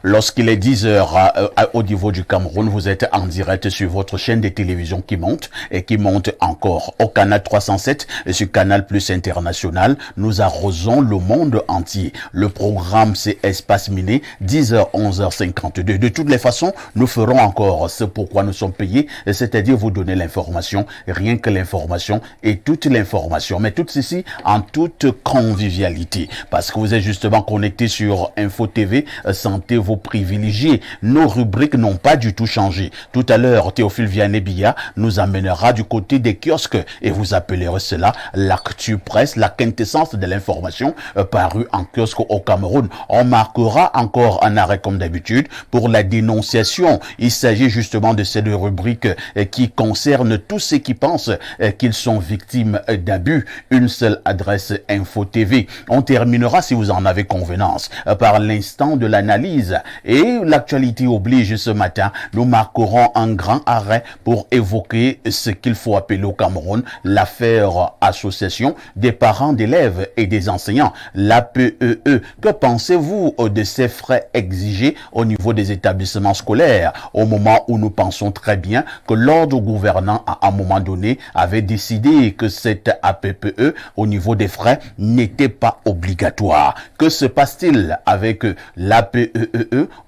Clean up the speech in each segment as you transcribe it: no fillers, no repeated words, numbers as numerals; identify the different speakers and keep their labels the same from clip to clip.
Speaker 1: Lorsqu'il est 10 heures au niveau du Cameroun, vous êtes en direct sur votre chaîne de télévision qui monte et qui monte encore au canal 307 et sur Canal Plus International. Nous arrosons le monde entier. Le programme, c'est Espace Miné, 10h, 11h52. De toutes les façons, nous ferons encore ce pourquoi nous sommes payés, c'est-à-dire vous donner l'information, rien que l'information et toute l'information. Mais tout ceci en toute convivialité. Parce que vous êtes justement connecté sur Info TV, Santé vous privilégiez. Nos rubriques n'ont pas du tout changé. Tout à l'heure, Théophile Vianney-Billa nous amènera du côté des kiosques et vous appellerez cela l'actu presse, la quintessence de l'information parue en kiosque au Cameroun. On marquera encore un arrêt comme d'habitude pour la dénonciation. Il s'agit justement de cette rubrique qui concerne tous ceux qui pensent qu'ils sont victimes d'abus. Une seule adresse Info TV. On terminera, si vous en avez convenance, par l'instant de l'analyse. Et l'actualité oblige ce matin, nous marquerons un grand arrêt pour évoquer ce qu'il faut appeler au Cameroun l'affaire association des parents d'élèves et des enseignants, l'APEE. Que pensez-vous de ces frais exigés au niveau des établissements scolaires au moment où nous pensons très bien que l'ordre gouvernant à un moment donné avait décidé que cette APPE au niveau des frais n'était pas obligatoire. Que se passe-t-il avec l'APEE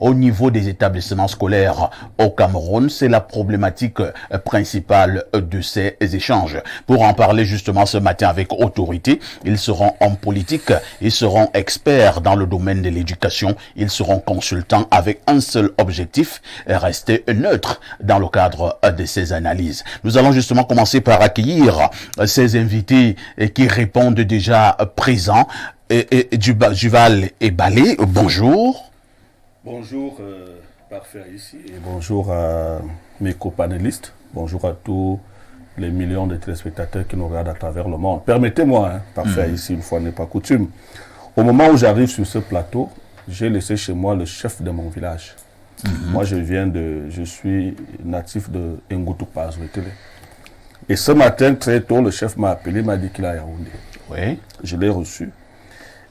Speaker 1: au niveau des établissements scolaires au Cameroun? C'est la problématique principale de ces échanges. Pour en parler justement ce matin avec autorité, ils seront hommes politiques, ils seront experts dans le domaine de l'éducation, ils seront consultants avec un seul objectif, rester neutre dans le cadre de ces analyses. Nous allons justement commencer par accueillir ces invités qui répondent déjà présents. Duval et Balé, bonjour.
Speaker 2: Bonjour, parfait ici, et bonjour à mes copanélistes, bonjour à tous les millions de téléspectateurs qui nous regardent à travers le monde. Permettez-moi, parfait ici, une fois n'est pas coutume, au moment où j'arrive sur ce plateau, j'ai laissé chez moi le chef de mon village. Moi, je suis natif de Ngoutoukpa, et ce matin, très tôt, le chef m'a appelé, m'a dit qu'il est à Yaoundé.
Speaker 1: Oui.
Speaker 2: Je l'ai reçu.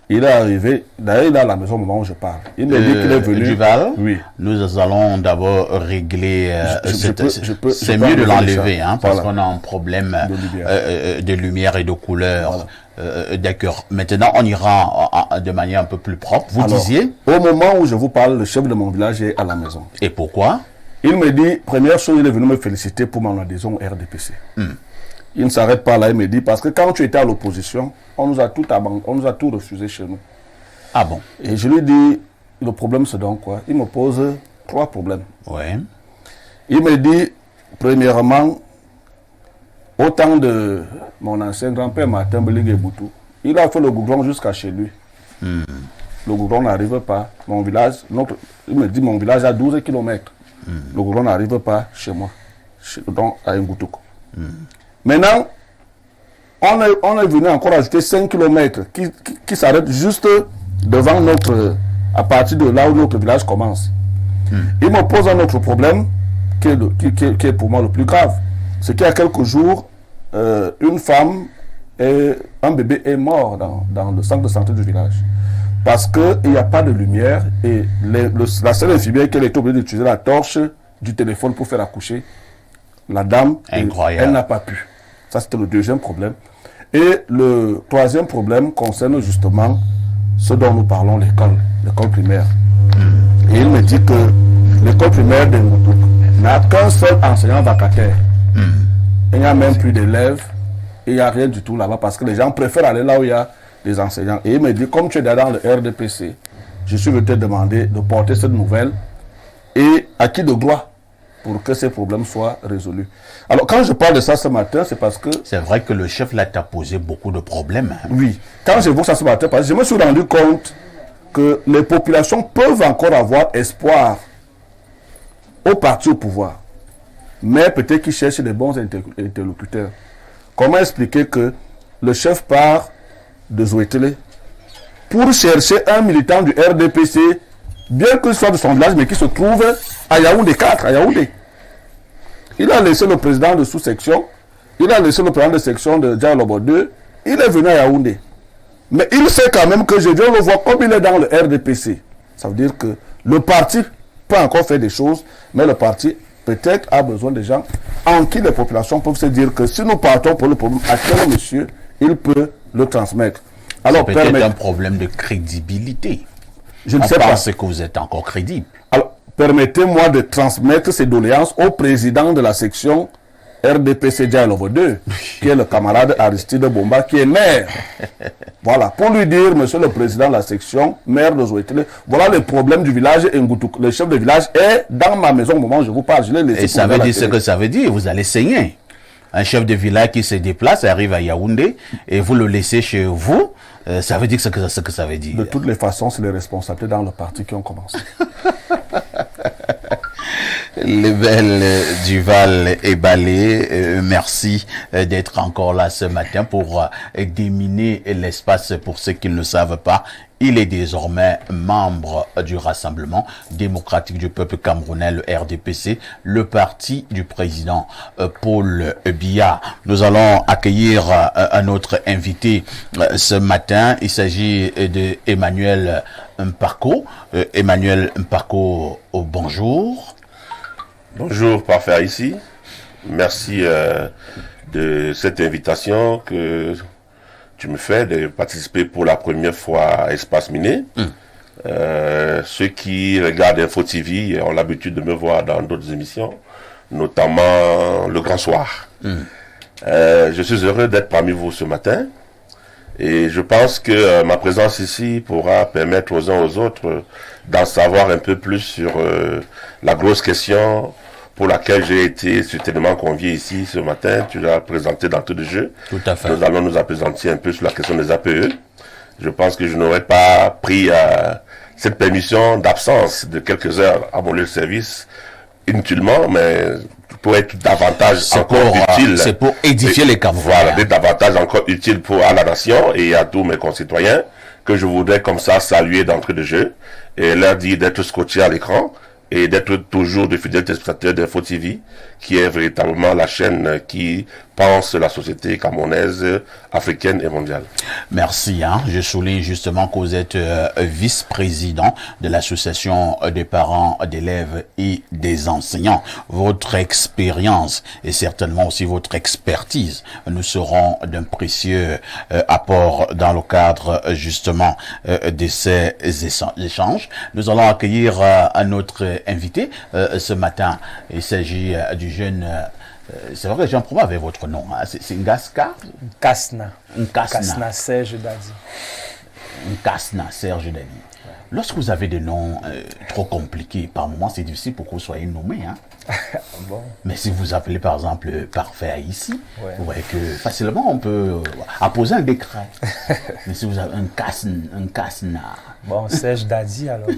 Speaker 2: Il est arrivé, d'ailleurs il est à la maison au moment où je parle. Il m'a dit qu'il est venu.
Speaker 1: Duval,
Speaker 2: oui.
Speaker 1: Nous allons d'abord régler. C'est mieux de l'enlever, hein, parce qu'on a un problème de lumière et de couleur. Voilà. D'accord. Maintenant, on ira de manière un peu plus propre. Vous disiez?
Speaker 2: Au moment où je vous parle, le chef de mon village est à la maison.
Speaker 1: Et pourquoi?
Speaker 2: Il me dit, première chose, il est venu me féliciter pour mon adhésion au RDPC. Il ne s'arrête pas là, il me dit, parce que quand tu étais à l'opposition, on nous a tout refusé chez nous.
Speaker 1: Ah bon?
Speaker 2: Et je lui dis, le problème c'est donc quoi? Il me pose 3 problèmes.
Speaker 1: Ouais. Il
Speaker 2: me dit, premièrement, au temps de mon ancien grand-père Martin Beling Boutou, il a fait le goudron jusqu'à chez lui. Le goudron n'arrive pas. Mon village, il me dit, mon village a 12 km. Le goudron n'arrive pas chez moi, donc à Ngoutouk. Maintenant, on est venu encore ajouter 5 km qui s'arrêtent juste devant à partir de là où notre village commence. Il me pose un autre problème qui est pour moi le plus grave. C'est qu'il y a quelques jours, une femme et un bébé est mort dans le centre de santé du village. Parce qu'il n'y a pas de lumière et la seule infirmière qu'elle est obligée d'utiliser la torche du téléphone pour faire accoucher la dame, elle n'a pas pu. Ça, c'était le deuxième problème. Et le troisième problème concerne justement ce dont nous parlons, l'école primaire. Et il me dit que l'école primaire de Ngoutouk n'a qu'un seul enseignant vacataire. Il n'y a même plus d'élèves et il n'y a rien du tout là-bas parce que les gens préfèrent aller là où il y a des enseignants. Et il me dit, comme tu es dans le RDPC, je suis venu te demander de porter cette nouvelle et à qui de droit pour que ces problèmes soient résolus. Alors, quand je parle de ça ce matin, c'est parce que...
Speaker 1: C'est vrai que le chef là t'a posé beaucoup de problèmes. Hein.
Speaker 2: Oui. Quand je vois ça ce matin, parce que je me suis rendu compte que les populations peuvent encore avoir espoir au parti au pouvoir. Mais peut-être qu'ils cherchent les bons interlocuteurs. Comment expliquer que le chef part de Zouétélé pour chercher un militant du RDPC, bien que ce soit de son village, mais qui se trouve à Yaoundé 4, à Yaoundé. Il a laissé le président de sous-section, il a laissé le président de section de Dialobo 2, il est venu à Yaoundé. Mais il sait quand même que je viens le voir comme il est dans le RDPC. Ça veut dire que le parti peut encore faire des choses, mais le parti peut-être a besoin de gens en qui les populations peuvent se dire que si nous partons pour le problème, à tel monsieur, il peut le transmettre.
Speaker 1: Alors, c'est peut-être un problème de crédibilité.
Speaker 2: Je ne sais pas.
Speaker 1: On pense que vous êtes encore crédible.
Speaker 2: Alors, permettez-moi de transmettre ces doléances au président de la section RDPC Dialogue 2, qui est le camarade Aristide Bomba, qui est maire. Voilà, pour lui dire, monsieur le président de la section, maire de Zouétele, voilà le problème du village Ngoutou. Le chef de village est dans ma maison au moment où je vous parle. Je l'ai laissé.
Speaker 1: Et ça veut dire ce que ça veut dire, vous allez saigner. Un chef de village qui se déplace, arrive à Yaoundé, et vous le laissez chez vous, ça veut dire ce que ça veut dire.
Speaker 2: De toutes les façons, c'est les responsabilités dans le parti qui ont commencé.
Speaker 1: Les belles Duval et Balé, merci d'être encore là ce matin pour déminer l'espace pour ceux qui ne le savent pas. Il est désormais membre du Rassemblement démocratique du peuple camerounais, le RDPC, le parti du président Paul Biya. Nous allons accueillir un autre invité ce matin. Il s'agit de Emmanuel Mpako. Emmanuel Mpako, bonjour.
Speaker 3: Bonjour, parfait ici. Merci de cette invitation que tu me fais de participer pour la première fois à Espace Miné. Ceux qui regardent Info TV ont l'habitude de me voir dans d'autres émissions, notamment Le Grand Soir. Je suis heureux d'être parmi vous ce matin et je pense que ma présence ici pourra permettre aux uns aux autres d'en savoir un peu plus sur la grosse question pour laquelle j'ai été certainement convié ici ce matin. Tu l'as présenté dans tout le jeu.
Speaker 1: Tout à fait.
Speaker 3: Nous allons nous appesantir un peu sur la question des APE. Je pense que je n'aurais pas pris cette permission d'absence de quelques heures à mon lieu de service inutilement, mais pour être davantage encore utile.
Speaker 1: C'est pour édifier les Camerounais.
Speaker 3: Voilà, d'être davantage encore utile à la nation et à tous mes concitoyens, que je voudrais comme ça saluer d'entrée de jeu et leur dire d'être scotché à l'écran et d'être toujours de fidèles téléspectateurs d'Info TV, qui est véritablement la chaîne qui pense la société camerounaise, africaine et mondiale.
Speaker 1: Merci. Je souligne justement que vous êtes vice-président de l'association des parents d'élèves et des enseignants. Votre expérience et certainement aussi votre expertise nous seront d'un précieux apport dans le cadre justement de ces échanges. Nous allons accueillir un autre invité ce matin. Il s'agit du jeune... c'est vrai que j'en promets avec votre nom. C'est Ngaska
Speaker 4: Nkasna.
Speaker 1: Nkasna
Speaker 4: Serge Dadi.
Speaker 1: Nkasna Serge Dadi. Ouais. Lorsque vous avez des noms trop compliqués, par moments c'est difficile pour que vous soyez nommé.
Speaker 4: Bon.
Speaker 1: Mais si vous appelez par exemple Parfait ici,
Speaker 4: ouais.
Speaker 1: Vous voyez que facilement on peut apposer un décret. Mais si vous avez un Nkasna.
Speaker 4: Bon, Serge Dadi alors.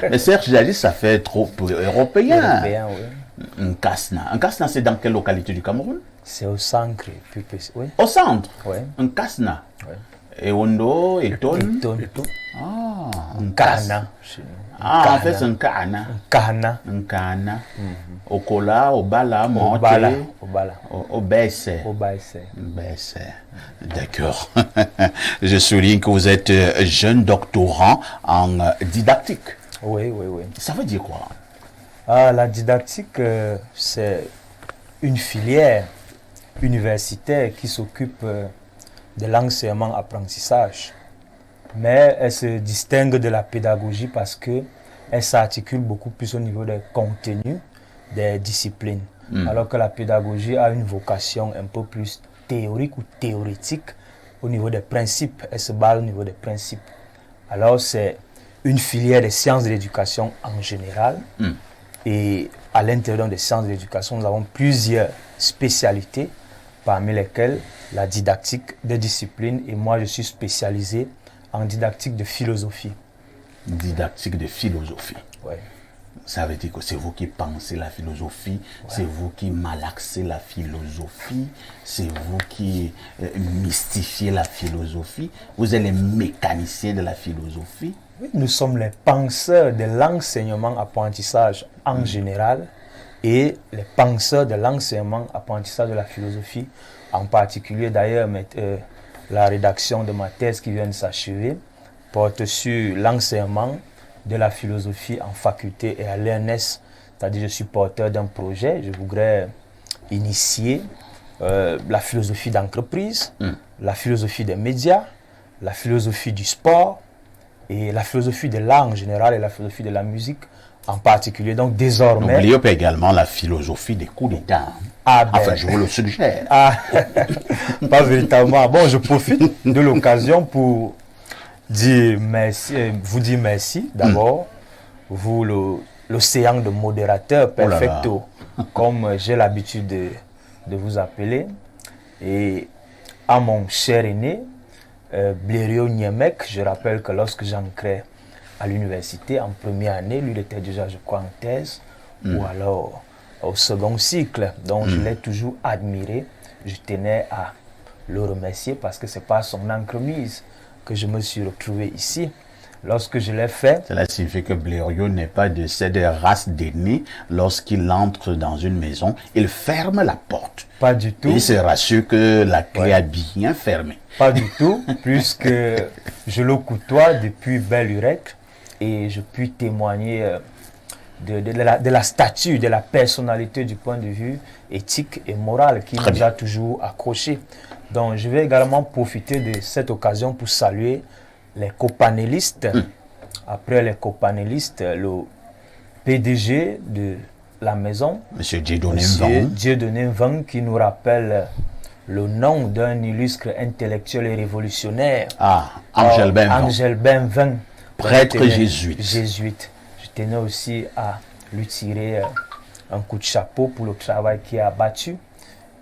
Speaker 1: Mais Serge Dadi, ça fait trop européen.
Speaker 4: Européen, oui.
Speaker 1: Nkasna. Nkasna, c'est dans quelle localité du Cameroun?
Speaker 4: C'est au centre, plus précis. Oui.
Speaker 1: Au centre?
Speaker 4: Oui.
Speaker 1: Nkasna.
Speaker 4: Oui.
Speaker 1: Et Ondo, Eton?
Speaker 4: Eton.
Speaker 1: Ah,
Speaker 4: Nkana.
Speaker 1: Ah, en fait, c'est Nkana.
Speaker 4: Nkana.
Speaker 1: Nkana. Okola, Obala, Monte.
Speaker 4: Obala.
Speaker 1: Obese.
Speaker 4: Obese.
Speaker 1: Obese. D'accord. Je souligne que vous êtes jeune doctorant en didactique.
Speaker 4: Oui, oui, oui.
Speaker 1: Ça veut dire quoi?
Speaker 4: La didactique, c'est une filière universitaire qui s'occupe de l'enseignement-apprentissage. Mais elle se distingue de la pédagogie parce qu'elle s'articule beaucoup plus au niveau des contenus, des disciplines. Alors que la pédagogie a une vocation un peu plus théorique ou théorétique au niveau des principes. Elle se base au niveau des principes. Alors c'est une filière des sciences de l'éducation en général. Et à l'intérieur des sciences de l'éducation, nous avons plusieurs spécialités, parmi lesquelles la didactique des disciplines. Et moi, je suis spécialisé en didactique de philosophie.
Speaker 1: Didactique de philosophie.
Speaker 4: Oui.
Speaker 1: Ça veut dire que c'est vous qui pensez la philosophie, c'est vous qui malaxez la philosophie, c'est vous qui mystifiez la philosophie, vous êtes les mécaniciens de la philosophie.
Speaker 4: Oui, nous sommes les penseurs de l'enseignement-apprentissage en général et les penseurs de l'enseignement-apprentissage de la philosophie en particulier. D'ailleurs, la rédaction de ma thèse qui vient de s'achever porte sur l'enseignement de la philosophie en faculté et à l'ENS, c'est-à-dire je suis porteur d'un projet. Je voudrais initier la philosophie d'entreprise, la philosophie des médias, la philosophie du sport et la philosophie de l'art en général et la philosophie de la musique en particulier. Donc désormais...
Speaker 1: N'oubliez pas également la philosophie des coups d'État.
Speaker 4: Enfin,
Speaker 1: je vous le suggère.
Speaker 4: Pas véritablement. Bon, je profite de l'occasion pour dire merci, vous dire merci d'abord, vous l'océan de modérateur perfecto, comme j'ai l'habitude de vous appeler, et à mon cher aîné, Blériot Niemek. Je rappelle que lorsque j'entrais à l'université en première année, lui il était déjà, je crois, en thèse, ou alors au second cycle. Donc je l'ai toujours admiré. Je tenais à le remercier parce que c'est par son entremise que je me suis retrouvé ici. Lorsque je l'ai fait...
Speaker 1: Cela signifie que Blériot n'est pas de cette race d'aînés. Lorsqu'il entre dans une maison, il ferme la porte.
Speaker 4: Pas du tout.
Speaker 1: Il se rassure que la clé a bien fermé.
Speaker 4: Pas du tout, puisque je le côtoie depuis belle lurette et je puis témoigner de la stature, de la personnalité du point de vue éthique et moral qui nous a toujours accrochés. Donc je vais également profiter de cette occasion pour saluer les copanélistes. Après les copanélistes, le PDG de la maison,
Speaker 1: Monsieur Dieudonné
Speaker 4: Mvang, qui nous rappelle le nom d'un illustre intellectuel et révolutionnaire.
Speaker 1: Angel Benvang.
Speaker 4: Angel Benvang,
Speaker 1: prêtre jésuite.
Speaker 4: Je tenais aussi à lui tirer un coup de chapeau pour le travail qu'il a abattu.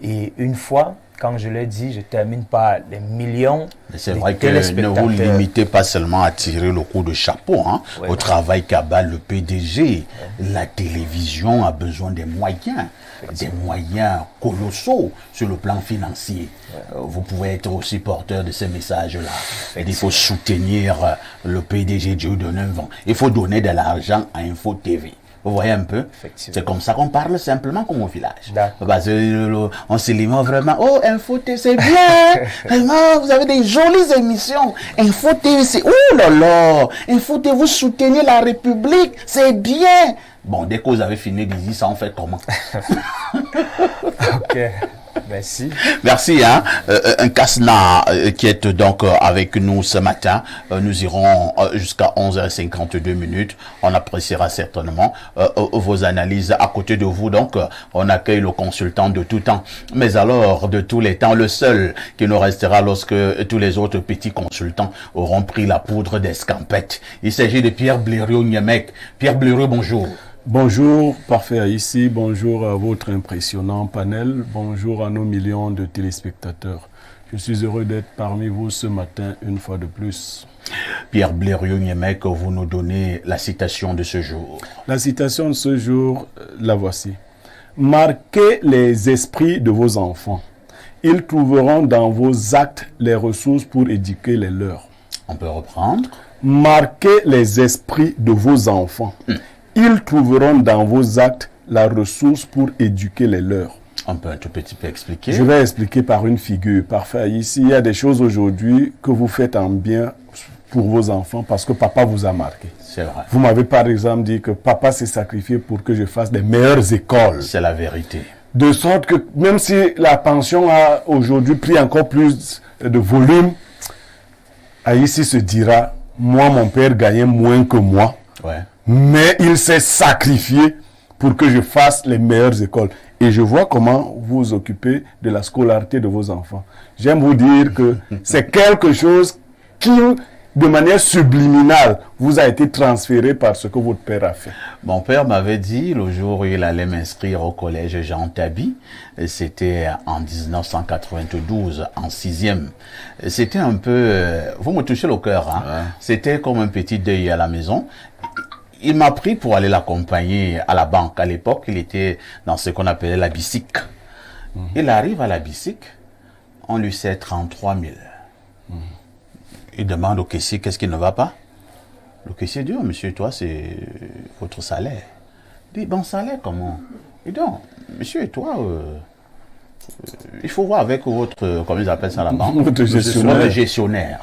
Speaker 4: Et une fois, quand je l'ai dit, je termine par les millions de
Speaker 1: c'est vrai que ne vous limitez pas seulement à tirer le coup de chapeau au travail qu'abat le PDG. La télévision a besoin des moyens colossaux sur le plan financier. Vous pouvez être aussi porteur de ces messages-là. Il faut soutenir le PDG Dieudonné Mvang. Il faut donner de l'argent à Info TV. Vous voyez un peu? C'est comme ça qu'on parle simplement comme au village. Parce on se limite vraiment. Oh, Info TV, c'est bien! Vraiment, vous avez des jolies émissions. Info TV, c'est... Oh là là! Info TV, vous soutenez la République, c'est bien! Bon, dès que vous avez fini d'ici, ça en fait comment?
Speaker 4: Ok. Merci.
Speaker 1: Merci, un Kasna qui est donc avec nous ce matin. Nous irons jusqu'à 11h52. On appréciera certainement vos analyses à côté de vous. Donc, on accueille le consultant de tout temps. Mais alors, de tous les temps, le seul qui nous restera lorsque tous les autres petits consultants auront pris la poudre d'escampette. Il s'agit de Pierre Blériot Niemek. Pierre Blériot, bonjour.
Speaker 2: Bonjour, parfait ici, bonjour à votre impressionnant panel, bonjour à nos millions de téléspectateurs. Je suis heureux d'être parmi vous ce matin une fois de plus.
Speaker 1: Pierre Blériot Niemek, vous nous donnez la citation de ce jour.
Speaker 2: La citation de ce jour, la voici. Marquez les esprits de vos enfants. Ils trouveront dans vos actes les ressources pour éduquer les leurs.
Speaker 1: On peut reprendre.
Speaker 2: Marquez les esprits de vos enfants. Ils trouveront dans vos actes la ressource pour éduquer les leurs.
Speaker 1: On peut un tout petit peu expliquer.
Speaker 2: Je vais expliquer par une figure. Parfait. Ici, il y a des choses aujourd'hui que vous faites en bien pour vos enfants parce que papa vous a marqué.
Speaker 1: C'est vrai.
Speaker 2: Vous m'avez par exemple dit que papa s'est sacrifié pour que je fasse des meilleures écoles.
Speaker 1: C'est la vérité.
Speaker 2: De sorte que même si la pension a aujourd'hui pris encore plus de volume, ici se dira, moi mon père gagnait moins que moi.
Speaker 1: Ouais.
Speaker 2: Mais il s'est sacrifié pour que je fasse les meilleures écoles. Et je vois comment vous vous occupez de la scolarité de vos enfants. J'aime vous dire que c'est quelque chose qui, de manière subliminale, vous a été transféré par ce que votre père a fait.
Speaker 1: Mon père m'avait dit, le jour où il allait m'inscrire au collège Jean Tabi, c'était en 1992, en 6e. C'était un peu... vous me touchez le cœur, hein? Ouais. C'était comme un petit deuil à la maison. Il m'a pris pour aller l'accompagner à la banque. À l'époque, il était dans ce qu'on appelait la BICIC. Il arrive à la BICIC, on lui sert 33 000. Il demande au caissier qu'est-ce qui ne va pas. Le caissier dit, oh, monsieur, toi, c'est votre salaire. Il dit, bon salaire, comment? Il dit, non, monsieur, et toi, il faut voir avec votre, comment ils appellent ça à la banque?
Speaker 2: Votre gestionnaire.
Speaker 1: Le gestionnaire.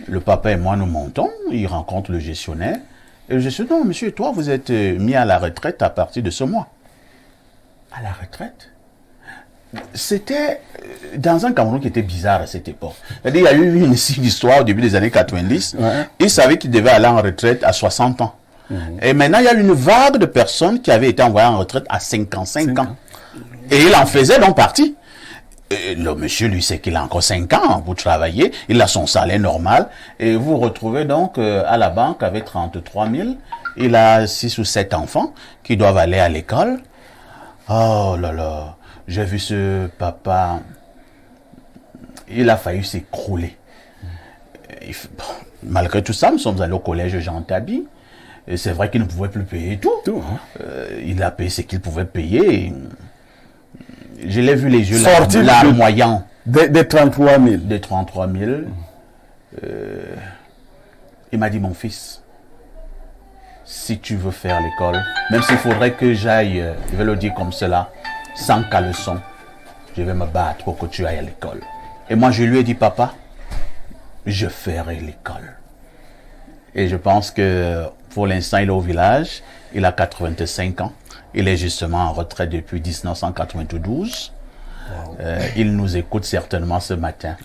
Speaker 1: Le papa et moi, nous montons, il rencontre le gestionnaire. Et je suis dit, non, monsieur, toi, vous êtes mis à la retraite à partir de ce mois. À la retraite? C'était dans un Cameroun qui était bizarre à cette époque. C'est-à-dire, il y a eu une histoire au début des années 90.
Speaker 2: Ouais.
Speaker 1: Il savait qu'il devait aller en retraite à 60 ans. Et maintenant, il y a une vague de personnes qui avaient été envoyées en retraite à 55 ans. Et il en faisait donc partie. Et le monsieur, lui, sait qu'il a encore 5 ans pour travailler. Il a son salaire normal. Et vous vous retrouvez donc à la banque avec 33 000. Il a 6 ou 7 enfants qui doivent aller à l'école. Oh là là. J'ai vu ce papa. Il a failli s'écrouler. Bon, malgré tout ça, nous sommes allés au collège Jean Tabi. Et c'est vrai qu'il ne pouvait plus payer tout. Il a payé ce qu'il pouvait payer. Je l'ai vu les yeux larmoyants.
Speaker 2: Des 33 000.
Speaker 1: De 33 000. Il m'a dit, mon fils, si tu veux faire l'école, même s'il faudrait que j'aille, je vais le dire comme cela, sans caleçon, je vais me battre pour que tu ailles à l'école. Et moi, je lui ai dit, papa, je ferai l'école. Et je pense que pour l'instant, il est au village. Il a 85 ans. Il est justement en retraite depuis 1992. Wow. Il nous écoute certainement ce matin.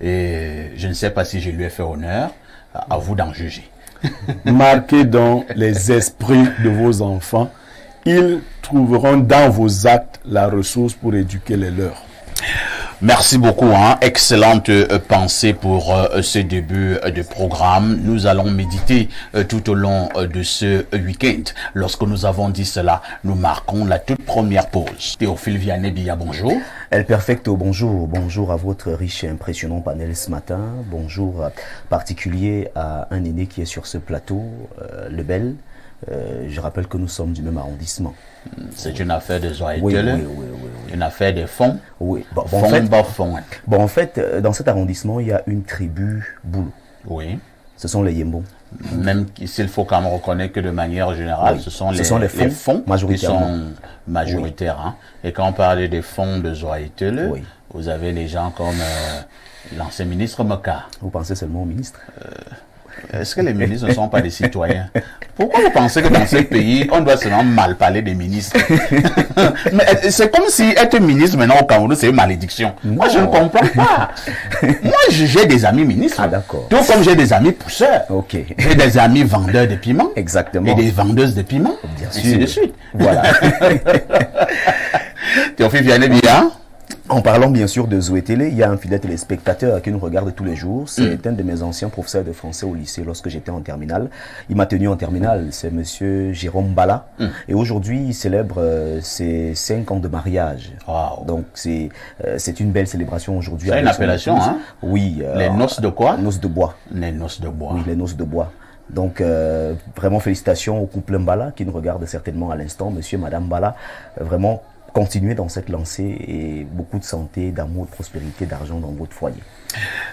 Speaker 1: Et je ne sais pas si je lui ai fait honneur. À vous d'en juger.
Speaker 2: Marquez dans les esprits de vos enfants. Ils trouveront dans vos actes la ressource pour éduquer les leurs.
Speaker 1: Merci beaucoup, excellente pensée pour ce début de programme. Nous allons méditer tout au long de ce week-end. Lorsque nous avons dit cela, nous marquons la toute première pause. Théophile Vianney-Billa, bonjour.
Speaker 5: El Perfecto, bonjour. Bonjour à votre riche et impressionnant panel ce matin. Bonjour particulier à un aîné qui est sur ce plateau, le Bel. Je rappelle que nous sommes du même arrondissement.
Speaker 1: C'est une affaire de Zoïtel,
Speaker 5: oui.
Speaker 1: Une affaire de fonds.
Speaker 5: Oui. En fait, dans cet arrondissement, il y a une tribu Boulou.
Speaker 1: Oui.
Speaker 5: Ce sont les Yembo.
Speaker 1: Même s'il faut quand même reconnaître que de manière générale,
Speaker 5: oui.
Speaker 1: ce sont les fonds qui sont majoritaires. Oui. Et quand on parle des fonds de Zoïtel, oui. Vous avez les gens comme l'ancien ministre Moka.
Speaker 5: Vous pensez seulement au ministre
Speaker 1: Est-ce que les ministres ne sont pas des citoyens? Pourquoi vous pensez que dans ce pays, on doit seulement mal parler des ministres? Mais c'est comme si être ministre maintenant au Cameroun, c'est une malédiction. Non. Moi, je ne comprends pas. Moi, j'ai des amis ministres.
Speaker 5: Ah, d'accord.
Speaker 1: Tout comme j'ai des amis pousseurs.
Speaker 5: Ok.
Speaker 1: J'ai des amis vendeurs de piments.
Speaker 5: Exactement.
Speaker 1: Et des vendeuses de piments.
Speaker 5: Bien sûr.
Speaker 1: Ainsi de suite.
Speaker 5: Voilà.
Speaker 1: Théophile Vianney-Billa.
Speaker 5: En parlant bien sûr de Zoé Télé, il y a un fidèle téléspectateur qui nous regarde tous les jours. C'est un de mes anciens professeurs de français au lycée lorsque j'étais en terminale. Il m'a tenu en terminale, c'est monsieur Jérôme Bala. Et aujourd'hui, il célèbre ses 5 ans de mariage.
Speaker 1: Wow.
Speaker 5: Donc c'est une belle célébration aujourd'hui.
Speaker 1: C'est une appellation, hein?
Speaker 5: Oui.
Speaker 1: Les noces de quoi?
Speaker 5: Noces de bois.
Speaker 1: Les noces de bois.
Speaker 5: Oui, les noces de bois. Donc, vraiment félicitations au couple Mbala qui nous regarde certainement à l'instant. Monsieur et madame Mbala, vraiment continuez dans cette lancée et beaucoup de santé, d'amour, de prospérité, d'argent dans votre foyer.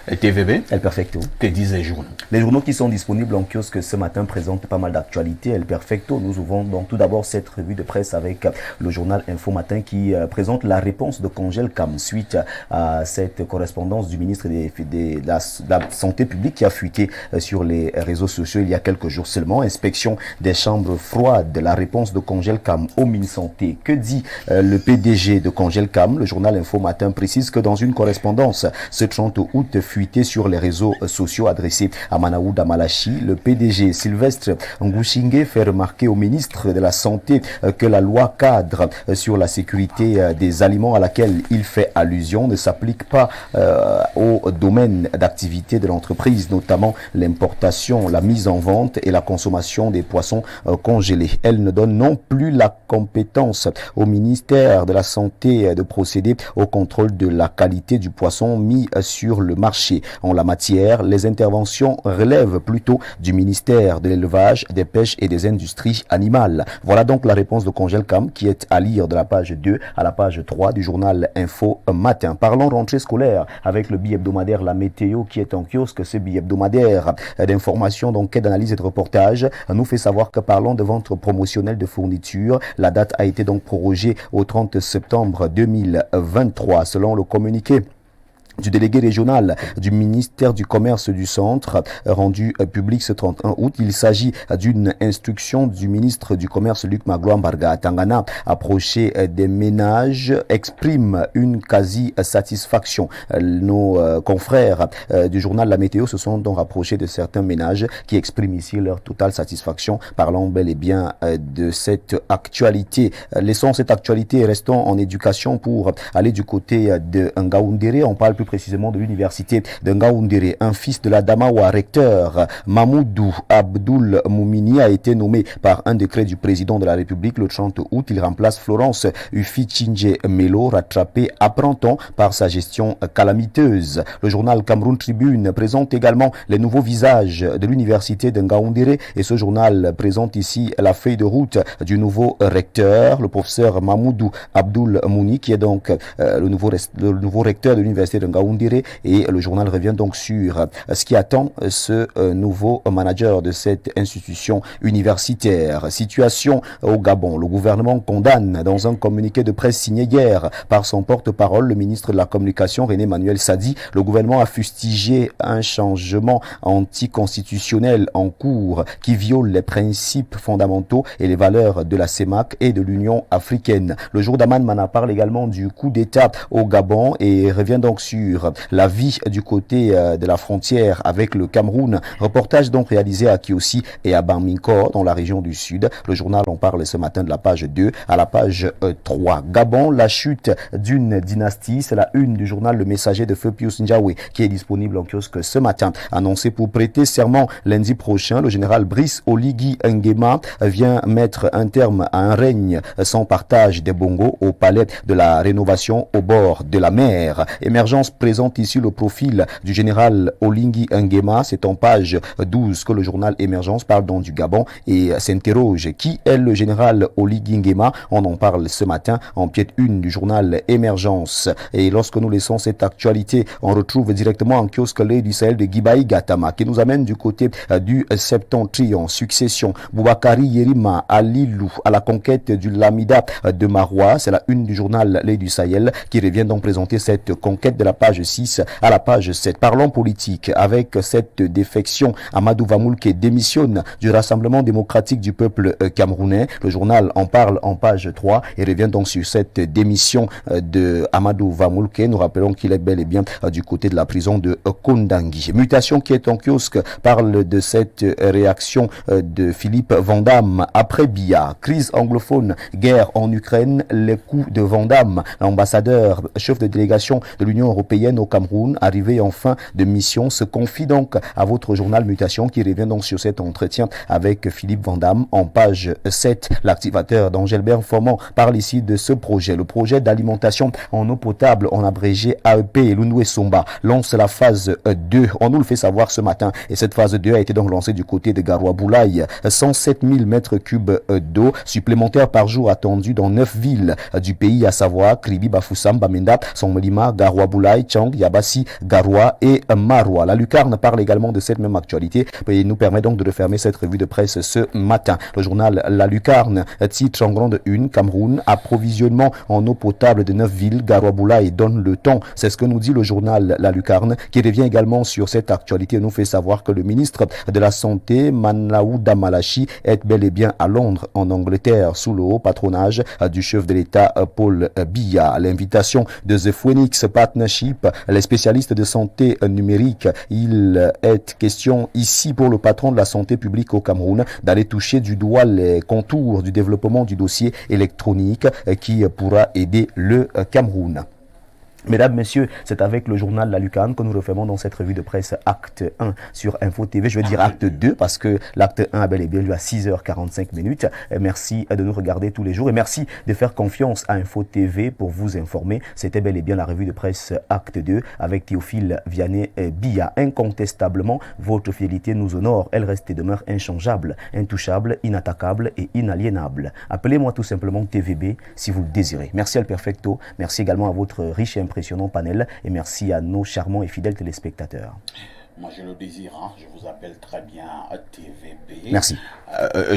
Speaker 1: Et TVB,
Speaker 5: El Perfecto.
Speaker 1: Que disent les journaux?
Speaker 5: Les journaux qui sont disponibles en kiosque ce matin présentent pas mal d'actualités. El Perfecto, nous ouvrons donc tout d'abord cette revue de presse avec le journal Info Matin qui présente la réponse de Congelcam suite à cette correspondance du ministre de la Santé publique qui a fuité sur les réseaux sociaux il y a quelques jours seulement. Inspection des chambres froides, la réponse de Congelcam au Minsanté. Que dit le PDG de Congelcam? Le journal Info Matin précise que dans une correspondance ce 30 août fuité sur les réseaux sociaux adressés à Manaouda Malachi, le PDG Sylvestre Ngouchingue fait remarquer au ministre de la Santé que la loi cadre sur la sécurité des aliments à laquelle il fait allusion ne s'applique pas au domaine d'activité de l'entreprise, notamment l'importation, la mise en vente et la consommation des poissons congelés. Elle ne donne non plus la compétence au ministère de la Santé de procéder au contrôle de la qualité du poisson mis sur le marché. En la matière, les interventions relèvent plutôt du ministère de l'élevage, des pêches et des industries animales. Voilà donc la réponse de Congelcam qui est à lire de la page 2 à la page 3 du journal Info Matin. Parlons rentrée scolaire avec le bi-hebdomadaire La Météo qui est en kiosque. Ce bi-hebdomadaire d'information, d'enquête, d'analyse et de reportage nous fait savoir que parlant de vente promotionnelle de fournitures, la date a été donc prorogée au 30 septembre 2023 selon le communiqué du délégué régional du ministère du Commerce du Centre, rendu public ce 31 août. Il s'agit d'une instruction du ministre du Commerce, Luc Magloire-Mbarga Tangana, approché des ménages, exprime une quasi-satisfaction. Nos confrères du journal La Météo se sont donc rapprochés de certains ménages qui expriment ici leur totale satisfaction. Parlons bel et bien de cette actualité. Laissons cette actualité et restons en éducation pour aller du côté de Ngaoundéré. On parle plus précisément de l'université de Ngaoundéré. Un fils de la Damawa, recteur Mamoudou Abdoul Moumini, a été nommé par un décret du président de la République le 30 août. Il remplace Florence Ufichinje Melo, rattrapée à printemps par sa gestion calamiteuse. Le journal Cameroun Tribune présente également les nouveaux visages de l'université de Ngaoundéré et ce journal présente ici la feuille de route du nouveau recteur, le professeur Mamoudou Abdoul Mouni, qui est donc le nouveau recteur de l'université de Ngaoundéré, et le journal revient donc sur ce qui attend ce nouveau manager de cette institution universitaire. Situation au Gabon. Le gouvernement condamne dans un communiqué de presse signé hier par son porte-parole, le ministre de la Communication René Manuel Sadi. Le gouvernement a fustigé un changement anticonstitutionnel en cours qui viole les principes fondamentaux et les valeurs de la CEMAC et de l'Union africaine. Le jour d'Aman Mana parle également du coup d'État au Gabon et revient donc sur la vie du côté de la frontière avec le Cameroun. Reportage donc réalisé à Kiossi et à Bamingor dans la région du Sud. Le journal en parle ce matin de la page 2 à la page 3. Gabon, la chute d'une dynastie, c'est la une du journal Le Messager de Feu Pius Ndiawe qui est disponible en kiosque ce matin. Annoncé pour prêter serment lundi prochain, le général Brice Oligui Nguema vient mettre un terme à un règne sans partage des bongos au palais de la rénovation au bord de la mer. Émergence présente ici le profil du général Oligui Nguema. C'est en page 12 que le journal Émergence parle donc du Gabon et s'interroge qui est le général Oligui Nguema. On en parle ce matin en pièce 1 du journal Émergence. Et lorsque nous laissons cette actualité, on retrouve directement en kiosque l'œil du Sahel de Guibaï Gatama qui nous amène du côté du septentrion. Succession Boubakari Yerima Alilou à la conquête du Lamida de Marois. C'est la une du journal L'œil du Sahel qui revient donc présenter cette conquête de la page 6 à la page 7. Parlons politique avec cette défection. Amadou Vamoulke démissionne du Rassemblement démocratique du peuple camerounais. Le journal en parle en page 3 et revient donc sur cette démission de Amadou Vamoulke. Nous rappelons qu'il est bel et bien du côté de la prison de Kondangui. Mutation qui est en kiosque parle de cette réaction de Philippe Vandamme après Biya. Crise anglophone, guerre en Ukraine, les coups de Vandamme. L'ambassadeur, chef de délégation de l'Union européenne au Cameroun, arrivé en fin de mission, se confie donc à votre journal Mutation qui revient donc sur cet entretien avec Philippe Vandamme en page 7. L'activateur d'Angelbert Formand parle ici de ce projet. Le projet d'alimentation en eau potable, en abrégé AEP et Lundwe Somba, lance la phase 2. On nous le fait savoir ce matin et cette phase 2 a été donc lancée du côté de Garoua Boulaye. 107 000 mètres cubes d'eau supplémentaires par jour attendus dans 9 villes du pays, à savoir Kribi, Bafoussam, Bamenda, Songlima, Garoua Boulaye, Tchang, Yabassi, Garoua et Maroua. La Lucarne parle également de cette même actualité et nous permet donc de refermer cette revue de presse ce matin. Le journal La Lucarne titre en grande une: Cameroun, approvisionnement en eau potable de 9 villes, Garoua Boulaye donne le temps. C'est ce que nous dit le journal La Lucarne qui revient également sur cette actualité et nous fait savoir que le ministre de la Santé, Manaouda Malachi, est bel et bien à Londres, en Angleterre, sous le haut patronage du chef de l'État Paul Biya. À l'invitation de The Phoenix Partnership, les spécialistes de santé numérique, il est question ici pour le patron de la santé publique au Cameroun d'aller toucher du doigt les contours du développement du dossier électronique qui pourra aider le Cameroun. Mesdames, Messieurs, c'est avec le journal La Lucarne que nous refermons dans cette revue de presse acte 1 sur Info TV. Je vais dire acte 2 parce que l'acte 1 a bel et bien lieu à 6h45 minutes. Merci de nous regarder tous les jours et merci de faire confiance à Info TV pour vous informer. C'était bel et bien la revue de presse acte 2 avec Théophile Vianney Biya. Incontestablement, votre fidélité nous honore. Elle reste et demeure inchangeable, intouchable, inattaquable et inaliénable. Appelez-moi tout simplement TVB si vous le désirez. Merci Al Perfecto. Merci également à votre riche et impressionnant panel et merci à nos charmants et fidèles téléspectateurs.
Speaker 1: Moi, j'ai le désir, je vous appelle très bien TVB.
Speaker 5: Merci.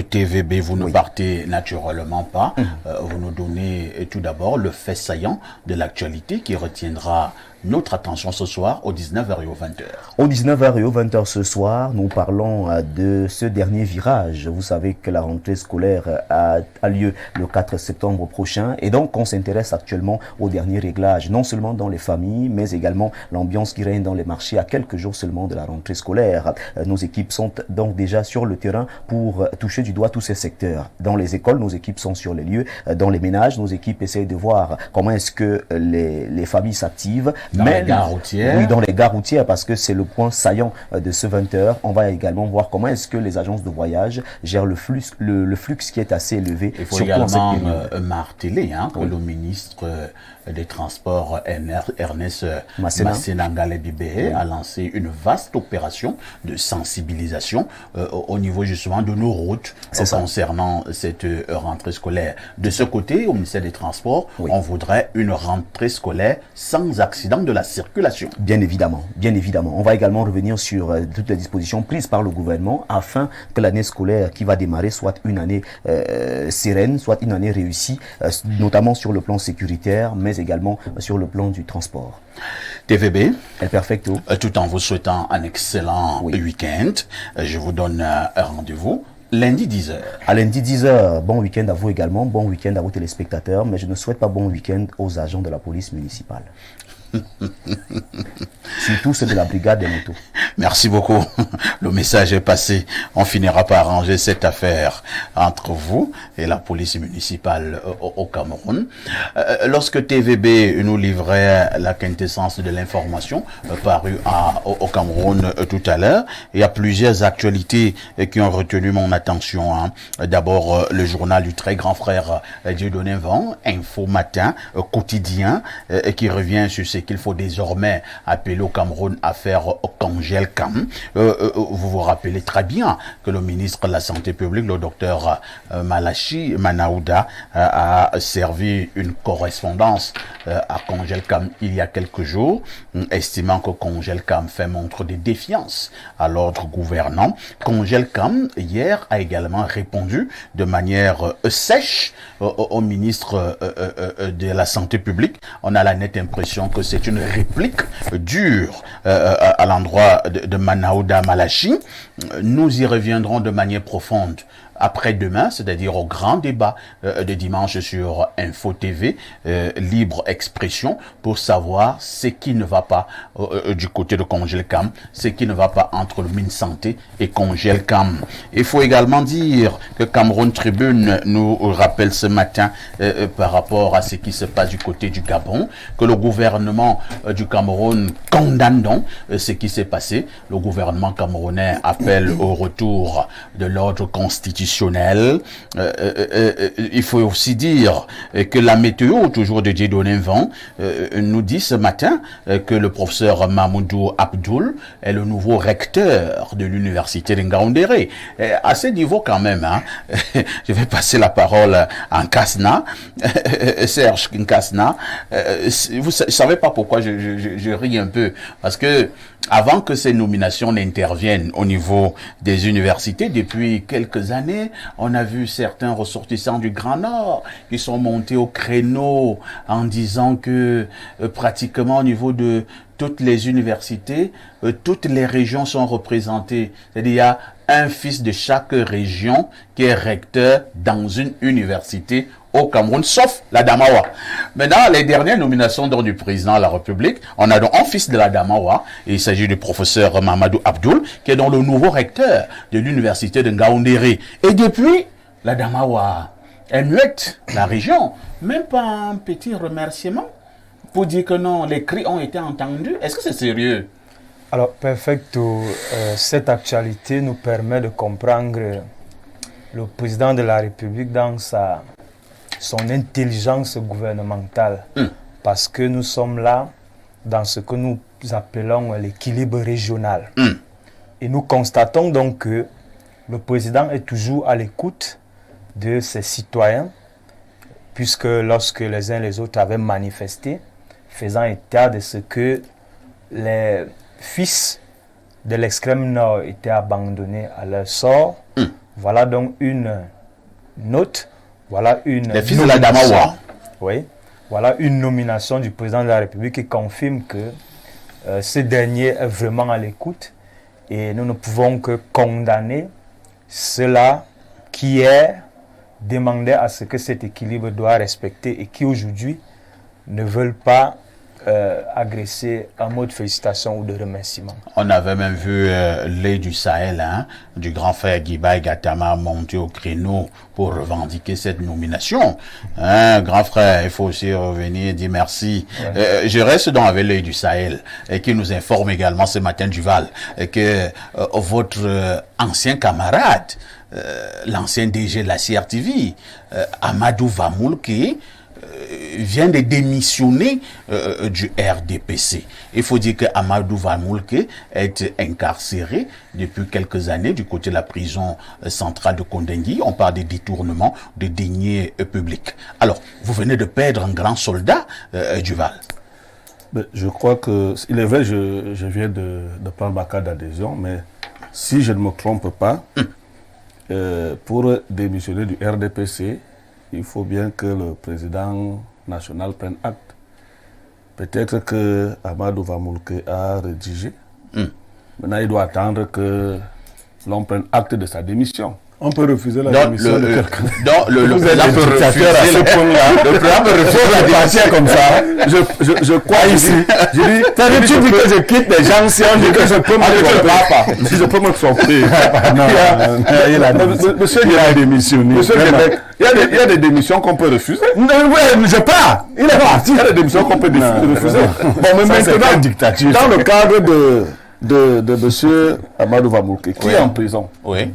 Speaker 1: TVB, vous ne partez naturellement pas. Vous nous donnez tout d'abord le fait saillant de l'actualité qui retiendra notre attention ce soir au 19h et au 20h.
Speaker 5: Au 19h et au 20h ce soir, nous parlons de ce dernier virage. Vous savez que la rentrée scolaire a lieu le 4 septembre prochain et donc on s'intéresse actuellement aux derniers réglages, non seulement dans les familles, mais également l'ambiance qui règne dans les marchés à quelques jours seulement de la rentrée scolaire. Nos équipes sont donc déjà sur le terrain pour toucher du doigt tous ces secteurs. Dans les écoles, nos équipes sont sur les lieux. Dans les ménages, nos équipes essayent de voir comment est-ce que les familles s'activent.
Speaker 1: Dans les gares routières.
Speaker 5: Oui, dans les gares routières, parce que c'est le point saillant de ce 20h. On va également voir comment est-ce que les agences de voyage gèrent le flux qui est assez élevé.
Speaker 1: Il faut également marteler que le ministre des Transports, Ernest Massenangale-Bibé, a lancé une vaste opération de sensibilisation au niveau justement de nos routes concernant cette rentrée scolaire. De ce côté, au ministère des Transports, on voudrait une rentrée scolaire sans accident de la circulation.
Speaker 5: Bien évidemment, bien évidemment. On va également revenir sur toutes les dispositions prises par le gouvernement afin que l'année scolaire qui va démarrer soit une année sereine, soit une année réussie, notamment sur le plan sécuritaire, mais également sur le plan du transport.
Speaker 1: TVB,
Speaker 5: El Perfecto.
Speaker 1: Tout en vous souhaitant un excellent week-end, je vous donne un rendez-vous lundi 10h.
Speaker 5: À lundi 10h, bon week-end à vous également, bon week-end à vos téléspectateurs, mais je ne souhaite pas bon week-end aux agents de la police municipale. Surtout ceux de la brigade des motos.
Speaker 1: Merci beaucoup. Le message est passé. On finira par arranger cette affaire entre vous et la police municipale au Cameroun. Lorsque TVB nous livrait la quintessence de l'information parue au Cameroun tout à l'heure, il y a plusieurs actualités qui ont retenu mon attention. D'abord, le journal du très grand frère Dieudonné Van, Info Matin, quotidien, qui revient sur ce qu'il faut désormais appeler au Cameroun affaire Congel-Cam. Vous vous rappelez très bien que le ministre de la Santé publique, le docteur Malachi Manaouda, a servi une correspondance à Congel-Cam il y a quelques jours, estimant que Congel-Cam fait montre de défiance à l'ordre gouvernant. Congel-Cam, hier, a également répondu de manière sèche au ministre de la Santé publique. On a la nette impression que c'est une réplique dure à l'endroit de Manaouda Malachi. Nous y reviendrons de manière profonde après-demain, c'est-à-dire au grand débat de dimanche sur Info TV, libre expression, pour savoir ce qui ne va pas du côté de Congel-Cam, ce qui ne va pas entre le MinSanté et Congel-Cam. Il faut également dire que Cameroun Tribune nous rappelle ce matin par rapport à ce qui se passe du côté du Gabon, que le gouvernement du Cameroun condamne donc ce qui s'est passé. Le gouvernement camerounais appelle au retour de l'ordre constitutionnel. Il faut aussi dire que la météo, toujours de Dieudonné Van, nous dit ce matin que le professeur Mamoudou Abdoul est le nouveau recteur de l'université de Ngaoundéré. À ce niveau quand même, je vais passer la parole à Nkasna, Serge Nkasna. Vous savez pas pourquoi je ris un peu, parce que avant que ces nominations n'interviennent au niveau des universités, depuis quelques années, on a vu certains ressortissants du Grand Nord qui sont montés au créneau en disant que pratiquement au niveau de toutes les universités, toutes les régions sont représentées. C'est-à-dire, il y a un fils de chaque région qui est recteur dans une université au Cameroun, sauf la Damawa. Maintenant, les dernières nominations du président de la République, on a donc un fils de la Damawa, et il s'agit du professeur Mamadou Abdoul, qui est donc le nouveau recteur de l'université de Ngaoundéré. Et depuis, la Damawa est muette, la région, même pas un petit remerciement pour dire que non, les cris ont été entendus. Est-ce que c'est sérieux?
Speaker 4: Alors, Perfecto, cette actualité nous permet de comprendre le président de la République dans son intelligence gouvernementale. Parce que nous sommes là dans ce que nous appelons l'équilibre régional. Et nous constatons donc que le président est toujours à l'écoute de ses citoyens, puisque lorsque les uns les autres avaient manifesté, faisant état de ce que les fils de l'extrême nord étaient abandonnés à leur sort, voilà donc une note, voilà une...
Speaker 1: Les fils de la Damawa.
Speaker 4: Oui, voilà une nomination du président de la République qui confirme que ce dernier est vraiment à l'écoute et nous ne pouvons que condamner ceux-là qui demandaient à ce que cet équilibre doit respecter et qui aujourd'hui ne veulent pas agresser en mode félicitation ou de remerciement.
Speaker 1: On avait même vu l'œil du Sahel, du grand frère Guiba Gatama monter au créneau pour revendiquer cette nomination. Grand frère, il faut aussi revenir et dire merci. Ouais. Je reste donc avec l'œil du Sahel et qui nous informe également ce matin du Val que votre ancien camarade, l'ancien DG de la CRTV, Amadou Vamoulke, vient de démissionner du RDPC. Il faut dire que Amadou Vamoulke est incarcéré depuis quelques années du côté de la prison centrale de Kondengui. On parle de détournement de deniers publics. Alors, vous venez de perdre un grand soldat du Val.
Speaker 2: Je crois que, il est vrai, je viens de prendre ma carte d'adhésion, mais si je ne me trompe pas, pour démissionner du RDPC, il faut bien que le président national prenne acte. Peut-être que Amadou Vamoulke a rédigé. Maintenant, il doit attendre que l'on prenne acte de sa démission. On peut refuser la démission de quelqu'un.
Speaker 1: Donc, le président peut refuser
Speaker 2: le président peut refuser la démission comme ça. Je crois ici. Je dis, tu dis que je quitte les gens si on dit que je peux me tromper. Si je peux me tromper. Monsieur, il a démissionné. Monsieur Québec, il y a des démissions qu'on peut refuser. Oui, mais je pars. Il est parti. Il y a des démissions qu'on peut refuser. Bon, mais maintenant, dans le cadre de monsieur Amadou Vamoulke, qui est en prison.
Speaker 1: Oui.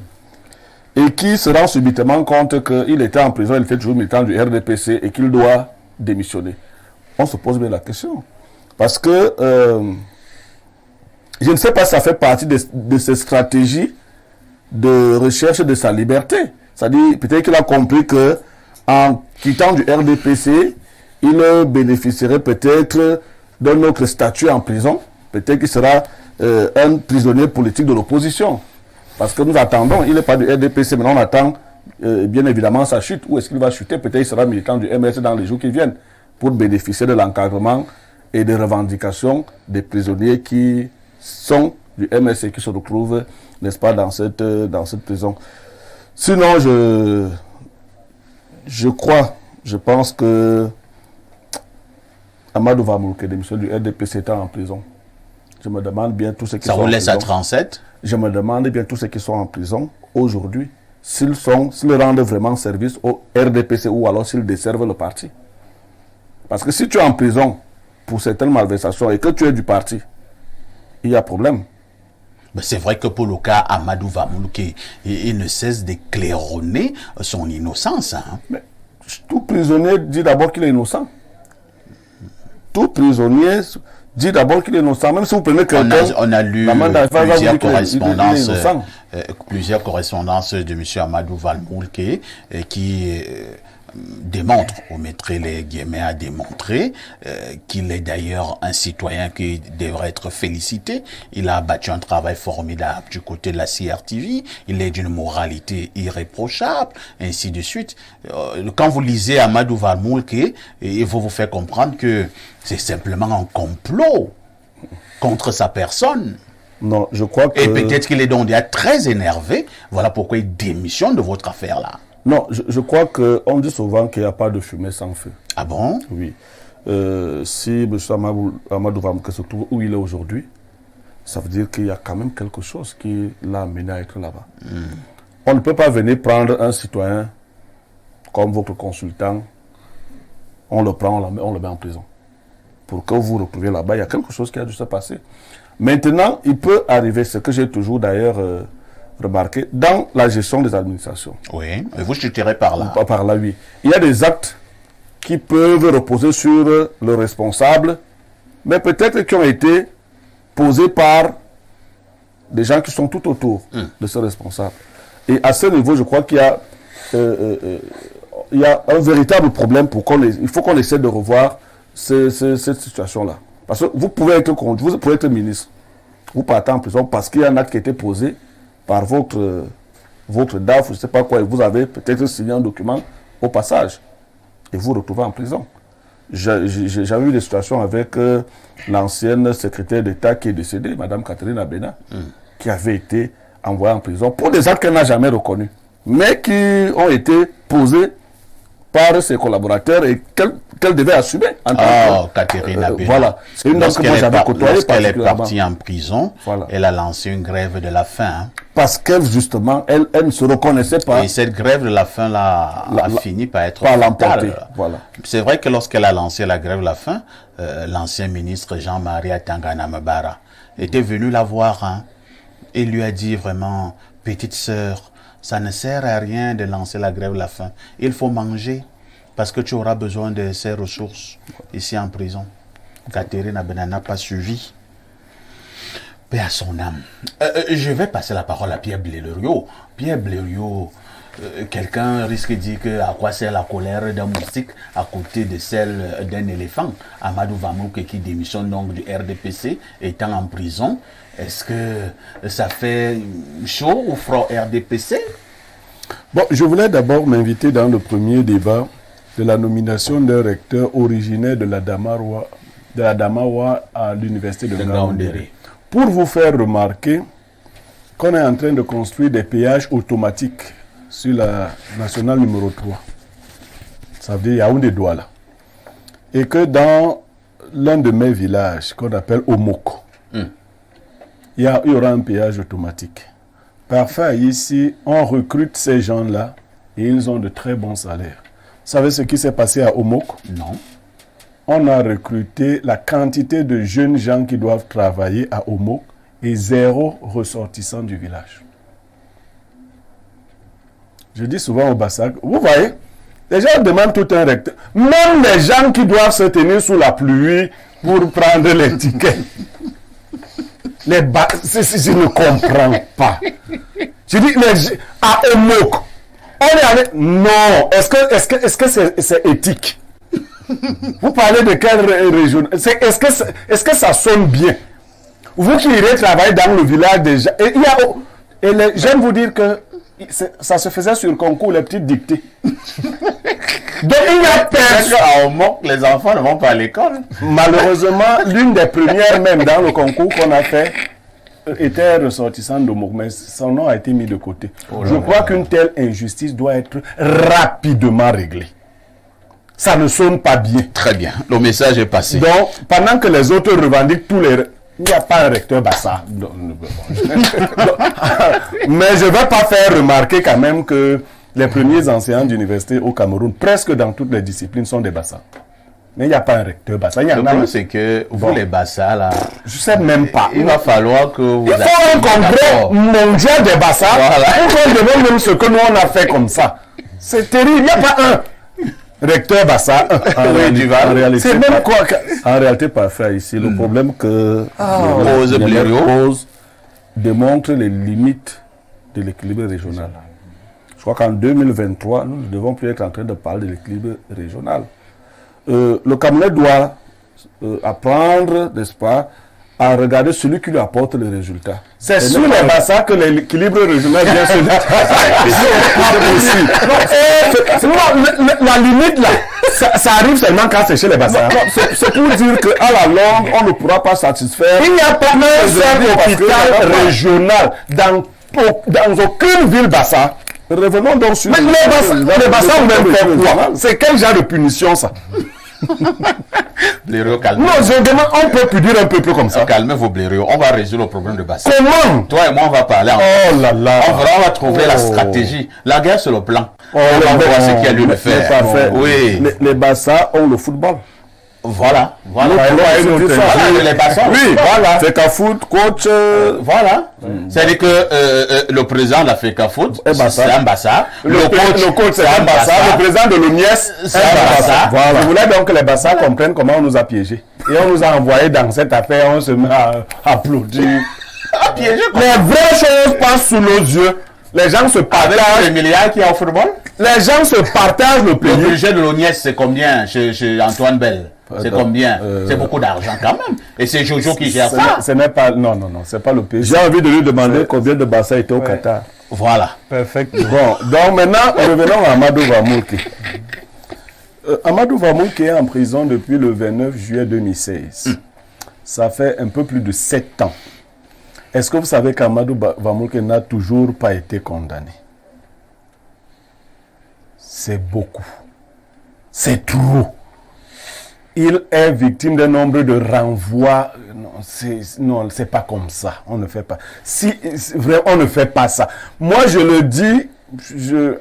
Speaker 2: Et qui se rend subitement compte qu'il était en prison, il fait toujours militant du RDPC et qu'il doit démissionner. On se pose bien la question. Parce que je ne sais pas si ça fait partie de ces stratégies de recherche de sa liberté. C'est-à-dire, peut-être qu'il a compris que en quittant du RDPC, il bénéficierait peut-être d'un autre statut en prison. Peut-être qu'il sera un prisonnier politique de l'opposition. Parce que nous attendons, il n'est pas du RDPC, mais on attend bien évidemment sa chute. Où est-ce qu'il va chuter? Peut-être qu'il sera militant du MS dans les jours qui viennent pour bénéficier de l'encadrement et des revendications des prisonniers qui sont du MS et qui se retrouvent, n'est-ce pas, dans cette prison. Sinon, je pense que Amadou Vamoulke, démission du RDPC, étant en prison. Je me demande bien tous ceux qui sont en prison.
Speaker 1: Ça vous laisse à 37?
Speaker 2: Je me demande bien tous ceux qui sont en prison aujourd'hui, s'ils rendent vraiment service au RDPC ou alors s'ils desservent le parti. Parce que si tu es en prison pour certaines malversations et que tu es du parti, il y a problème.
Speaker 1: Mais c'est vrai que pour le cas Amadou Vamoulke, il ne cesse de claironner son innocence.
Speaker 2: Mais tout prisonnier dit d'abord qu'il est innocent. Tout prisonnier dit d'abord qu'il est innocent, même si vous prenez quelqu'un...
Speaker 1: On a lu plusieurs correspondances de M. Amadou Vamoulke qui démontrent, on mettrait les guillemets à démontrer, qu'il est d'ailleurs un citoyen qui devrait être félicité. Il a abattu un travail formidable du côté de la CRTV, il est d'une moralité irréprochable, ainsi de suite. Quand vous lisez Amadou Vamoulke, il faut vous faire comprendre que c'est simplement un complot contre sa personne.
Speaker 2: Non, je crois que...
Speaker 1: Et peut-être qu'il est donc déjà très énervé. Voilà pourquoi il démissionne de votre affaire-là.
Speaker 2: Non, je crois qu'on dit souvent qu'il n'y a pas de fumée sans feu.
Speaker 1: Ah bon?
Speaker 2: Oui. Si M. Amadou Vamoulke se trouve où il est aujourd'hui, ça veut dire qu'il y a quand même quelque chose qui l'a amené à être là-bas. On ne peut pas venir prendre un citoyen comme votre consultant, on le prend, on le met en prison. Pour que vous vous retrouviez là-bas, il y a quelque chose qui a dû se passer. Maintenant, il peut arriver, ce que j'ai toujours d'ailleurs remarqué, dans la gestion des administrations.
Speaker 1: Oui, et vous chuterez par là.
Speaker 2: Par là, oui. Il y a des actes qui peuvent reposer sur le responsable, mais peut-être qui ont été posés par des gens qui sont tout autour de ce responsable. Et à ce niveau, je crois qu'il y a un véritable problème il faut qu'on essaie de revoir cette situation-là. Parce que vous pouvez être ministre, vous partez en prison parce qu'il y a un acte qui a été posé par votre DAF, je ne sais pas quoi, et vous avez peut-être signé un document au passage, et vous vous retrouvez en prison. j'avais eu des situations avec l'ancienne secrétaire d'État qui est décédée, Mme Catherine Abena, qui avait été envoyée en prison pour des actes qu'elle n'a jamais reconnus, mais qui ont été posés par ses collaborateurs et qu'elle devait assumer.
Speaker 1: Catherine Abena.
Speaker 2: Voilà. C'est une dame que moi j'avais côtoyée.
Speaker 1: Lorsqu'elle est partie en prison,
Speaker 2: voilà.
Speaker 1: Elle a lancé une grève de la faim. Hein.
Speaker 2: Parce qu'elle, justement, elle ne se reconnaissait pas.
Speaker 1: Et cette grève de la faim a fini par être
Speaker 2: l'emporter. Voilà.
Speaker 1: C'est vrai que lorsqu'elle a lancé la grève de la faim, l'ancien ministre Jean-Marie Atangana Mabara était venu la voir, hein, et lui a dit vraiment, petite sœur, ça ne sert à rien de lancer la grève de la faim. Il faut manger parce que tu auras besoin de ces ressources ici en prison. Catherine Abena n'a pas suivi. Paix à son âme. Je vais passer la parole à Pierre Blériot. Pierre Blériot, quelqu'un risque de dire que à quoi sert la colère d'un moustique à côté de celle d'un éléphant. Amadou Vamouke qui démissionne donc du RDPC étant en prison. Est-ce que ça fait chaud ou froid RDPC?
Speaker 2: Bon, je voulais d'abord m'inviter dans le premier débat de la nomination d'un recteur originaire de la Damawa à l'université de Ngaoundéré. Pour vous faire remarquer qu'on est en train de construire des péages automatiques sur la nationale numéro 3. Ça veut dire Yaoundé-Douala. Et que dans l'un de mes villages, qu'on appelle Omoko, il y aura un péage automatique. Parfois, ici, on recrute ces gens-là et ils ont de très bons salaires. Vous savez ce qui s'est passé à Omoko?
Speaker 1: Non.
Speaker 2: On a recruté la quantité de jeunes gens qui doivent travailler à Omoko et 0 ressortissant du village. Je dis souvent au Bassak, vous voyez, les gens demandent tout un recteur. Même les gens qui doivent se tenir sous la pluie pour prendre les tickets. Je ne comprends pas. Je dis, à Omok, on est allé. Non, est-ce que c'est éthique? Vous parlez de quelle région? Est-ce que ça sonne bien? Vous qui irez travailler dans le village déjà. J'aime vous dire que ça se faisait sur le concours, les petites dictées. Donc il y a personne.
Speaker 1: À Omok, les enfants ne vont pas à l'école.
Speaker 2: Malheureusement, l'une des premières même dans le concours qu'on a fait était ressortissante d'Omok, mais son nom a été mis de côté. Je crois qu'une telle injustice doit être rapidement réglée. Ça ne sonne pas bien.
Speaker 1: Très bien, le message est passé.
Speaker 2: Donc, pendant que les autres revendiquent tous les... Il n'y a pas un recteur Bassa. Mais je ne vais pas faire remarquer quand même que les premiers enseignants d'université au Cameroun, presque dans toutes les disciplines, sont des Bassa. Mais il n'y a pas un recteur Bassa.
Speaker 1: Le problème, c'est que vous, les Bassa, là...
Speaker 2: Je ne sais même pas.
Speaker 1: Il va falloir que vous...
Speaker 2: Il faut un congrès mondial des Bassa. Voilà. On demande même ce que nous, on a fait comme ça. C'est terrible. Il n'y a pas un recteur Bassa. En réalité, c'est même quoi en réalité, pas faire ici. Le problème que pose démontre les limites de l'équilibre régional. Je crois qu'en 2023, nous ne devons plus être en train de parler de l'équilibre régional. Le Cameroun doit apprendre, n'est-ce pas, à regarder celui qui lui apporte le résultat. C'est sur les bassins que l'équilibre régional vient se dire. La limite là, ça arrive seulement quand c'est chez les bassins. C'est pour dire qu'à la longue, on ne pourra pas satisfaire. Il n'y a pas un seul hôpital régional dans aucune ville bassin. Revenons donc sur... Mais les bassins ont même fait quoi? C'est quel genre de punition ça?
Speaker 1: Blériot, calme.
Speaker 2: Non, je demande, on peut punir un peu plus comme ça.
Speaker 1: Calmez-vous, Blériot. On va résoudre le problème de bassin.
Speaker 2: Comment?
Speaker 1: Toi et moi, on va parler.
Speaker 2: Oh là là.
Speaker 1: On va trouver la stratégie. La guerre, c'est le plan. On va voir ce qu'il y a lieu de faire.
Speaker 2: Parfait.
Speaker 1: Oui.
Speaker 2: Les bassins ont le football.
Speaker 1: Voilà.
Speaker 2: Les bassins. Oui, voilà. Fecafoot, coach.
Speaker 1: Voilà. C'est-à-dire que le président de la Fecafoot, c'est un bassin.
Speaker 2: Le coach, c'est un bassin. Le président de l'OMIES, c'est un bassin. Voilà. Je voulais donc que les bassins comprennent comment on nous a piégés. Et on nous a envoyés dans cette affaire, on se met à applaudir.
Speaker 1: Piégés,
Speaker 2: les vraies choses passent sous nos yeux. Les gens se partagent.
Speaker 1: Avec les milliards qu'il y a au football.
Speaker 2: Les gens se partagent le pays.
Speaker 1: Le budget de l'ONIES, c'est combien chez Antoine Bell? C'est combien? C'est beaucoup d'argent quand même. Et c'est Jojo qui gère ça.
Speaker 2: Ce n'est pas... Non, c'est pas le pays. J'ai envie de lui demander combien de bassins étaient au Qatar.
Speaker 1: Voilà.
Speaker 4: Perfect.
Speaker 2: Bon, donc maintenant, revenons à Amadou Vamouke. Amadou Vamoul qui est en prison depuis le 29 juillet 2016. Ça fait un peu plus de 7 ans. Est-ce que vous savez qu'Amadou Vamoul n'a toujours pas été condamné? C'est beaucoup. C'est trop. Il est victime d'un nombre de renvois. Non, c'est pas comme ça. On ne fait pas. Vraiment, on ne fait pas ça. Moi, je le dis,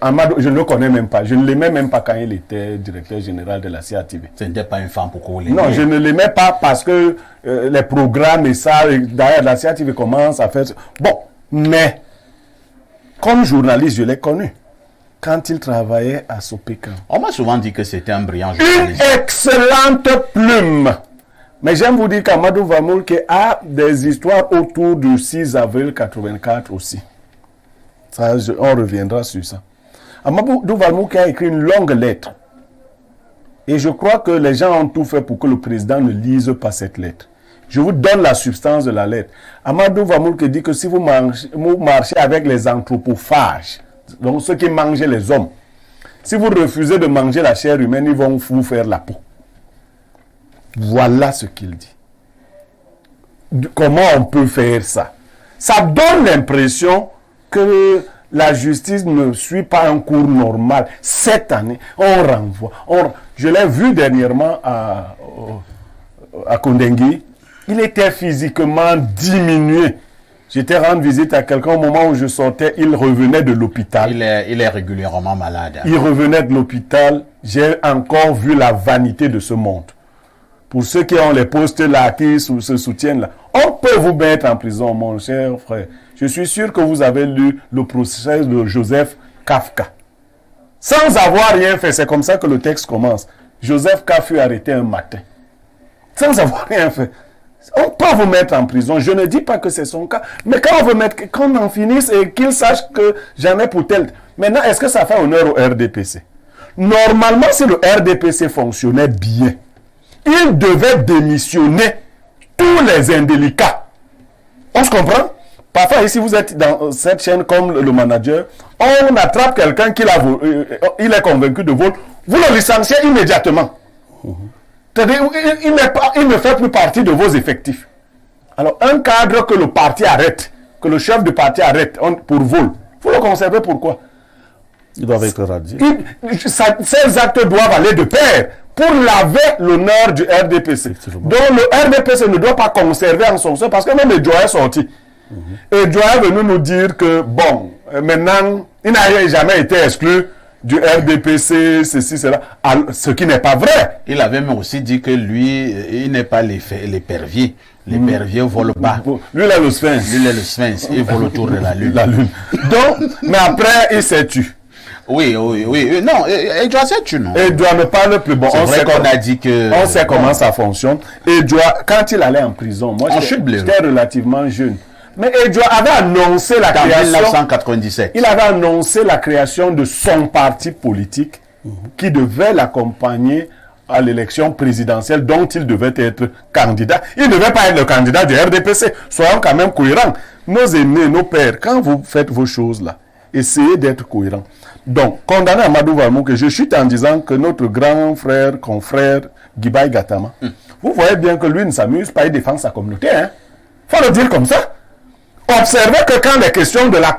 Speaker 2: Amadou, je ne le connais même pas. Je ne l'aimais même pas quand il était directeur général de la CATV.
Speaker 1: Ce n'était pas une femme pour qu'on l'aime.
Speaker 2: Non, je ne l'aimais pas parce que les programmes et ça, d'ailleurs, la CATV commence à faire... Bon, mais, comme journaliste, je l'ai connu. Quand il travaillait à Sopeka.
Speaker 1: On m'a souvent dit que c'était un brillant
Speaker 2: Une
Speaker 1: journaliste.
Speaker 2: excellente plume. Mais j'aime vous dire qu'Amadou Vamoul a des histoires autour du 6 avril 84 aussi. Ça, on reviendra sur ça. Amadou Vamoul a écrit une longue lettre. Et je crois que les gens ont tout fait pour que le président ne lise pas cette lettre. Je vous donne la substance de la lettre. Amadou Vamoul dit que si vous marchez avec les anthropophages, donc ceux qui mangeaient les hommes, si vous refusez de manger la chair humaine, ils vont vous faire la peau. Voilà ce qu'il dit. Comment on peut faire ça? Ça donne l'impression que la justice ne suit pas un cours normal. Cette année, on renvoie. Je l'ai vu dernièrement à Kondengui. Il était physiquement diminué. J'étais rendre visite à quelqu'un au moment où je sortais, il revenait de l'hôpital.
Speaker 1: Il est régulièrement malade.
Speaker 2: Il revenait de l'hôpital. J'ai encore vu la vanité de ce monde. Pour ceux qui ont les postes là, qui se soutiennent là, on peut vous mettre en prison, mon cher frère. Je suis sûr que vous avez lu le procès de Joseph Kafka. Sans avoir rien fait, c'est comme ça que le texte commence. Joseph Kafka fut arrêté un matin. Sans avoir rien fait. On peut vous mettre en prison. Je ne dis pas que c'est son cas. Mais quand on veut mettre, qu'on en finisse et qu'il sache que j'en ai pour tel. Maintenant, est-ce que ça fait honneur au RDPC? Normalement, si le RDPC fonctionnait bien, il devait démissionner tous les indélicats. On se comprend? Parfois, ici, vous êtes dans cette chaîne comme le manager, on attrape quelqu'un qui il est convaincu de vol, vous le licenciez immédiatement. C'est-à-dire, il ne fait plus partie de vos effectifs. Alors, un cadre que le parti arrête, que le chef de parti arrête pour vol, vous le conservez pourquoi? Ils doivent être radiés. Ces actes doivent aller de pair pour laver l'honneur du RDPC. Donc, le RDPC ne doit pas conserver en son sein parce que même Edouard est sorti. Edouard est venu nous dire que, bon, maintenant, il n'a jamais été exclu du RDPC, ceci, cela, ce qui n'est pas vrai.
Speaker 1: Il avait même aussi dit que lui, il n'est pas l'épervier. L'épervier vole bas.
Speaker 2: Lui, il est le sphinx.
Speaker 1: Lui, il est le sphinx. Il vole autour de la lune.
Speaker 2: La lune. Donc, mais après, il s'est tué.
Speaker 1: Oui. Non, Edouard s'est tué, non.
Speaker 2: Edouard ne parle plus. Bon,
Speaker 1: c'est vrai qu'on a dit que...
Speaker 2: On sait comment ça fonctionne. Edouard, quand il allait en prison, moi, j'étais relativement jeune. Mais Edouard avait annoncé la création...
Speaker 1: En 1997.
Speaker 2: Il avait annoncé la création de son parti politique qui devait l'accompagner à l'élection présidentielle dont il devait être candidat. Il ne devait pas être le candidat du RDPC. Soyons quand même cohérents. Nos aînés, nos pères, quand vous faites vos choses-là, essayez d'être cohérents. Donc, condamné Amadou Vamoul, je chute en disant que notre grand frère, confrère, Guibaï Gatama, vous voyez bien que lui ne s'amuse pas, il défend sa communauté. Hein? Faut le dire comme ça. Observez que quand les questions de la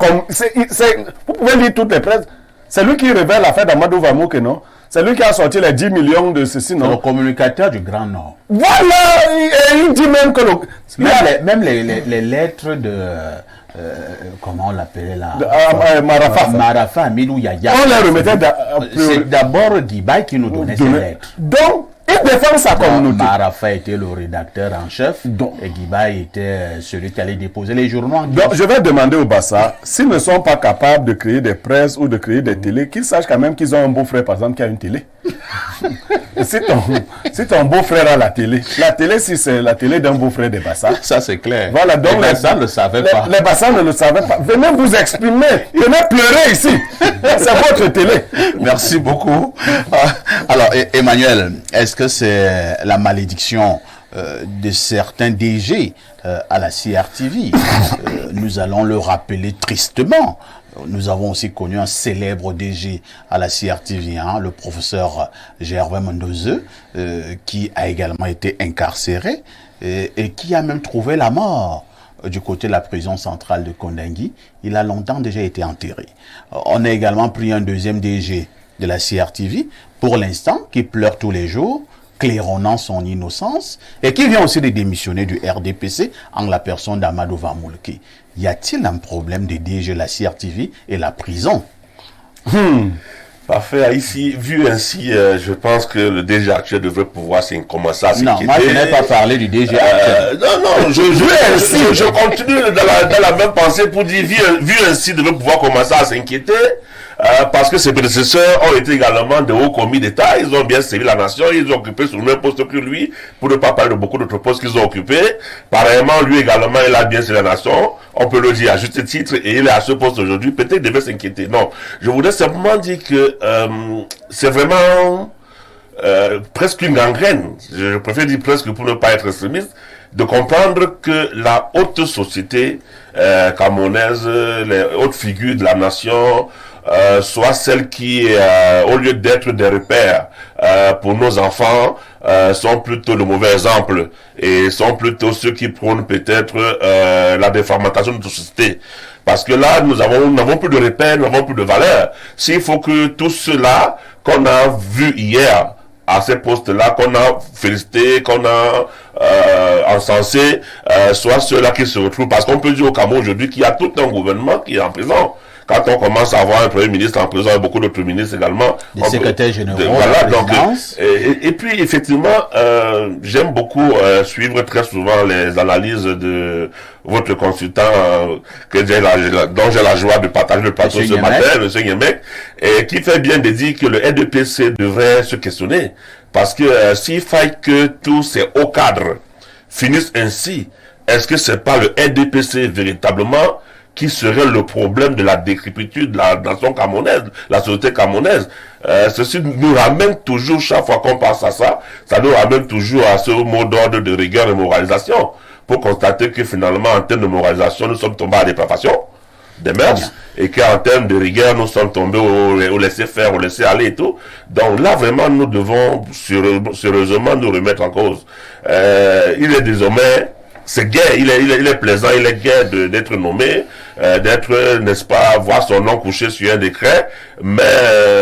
Speaker 2: vous pouvez lire toutes les presses, c'est lui qui révèle l'affaire d'Amadou Vamoul, non? C'est lui qui a sorti les 10 millions de ceci, non?
Speaker 1: Le communicateur du Grand Nord.
Speaker 2: Voilà! Et il dit même que
Speaker 1: même les lettres de... comment on l'appelait là?
Speaker 2: Marafa,
Speaker 1: Milou Yaya.
Speaker 2: On les remettait
Speaker 1: c'est d'abord Guibaï qui nous donnait ces lettres.
Speaker 2: Donc, il défend sa communauté.
Speaker 1: Marafa était le rédacteur en chef et Guibaï était celui qui allait déposer les journaux.
Speaker 2: Donc, je vais demander au Bassa, s'ils ne sont pas capables de créer des presses ou de créer des télés, qu'ils sachent quand même qu'ils ont un beau-frère, par exemple, qui a une télé. Si ton beau-frère a la télé, si c'est la télé d'un beau-frère des Bassa.
Speaker 1: Ça, c'est clair.
Speaker 2: Voilà, donc
Speaker 1: les Bassa ne le savaient pas.
Speaker 2: Les Bassa ne le savaient pas. Venez vous exprimer. Venez pleurer ici. C'est votre télé.
Speaker 1: Merci beaucoup. Alors, Emmanuel, est-ce que c'est la malédiction de certains DG à la CRTV? Nous allons le rappeler tristement. Nous avons aussi connu un célèbre DG à la CRTV, le professeur Gervais Mendoze, qui a également été incarcéré et qui a même trouvé la mort du côté de la prison centrale de Kondangui. Il a longtemps déjà été enterré. On a également pris un deuxième DG de la CRTV, pour l'instant, qui pleure tous les jours, claironnant son innocence, et qui vient aussi de démissionner du RDPC en la personne d'Amadou Vamoulke. Y a-t-il un problème de DG de la CRTV et la prison?
Speaker 3: Parfait. Ici, vu ainsi, je pense que le DG actuel devrait pouvoir commencer à s'inquiéter.
Speaker 1: Non, moi je n'ai pas parlé du DG actuel.
Speaker 3: Non, je continue dans la même pensée pour dire, vu ainsi, devrait pouvoir commencer à s'inquiéter. Parce que ses prédécesseurs ont été également de hauts commis d'État, ils ont bien servi la nation, ils ont occupé sur le même poste que lui, pour ne pas parler de beaucoup d'autres postes qu'ils ont occupés. Pareillement, lui également, il a bien servi la nation, on peut le dire à juste titre, et il est à ce poste aujourd'hui, peut-être qu'il devait s'inquiéter. Non, je voudrais simplement dire que c'est vraiment presque une gangrène, je préfère dire presque pour ne pas être extrémiste, de comprendre que la haute société camerounaise, les hautes figures de la nation, soit celles qui, au lieu d'être des repères pour nos enfants, sont plutôt de mauvais exemples et sont plutôt ceux qui prônent peut-être la déformatation de notre société. Parce que là, nous n'avons plus de repères, nous n'avons plus de valeurs. S'il faut que tous ceux-là qu'on a vus hier à ces postes-là, qu'on a félicité, qu'on a encensé, soient ceux-là qui se retrouvent. Parce qu'on peut dire au Cameroun aujourd'hui qu'il y a tout un gouvernement qui est en prison. Quand on commence à avoir un premier ministre en prison et beaucoup d'autres ministres également.
Speaker 1: Des secrétaires généraux.
Speaker 3: Voilà, donc, et puis effectivement, j'aime beaucoup suivre très souvent les analyses de votre consultant dont j'ai la joie de partager le plateau ce matin, M. Nyemek, et qui fait bien de dire que le RDPC devrait se questionner. Parce que s'il faille que tous ces hauts cadres finissent ainsi, est-ce que c'est pas le RDPC véritablement qui serait le problème de la décrépitude de la nation camerounaise, la société camerounaise? Ceci nous ramène toujours, chaque fois qu'on pense à ça, ça nous ramène toujours à ce mot d'ordre de rigueur et moralisation, pour constater que finalement, en termes de moralisation, nous sommes tombés à la dépravation des mœurs, et qu'en termes de rigueur, nous sommes tombés au laisser faire, au laisser aller et tout. Donc là, vraiment, nous devons sérieusement nous remettre en cause. Il est désormais... C'est gai, il est plaisant, il est gai d'être nommé, d'être, n'est-ce pas, voir son nom couché sur un décret, mais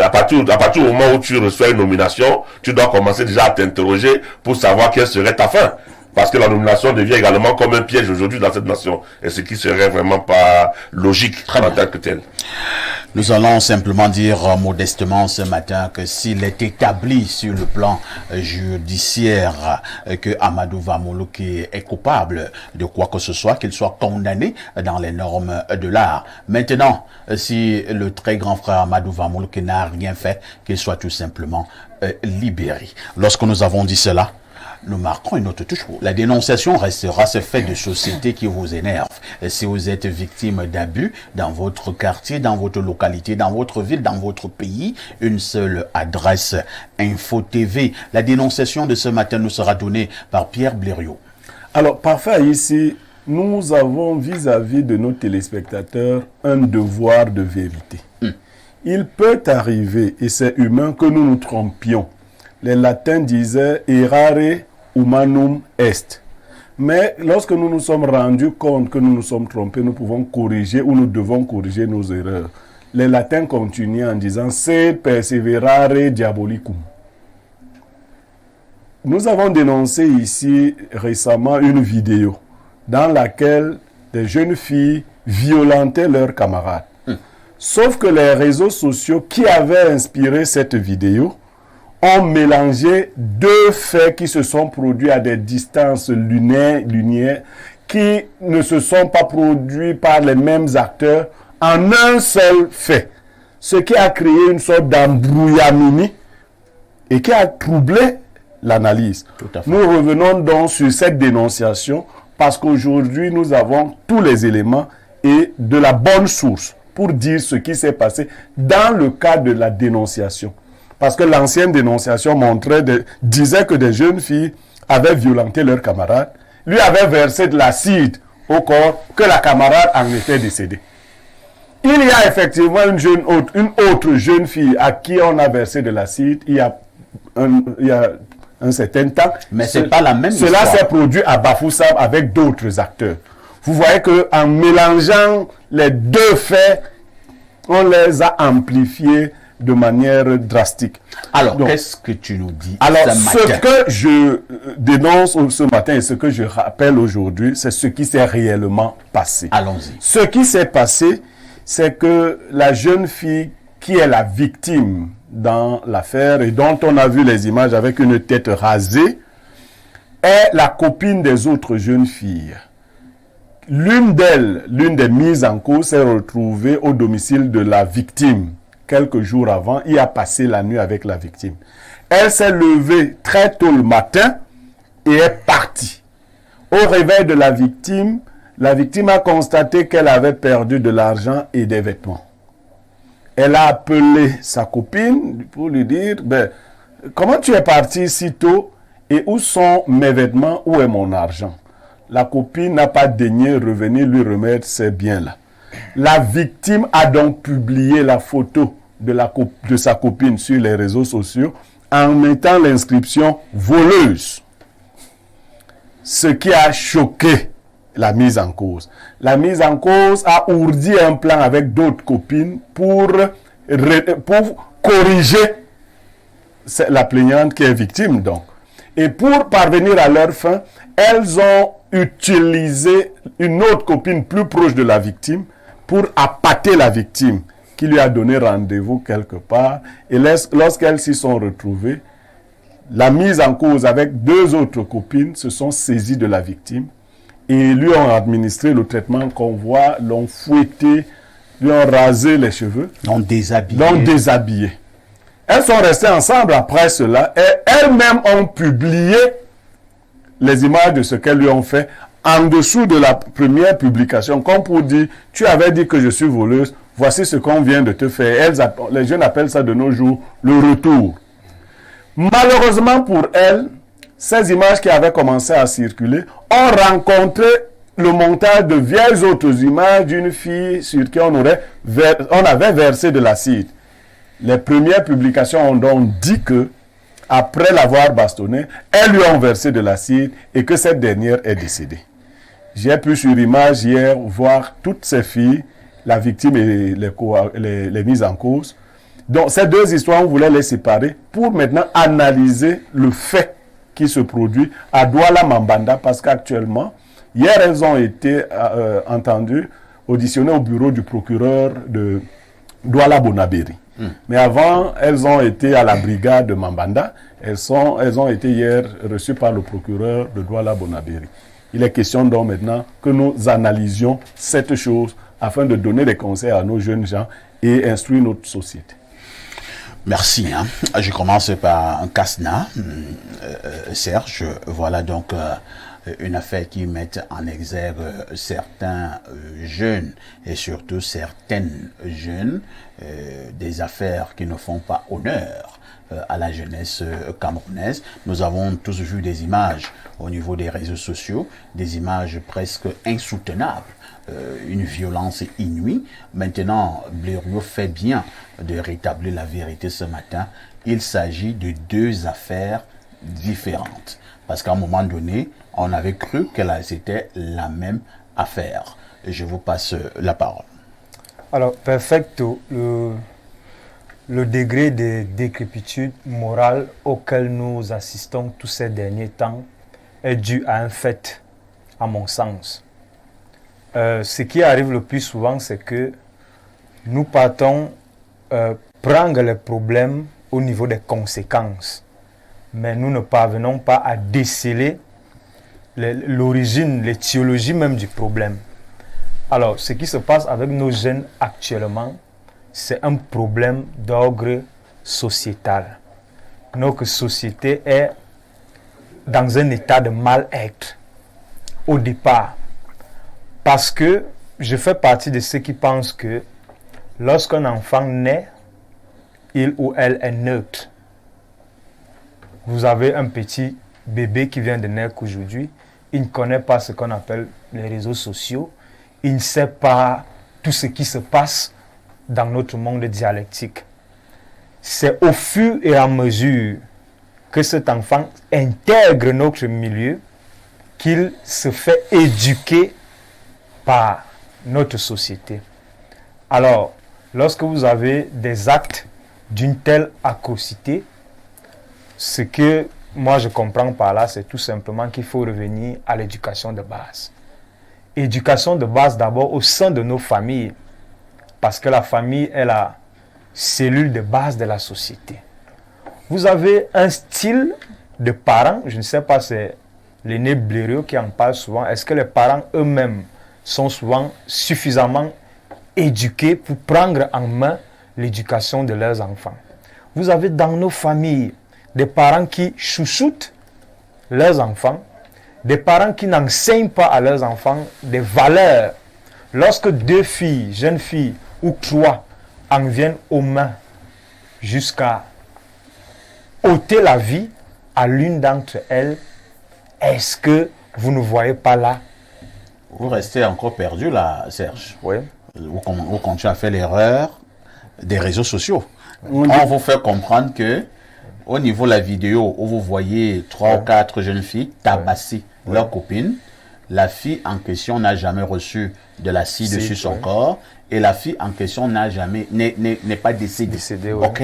Speaker 3: à partir du moment où tu reçois une nomination, tu dois commencer déjà à t'interroger pour savoir quelle serait ta fin. Parce que la nomination devient également comme un piège aujourd'hui dans cette nation, et ce qui serait vraiment pas logique en tant que tel.
Speaker 1: Nous allons simplement dire modestement ce matin que s'il est établi sur le plan judiciaire que Amadou Vamoulke est coupable de quoi que ce soit, qu'il soit condamné dans les normes de l'art. Maintenant, si le très grand frère Amadou Vamoulke n'a rien fait, qu'il soit tout simplement libéré. Lorsque nous avons dit cela, nous marquons une autre touche. La dénonciation restera ce fait de société qui vous énerve. Si vous êtes victime d'abus dans votre quartier, dans votre localité, dans votre ville, dans votre pays, une seule adresse, Info TV. La dénonciation de ce matin nous sera donnée par Pierre Blériot.
Speaker 2: Alors, parfait, ici, nous avons vis-à-vis de nos téléspectateurs un devoir de vérité. Il peut arriver, et c'est humain, que nous nous trompions. Les latins disaient « errare humanum est ». Mais lorsque nous nous sommes rendus compte que nous nous sommes trompés, nous pouvons corriger ou nous devons corriger nos erreurs. Les latins continuent en disant « se perseverare diabolicum ». Nous avons dénoncé ici récemment une vidéo dans laquelle des jeunes filles violentaient leurs camarades. Sauf que les réseaux sociaux qui avaient inspiré cette vidéo ont mélangé deux faits qui se sont produits à des distances lunaires qui ne se sont pas produits par les mêmes acteurs en un seul fait. Ce qui a créé une sorte d'embrouillamini et qui a troublé l'analyse. Nous revenons donc sur cette dénonciation parce qu'aujourd'hui nous avons tous les éléments et de la bonne source pour dire ce qui s'est passé dans le cadre de la dénonciation. Parce que l'ancienne dénonciation disait que des jeunes filles avaient violenté leurs camarades, lui avait versé de l'acide au corps, que la camarade en était décédée. il y a effectivement une autre jeune fille à qui on a versé de l'acide il y a un certain temps.
Speaker 1: Mais c'est pas la même
Speaker 2: Cela
Speaker 1: histoire.
Speaker 2: s'est produit à Bafoussam avec d'autres acteurs. Vous voyez qu'en mélangeant les deux faits, on les a amplifiés de manière drastique.
Speaker 1: Alors,
Speaker 2: Donc,
Speaker 1: qu'est-ce que tu nous dis
Speaker 2: alors,
Speaker 1: ce
Speaker 2: ce
Speaker 1: matin?
Speaker 2: que je dénonce ce matin et ce que je rappelle aujourd'hui, c'est ce qui s'est réellement passé.
Speaker 1: Allons-y.
Speaker 2: Ce qui s'est passé, c'est que la jeune fille qui est la victime dans l'affaire et dont on a vu les images avec une tête rasée, est la copine des autres jeunes filles. L'une d'elles, l'une des mises en cause, s'est retrouvée au domicile de la victime. Quelques jours avant, il a passé la nuit avec la victime. Elle s'est levée très tôt le matin et est partie. Au réveil de la victime a constaté qu'elle avait perdu de l'argent et des vêtements. Elle a appelé sa copine pour lui dire, comment tu es partie si tôt et où sont mes vêtements, où est mon argent? La copine n'a pas daigné revenir lui remettre ses biens-là. La victime a donc publié la photo de sa copine sur les réseaux sociaux en mettant l'inscription voleuse. Ce qui a choqué la mise en cause. La mise en cause a ourdi un plan avec d'autres copines pour corriger la plaignante qui est victime donc. Et pour parvenir à leur fin, elles ont utilisé une autre copine plus proche de la victime pour appâter la victime qui lui a donné rendez-vous quelque part. Et lorsqu'elles s'y sont retrouvées, la mise en cause avec deux autres copines se sont saisies de la victime et lui ont administré le traitement qu'on voit, l'ont fouetté, lui ont rasé les cheveux,
Speaker 1: Non déshabillé.
Speaker 2: l'ont déshabillé. Elles sont restées ensemble après cela et elles-mêmes ont publié les images de ce qu'elles lui ont fait en dessous de la première publication, comme pour dire, tu avais dit que je suis voleuse, voici ce qu'on vient de te faire. Les jeunes appellent ça de nos jours le retour. Malheureusement pour elles, ces images qui avaient commencé à circuler ont rencontré le montage de vieilles autres images d'une fille sur qui on avait versé de l'acide. Les premières publications ont donc dit que, après l'avoir bastonnée, elles lui ont versé de l'acide et que cette dernière est décédée. J'ai pu sur image hier voir toutes ces filles, la victime et les mises en cause. Donc ces deux histoires, on voulait les séparer pour maintenant analyser le fait qui se produit à Douala Mambanda parce qu'actuellement, hier elles ont été entendues, auditionnées au bureau du procureur de Douala Bonaberi. Mais avant, elles ont été à la brigade de Mambanda. Elles ont été hier reçues par le procureur de Douala Bonaberi. Il est question donc maintenant que nous analysions cette chose afin de donner des conseils à nos jeunes gens et instruire notre société.
Speaker 1: Merci. Je commence par un Casna, Serge. Voilà donc une affaire qui met en exergue certains jeunes et surtout certaines jeunes, des affaires qui ne font pas honneur à la jeunesse camerounaise. Nous avons tous vu des images au niveau des réseaux sociaux, des images presque insoutenables, une violence inouïe. Maintenant, Blériot fait bien de rétablir la vérité ce matin. Il s'agit de deux affaires différentes. Parce qu'à un moment donné, on avait cru que c'était la même affaire. Je vous passe la parole.
Speaker 4: Alors, perfecto, le degré de décrépitude morale auquel nous assistons tous ces derniers temps est dû à un fait, à mon sens. Ce qui arrive le plus souvent, c'est que nous partons prendre les problèmes au niveau des conséquences, mais nous ne parvenons pas à déceler l'origine, l'étiologie même du problème. Alors, ce qui se passe avec nos jeunes actuellement, c'est un problème d'ordre sociétal. Notre société est dans un état de mal-être au départ. Parce que je fais partie de ceux qui pensent que lorsqu'un enfant naît, il ou elle est neutre. Vous avez un petit bébé qui vient de naître aujourd'hui, il ne connaît pas ce qu'on appelle les réseaux sociaux, il ne sait pas tout ce qui se passe dans notre monde dialectique. C'est au fur et à mesure que cet enfant intègre notre milieu qu'il se fait éduquer par notre société. Alors, lorsque vous avez des actes d'une telle atrocité, ce que moi je comprends par là, c'est tout simplement qu'il faut revenir à l'éducation de base. Éducation de base d'abord au sein de nos familles, parce que la famille est la cellule de base de la société. Vous avez un style de parents, je ne sais pas, c'est l'aîné Blériot qui en parle souvent. Est-ce que les parents eux-mêmes sont souvent suffisamment éduqués pour prendre en main l'éducation de leurs enfants? Vous avez dans nos familles des parents qui chouchoutent leurs enfants, des parents qui n'enseignent pas à leurs enfants des valeurs. Lorsque 2 filles, jeunes filles ou 3 en viennent aux mains jusqu'à ôter la vie à l'une d'entre elles, est-ce que vous ne voyez pas là?
Speaker 1: Vous restez encore perdu là, Serge.
Speaker 4: Oui.
Speaker 1: Vous continuez à faire l'erreur des réseaux sociaux. On vous fait comprendre que au niveau de la vidéo où vous voyez 3 ou 4 jeunes filles tabasser leur copine, la fille en question n'a jamais reçu de l'acide sur son corps et la fille en question n'est pas décédée. Ok.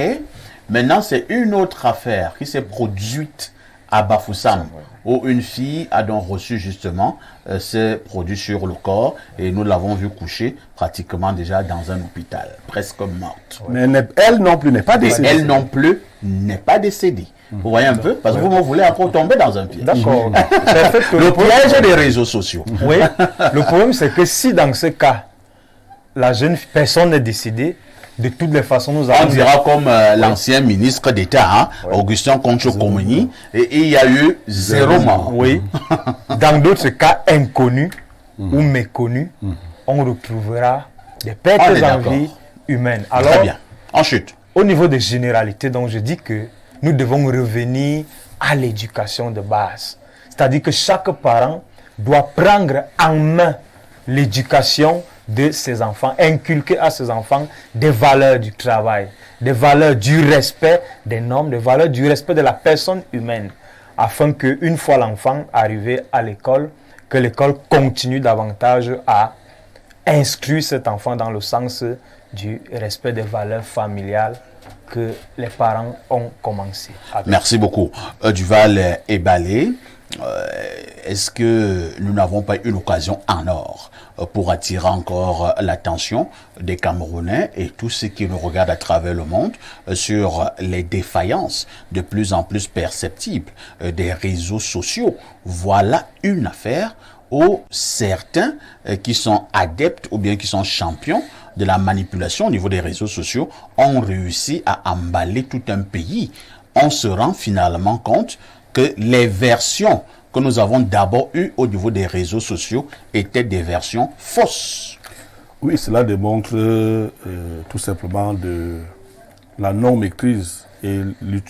Speaker 1: Maintenant, c'est une autre affaire qui s'est produite à Bafoussam, où une fille a donc reçu justement ces produits sur le corps et nous l'avons vu coucher pratiquement déjà dans un hôpital, presque morte.
Speaker 2: Mais elle non plus n'est pas décédée.
Speaker 1: Elle non plus n'est pas décédée. Vous voyez un peu? Parce que vous me voulez encore tomber dans un piège.
Speaker 4: D'accord.
Speaker 1: Le piège des réseaux sociaux.
Speaker 4: Oui. Le problème, c'est que si dans ce cas, la jeune personne est décédée, de toutes les façons, nous avons...
Speaker 1: On dira comme l'ancien ministre d'État, hein, Augustin Concho-Komoni, et il y a eu 0 mort.
Speaker 4: Oui. Dans d'autres cas inconnus ou méconnus, on retrouvera des pertes en vie humaines. Alors,
Speaker 1: très bien. Ensuite,
Speaker 4: au niveau des généralités, donc je dis que nous devons revenir à l'éducation de base. C'est-à-dire que chaque parent doit prendre en main l'éducation de ses enfants, inculquer à ses enfants des valeurs du travail, des valeurs du respect des normes, des valeurs du respect de la personne humaine, afin qu'une fois l'enfant arrivé à l'école, que l'école continue davantage à instruire cet enfant dans le sens du respect des valeurs familiales que les parents ont commencé avec.
Speaker 1: Merci beaucoup. Duval Ebalé, est-ce que nous n'avons pas une occasion en or pour attirer encore l'attention des Camerounais et tous ceux qui nous regardent à travers le monde sur les défaillances de plus en plus perceptibles des réseaux sociaux? Voilà une affaire où certains qui sont adeptes ou bien qui sont champions de la manipulation au niveau des réseaux sociaux ont réussi à emballer tout un pays. On se rend finalement compte que les versions que nous avons d'abord eues au niveau des réseaux sociaux étaient des versions fausses.
Speaker 2: Oui, cela démontre tout simplement de la non-maîtrise et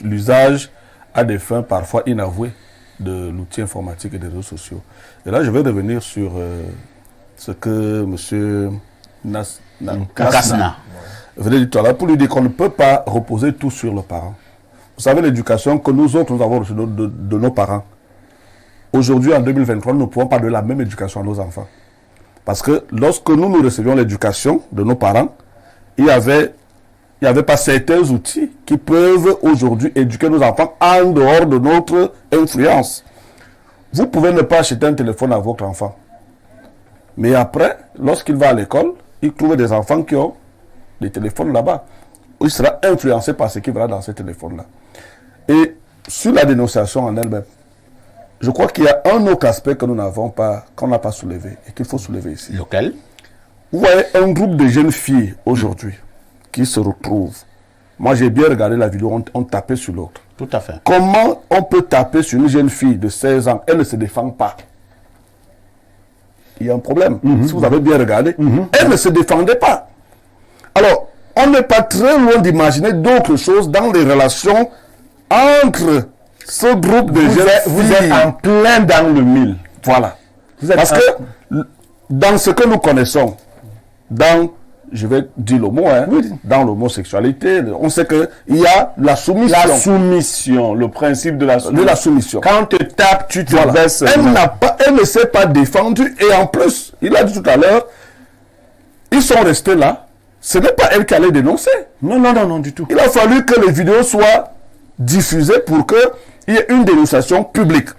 Speaker 2: l'usage à des fins parfois inavouées de l'outil informatique et des réseaux sociaux. Et là, je vais revenir sur ce que M. Kassna venait de dire tout à l'heure pour lui dire qu'on ne peut pas reposer tout sur le parent. Vous savez, l'éducation que nous autres, nous avons reçue de nos parents. Aujourd'hui, en 2023, nous ne pouvons pas donner la même éducation à nos enfants. Parce que lorsque nous recevions l'éducation de nos parents, il n'y avait pas certains outils qui peuvent aujourd'hui éduquer nos enfants en dehors de notre influence. Vous pouvez ne pas acheter un téléphone à votre enfant. Mais après, lorsqu'il va à l'école, il trouve des enfants qui ont des téléphones là-bas. Il sera influencé par ce qui va dans ces téléphones-là. Et sur la dénonciation en elle-même, je crois qu'il y a un autre aspect que nous n'avons pas, qu'on n'a pas soulevé et qu'il faut soulever ici.
Speaker 1: Lequel?
Speaker 2: Vous voyez un groupe de jeunes filles aujourd'hui qui se retrouvent. Moi, j'ai bien regardé la vidéo, on tapait sur l'autre.
Speaker 1: Tout à fait.
Speaker 2: Comment on peut taper sur une jeune fille de 16 ans? Elle ne se défend pas. Il y a un problème. Si vous avez bien regardé, elle ne se défendait pas. Alors, on n'est pas très loin d'imaginer d'autres choses dans les relations entre ce groupe de jeunes filles.
Speaker 6: Vous êtes en plein dans le mille.
Speaker 2: Voilà. Parce que dans ce que nous connaissons, dans je vais dire le mot, hein, dans l'homosexualité, on sait qu'il y a la soumission.
Speaker 6: La soumission, le principe de la soumission.
Speaker 2: De la soumission.
Speaker 6: Quand on te tape, tu te
Speaker 2: Voilà.
Speaker 6: baisses.
Speaker 2: Elle ne s'est pas défendue et en plus, il a dit tout à l'heure, ils sont restés là. Ce n'est pas elle qui allait dénoncer.
Speaker 6: Non, du tout.
Speaker 2: Il a fallu que les vidéos soient diffusées pour qu'il y ait une dénonciation publique.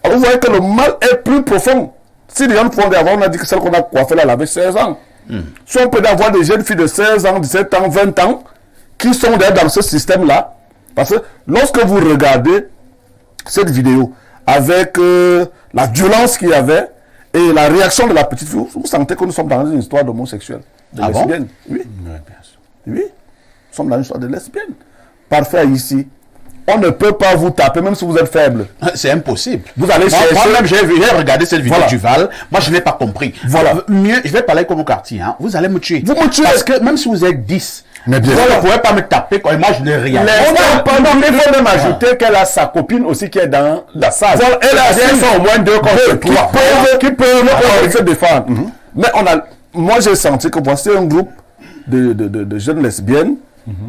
Speaker 2: Alors vous voyez que le mal est plus profond. Si les gens font avant, on a dit que celle qu'on a coiffée là, elle avait 16 ans. Si on peut avoir des jeunes filles de 16 ans, 17 ans, 20 ans, qui sont déjà dans ce système-là, parce que lorsque vous regardez cette vidéo avec la violence qu'il y avait et la réaction de la petite fille, vous sentez que nous sommes dans une histoire d'homosexuels, de lesbiennes. Oui, bien sûr. Oui, nous sommes dans une histoire de lesbiennes. Parfait ici. On ne peut pas vous taper, même si vous êtes faible.
Speaker 1: C'est impossible.
Speaker 2: Vous allez chercher...
Speaker 1: Moi-même, j'ai regardé cette vidéo du Val. Moi, je n'ai pas compris.
Speaker 2: Voilà.
Speaker 1: Mieux, je vais parler comme au quartier. Hein. Vous allez me tuer.
Speaker 2: Vous me tuez.
Speaker 1: Parce que même si vous êtes 10,
Speaker 2: mais bien
Speaker 1: vous ne pouvez pas me taper. Quoi. Moi, je n'ai rien.
Speaker 6: Il faut même ajouter qu'elle a sa copine aussi qui est dans la salle.
Speaker 2: Voilà, elle a
Speaker 6: sont au moins 2 contre 3.
Speaker 2: Qui peuvent se défendre. Mais moi, j'ai senti que voici un groupe de jeunes lesbiennes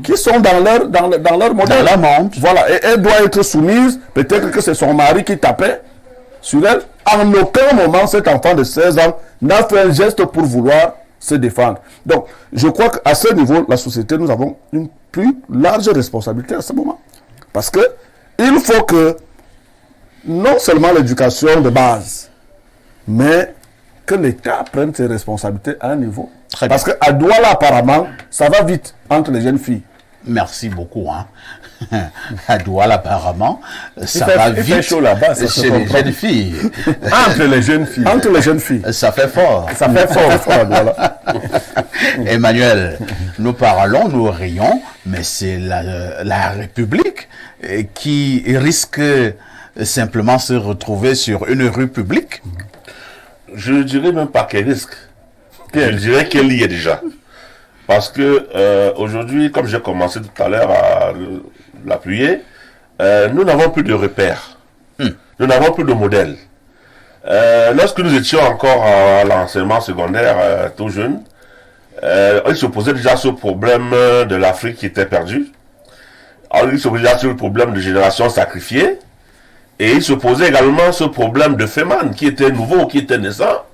Speaker 2: qui sont dans leur modèle.
Speaker 1: Dans leur monde.
Speaker 2: Voilà, et elle doit être soumise. Peut-être que c'est son mari qui tapait sur elle. En aucun moment, cet enfant de 16 ans n'a fait un geste pour vouloir se défendre. Donc, je crois qu'à ce niveau, la société, nous avons une plus large responsabilité à ce moment. Parce que il faut que non seulement l'éducation de base, mais que l'État prenne ses responsabilités à un niveau.
Speaker 1: Très
Speaker 2: Parce qu'à Douala, apparemment, ça va vite entre les jeunes filles.
Speaker 1: Merci beaucoup. Hein. À Douala, apparemment, ça va vite.
Speaker 6: Il fait chaud là-bas,
Speaker 1: chez les jeunes filles.
Speaker 6: Entre les jeunes filles.
Speaker 2: Entre les jeunes filles.
Speaker 1: Ça fait fort.
Speaker 2: Ça fait fort à Douala.
Speaker 1: Emmanuel, nous parlons, nous rions, mais c'est la République qui risque simplement se retrouver sur une rue publique.
Speaker 3: Je ne dirais même pas qu'elle risque. Je dirais qu'elle y est déjà. Parce que aujourd'hui, comme j'ai commencé tout à l'heure à l'appuyer, nous n'avons plus de repères. Nous n'avons plus de modèles. Lorsque nous étions encore à l'enseignement secondaire, tout jeune, il se posait déjà ce problème de l'Afrique qui était perdue. Alors, il se posait déjà ce problème de génération sacrifiée. Et il se posait également ce problème de Feman qui était nouveau, qui était naissant.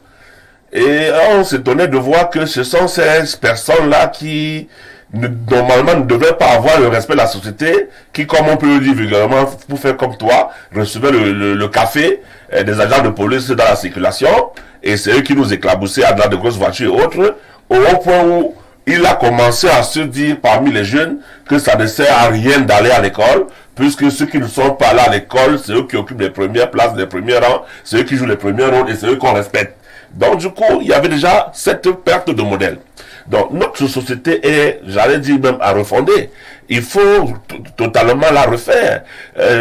Speaker 3: Et on s'étonnait de voir que ce sont ces personnes-là qui, normalement, ne devraient pas avoir le respect de la société, qui, comme on peut le dire vulgairement, pour faire comme toi, recevaient le café des agents de police dans la circulation, et c'est eux qui nous éclaboussaient à de grosses voitures et autres, au point où il a commencé à se dire parmi les jeunes que ça ne sert à rien d'aller à l'école, puisque ceux qui ne sont pas là à l'école, c'est eux qui occupent les premières places, les premiers rangs, c'est eux qui jouent les premiers rôles et c'est eux qu'on respecte. Donc du coup, il y avait déjà cette perte de modèle. Donc notre société est, j'allais dire même à refonder. Il faut totalement la refaire.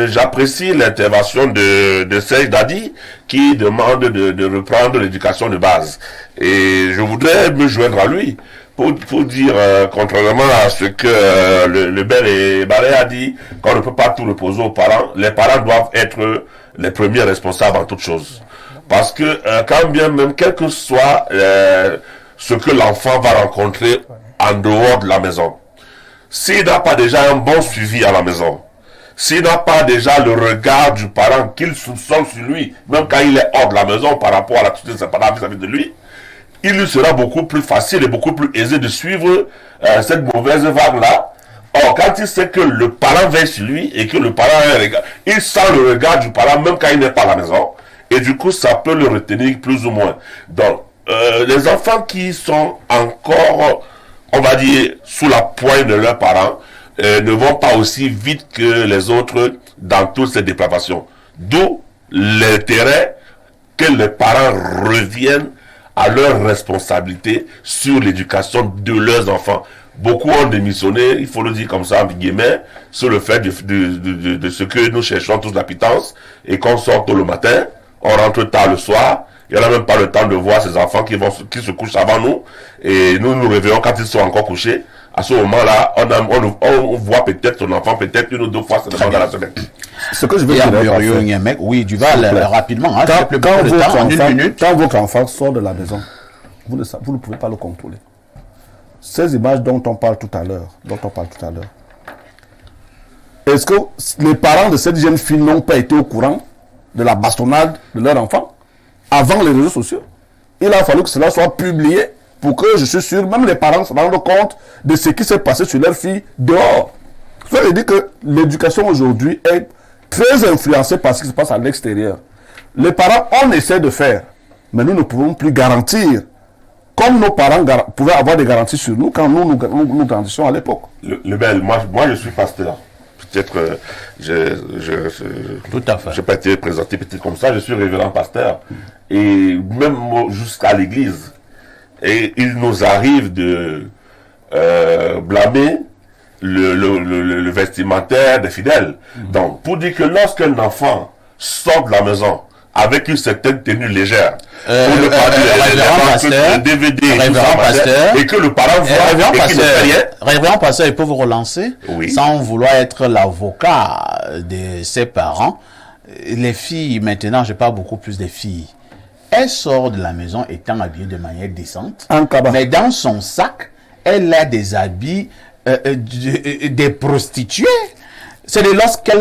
Speaker 3: J'apprécie l'intervention de Serge Dadi qui demande de reprendre l'éducation de base. Et je voudrais me joindre à lui pour dire, contrairement à ce que le Bel et Barré a dit, qu'on ne peut pas tout reposer aux parents, les parents doivent être les premiers responsables en toute chose. Parce que quand bien même, quel que soit ce que l'enfant va rencontrer en dehors de la maison, s'il n'a pas déjà un bon suivi à la maison, s'il n'a pas déjà le regard du parent qu'il soupçonne sur lui, même quand il est hors de la maison par rapport à l'attitude de ses parents vis-à-vis de lui, il lui sera beaucoup plus facile et beaucoup plus aisé de suivre cette mauvaise vague-là. Or, quand il sait que le parent veille sur lui et que le parent a un regard, il sent le regard du parent même quand il n'est pas à la maison. Et du coup, ça peut le retenir plus ou moins. Donc, les enfants qui sont encore, on va dire, sous la poigne de leurs parents, ne vont pas aussi vite que les autres dans toutes ces dépravations. D'où l'intérêt que les parents reviennent à leur responsabilité sur l'éducation de leurs enfants. Beaucoup ont démissionné, il faut le dire comme ça, entre guillemets, sur le fait de ce que nous cherchons tous la pitance, et qu'on sort tôt le matin, on rentre tard le soir, il n'y en a même pas le temps de voir ces enfants qui se couchent avant nous, et nous nous réveillons quand ils sont encore couchés. À ce moment-là, on voit peut-être son enfant, peut-être une ou deux fois seulement dans la semaine.
Speaker 2: Ce que je veux dire,
Speaker 1: oui, Duval, rapidement, hein,
Speaker 2: quand votre enfant sort de la maison, vous ne pouvez pas le contrôler. ces images dont on parle tout à l'heure, est-ce que les parents de cette jeune fille n'ont pas été au courant de la bastonnade de leur enfant avant les réseaux sociaux? Il a fallu que cela soit publié pour que, je suis sûr, même les parents se rendent compte de ce qui s'est passé sur leur fille dehors. Ça veut dire que l'éducation aujourd'hui est très influencée par ce qui se passe à l'extérieur. Les parents, on essaie de faire, mais nous ne pouvons plus garantir, comme nos parents pouvaient avoir des garanties sur nous quand nous grandissions à l'époque.
Speaker 3: Moi, je suis pasteur. Peut-être que
Speaker 1: Tout à fait.
Speaker 3: je n'ai pas été présenté peut-être comme ça, je suis révérend pasteur. Et même jusqu'à l'église. Et il nous arrive de blâmer le vestimentaire des fidèles. Donc, pour dire que lorsqu'un enfant sort de la maison avec une certaine tenue légère, pour ne pas dire DVD, et que le parent voit et qu'il ne fait rien.
Speaker 1: Révérend pasteur, il peut vous relancer sans vouloir être l'avocat de ses parents. Les filles, maintenant, je parle beaucoup plus des filles. Elle sort de la maison étant habillée de manière décente, mais dans son sac, elle a des habits des prostituées. C'est lorsqu'elle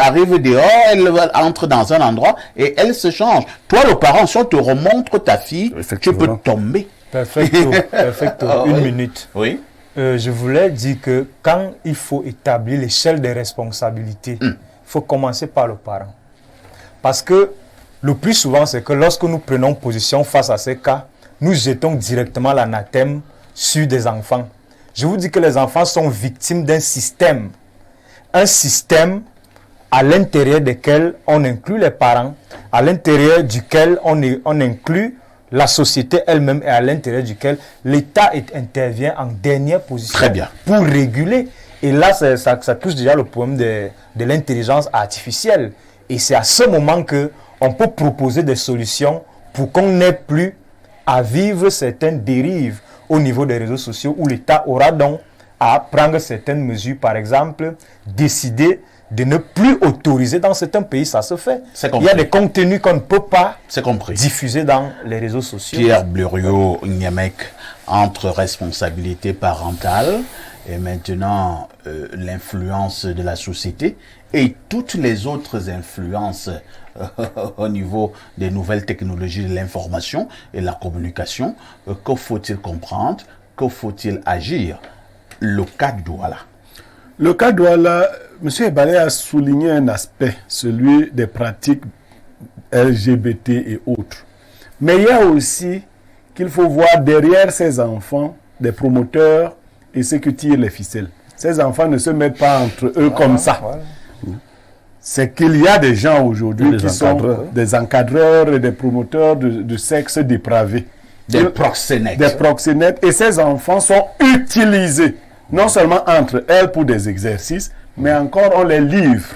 Speaker 1: arrive dehors, elle entre dans un endroit et elle se change. Toi, le parent, si on te remontre ta fille, tu peux tomber.
Speaker 4: Perfecto, perfecto. Une minute.
Speaker 1: Oui.
Speaker 4: Je voulais dire que quand il faut établir l'échelle des responsabilités, il faut commencer par le parent. Parce que le plus souvent, c'est que lorsque nous prenons position face à ces cas, nous jetons directement l'anathème sur des enfants. Je vous dis que les enfants sont victimes d'un système. Un système à l'intérieur duquel on inclut les parents, à l'intérieur duquel on inclut la société elle-même et à l'intérieur duquel l'État intervient en dernière position.
Speaker 1: Très bien.
Speaker 4: Pour réguler. Et là, ça touche déjà le problème de l'intelligence artificielle. Et c'est à ce moment qu'on peut proposer des solutions pour qu'on n'ait plus à vivre certaines dérives au niveau des réseaux sociaux où l'État aura donc à prendre certaines mesures. Par exemple, décider de ne plus autoriser dans certains pays, ça se fait. Il y a des contenus qu'on ne peut pas diffuser dans les réseaux sociaux.
Speaker 1: Pierre Blériot-Niamec, entre responsabilité parentale et maintenant l'influence de la société et toutes les autres influences au niveau des nouvelles technologies de l'information et de la communication, que faut-il comprendre, que faut-il agir? Le cas Douala.
Speaker 2: Le cas Douala, M. Ebalé a souligné un aspect, celui des pratiques LGBT et autres. Mais il y a aussi qu'il faut voir derrière ces enfants des promoteurs et ceux qui tirent les ficelles. Ces enfants ne se mettent pas entre eux comme ça. C'est qu'il y a des gens aujourd'hui qui sont des encadreurs et des promoteurs de sexe dépravé.
Speaker 1: Des proxénètes.
Speaker 2: Des proxénètes. Et ces enfants sont utilisés, non seulement entre elles pour des exercices, mais encore on les livre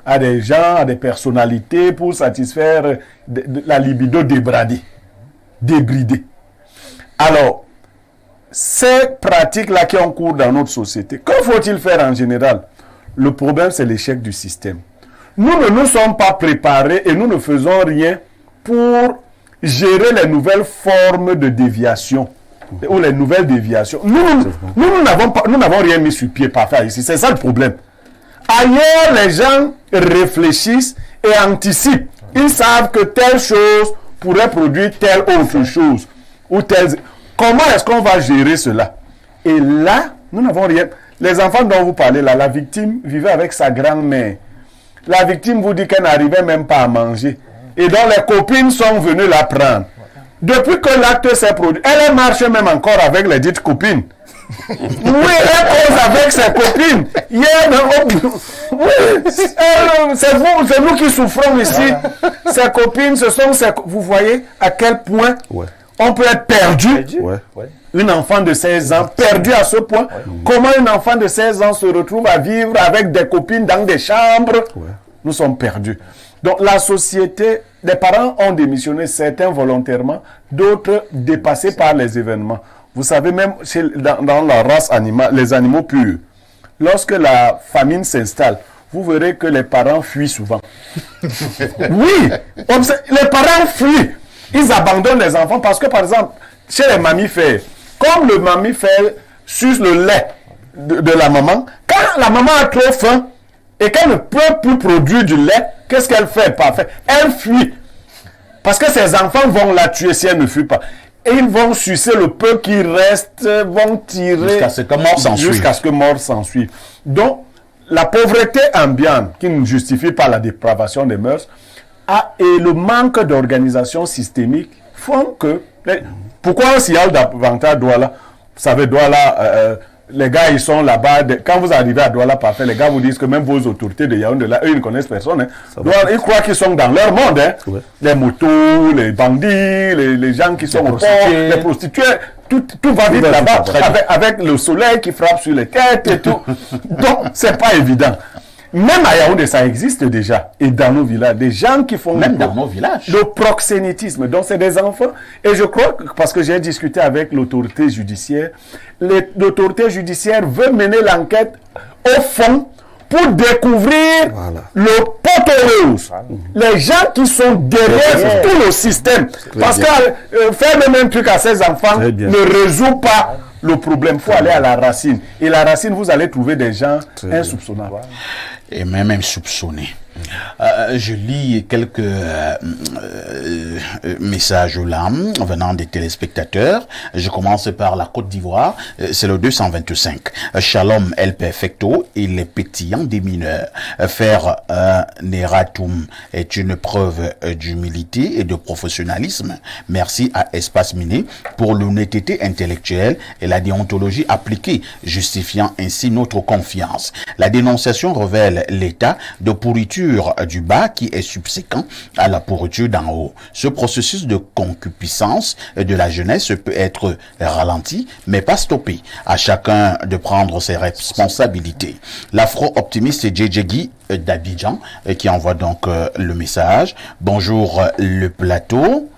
Speaker 2: à des gens, à des personnalités pour satisfaire la libido débridée. Alors, ces pratiques-là qui ont cours dans notre société, que faut-il faire en général? Le problème, c'est l'échec du système. Nous ne nous sommes pas préparés et nous ne faisons rien pour gérer les nouvelles formes de déviation ou les nouvelles déviations. Nous n'avons rien mis sur pied par faire ici. C'est ça le problème. Ailleurs, les gens réfléchissent et anticipent. Ils savent que telle chose pourrait produire telle autre chose. Ou telle... Comment est-ce qu'on va gérer cela? Et là, nous n'avons rien. Les enfants dont vous parlez là, la victime vivait avec sa grand-mère. La victime vous dit qu'elle n'arrivait même pas à manger. Et donc les copines sont venues la prendre. Depuis que l'acte s'est produit, elle marche même encore avec les dites copines. Oui, elle cause avec ses copines. C'est nous qui souffrons ici. Ses copines, ce sont ses... Vous voyez à quel point on peut être perdu. Une enfant de 16 ans, perdue à ce point. Comment un enfant de 16 ans se retrouve à vivre avec des copines dans des chambres? Nous sommes perdus. Donc la société, les parents ont démissionné, certains volontairement, d'autres dépassés par les événements. Vous savez, même dans la race animale, les animaux purs, lorsque la famine s'installe, vous verrez que les parents fuient souvent. Oui, les parents fuient. Ils abandonnent les enfants parce que, par exemple, chez les mammifères, comme le mammifère suce le lait de la maman, quand la maman a trop faim et qu'elle ne peut plus produire du lait, qu'est-ce qu'elle fait? Parfait. Elle fuit. Parce que ses enfants vont la tuer si elle ne fuit pas. Et ils vont sucer le peu qui reste, vont tirer
Speaker 1: Jusqu'à ce que mort s'ensuive.
Speaker 2: jusqu'à ce que mort s'ensuive. Donc, la pauvreté ambiante, qui ne justifie pas la dépravation des mœurs, et le manque d'organisation systémique font que... Pourquoi on signale davantage à Douala? Vous savez, Douala, les gars, ils sont là-bas. Quand vous arrivez à Douala, parfait, les gars vous disent que même vos autorités de Yaoundé, là, eux, ils ne connaissent personne. Hein. Douala, ils croient qu'ils sont dans leur monde. Hein. Ouais. Les motos, les bandits, les gens qui sont au port, les prostituées. Tout va vite là-bas, avec le soleil qui frappe sur les têtes et tout. Donc, c'est pas évident. Même à Yaoundé, ça existe déjà. Et dans nos villages, des gens qui font...
Speaker 1: Même dans nos villages.
Speaker 2: Le proxénétisme. Donc, c'est des enfants. Et je crois que, parce que j'ai discuté avec l'autorité judiciaire, l'autorité judiciaire veut mener l'enquête au fond pour découvrir le poteau rose. Les gens qui sont derrière tout le système. Parce que faire le même truc à ces enfants ne résout pas le problème. Il faut aller à la racine. Et la racine, vous allez trouver des gens insoupçonnables.
Speaker 1: Et même insoupçonnés. Je lis quelques messages là venant des téléspectateurs. Je commence par la Côte d'Ivoire. C'est le 225. Shalom El Perfecto, il est pétillant des mineurs. Faire un erratum est une preuve d'humilité et de professionnalisme. Merci à Espace Miné pour l'honnêteté intellectuelle et la déontologie appliquée, justifiant ainsi notre confiance. La dénonciation révèle l'état de pourriture du bas qui est subséquent à la pourriture d'en haut. Ce processus de concupiscence de la jeunesse peut être ralenti, mais pas stoppé. À chacun de prendre ses responsabilités. L'afro-optimiste JJ d'Abidjan qui envoie donc le message. Bonjour le plateau.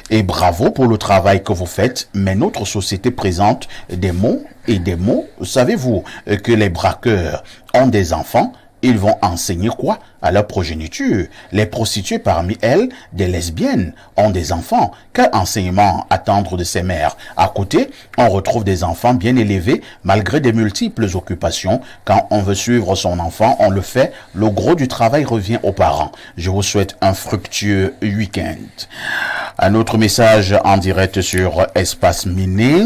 Speaker 1: Et bravo pour le travail que vous faites, mais notre société présente des mots et des mots. Savez-vous que les braqueurs ont des enfants? Ils vont enseigner quoi à leur progéniture? Les prostituées parmi elles, des lesbiennes, ont des enfants. Quel enseignement attendre de ces mères? À côté, on retrouve des enfants bien élevés malgré des multiples occupations. Quand on veut suivre son enfant, on le fait. Le gros du travail revient aux parents. Je vous souhaite un fructueux week-end. Un autre message en direct sur Espace Miné.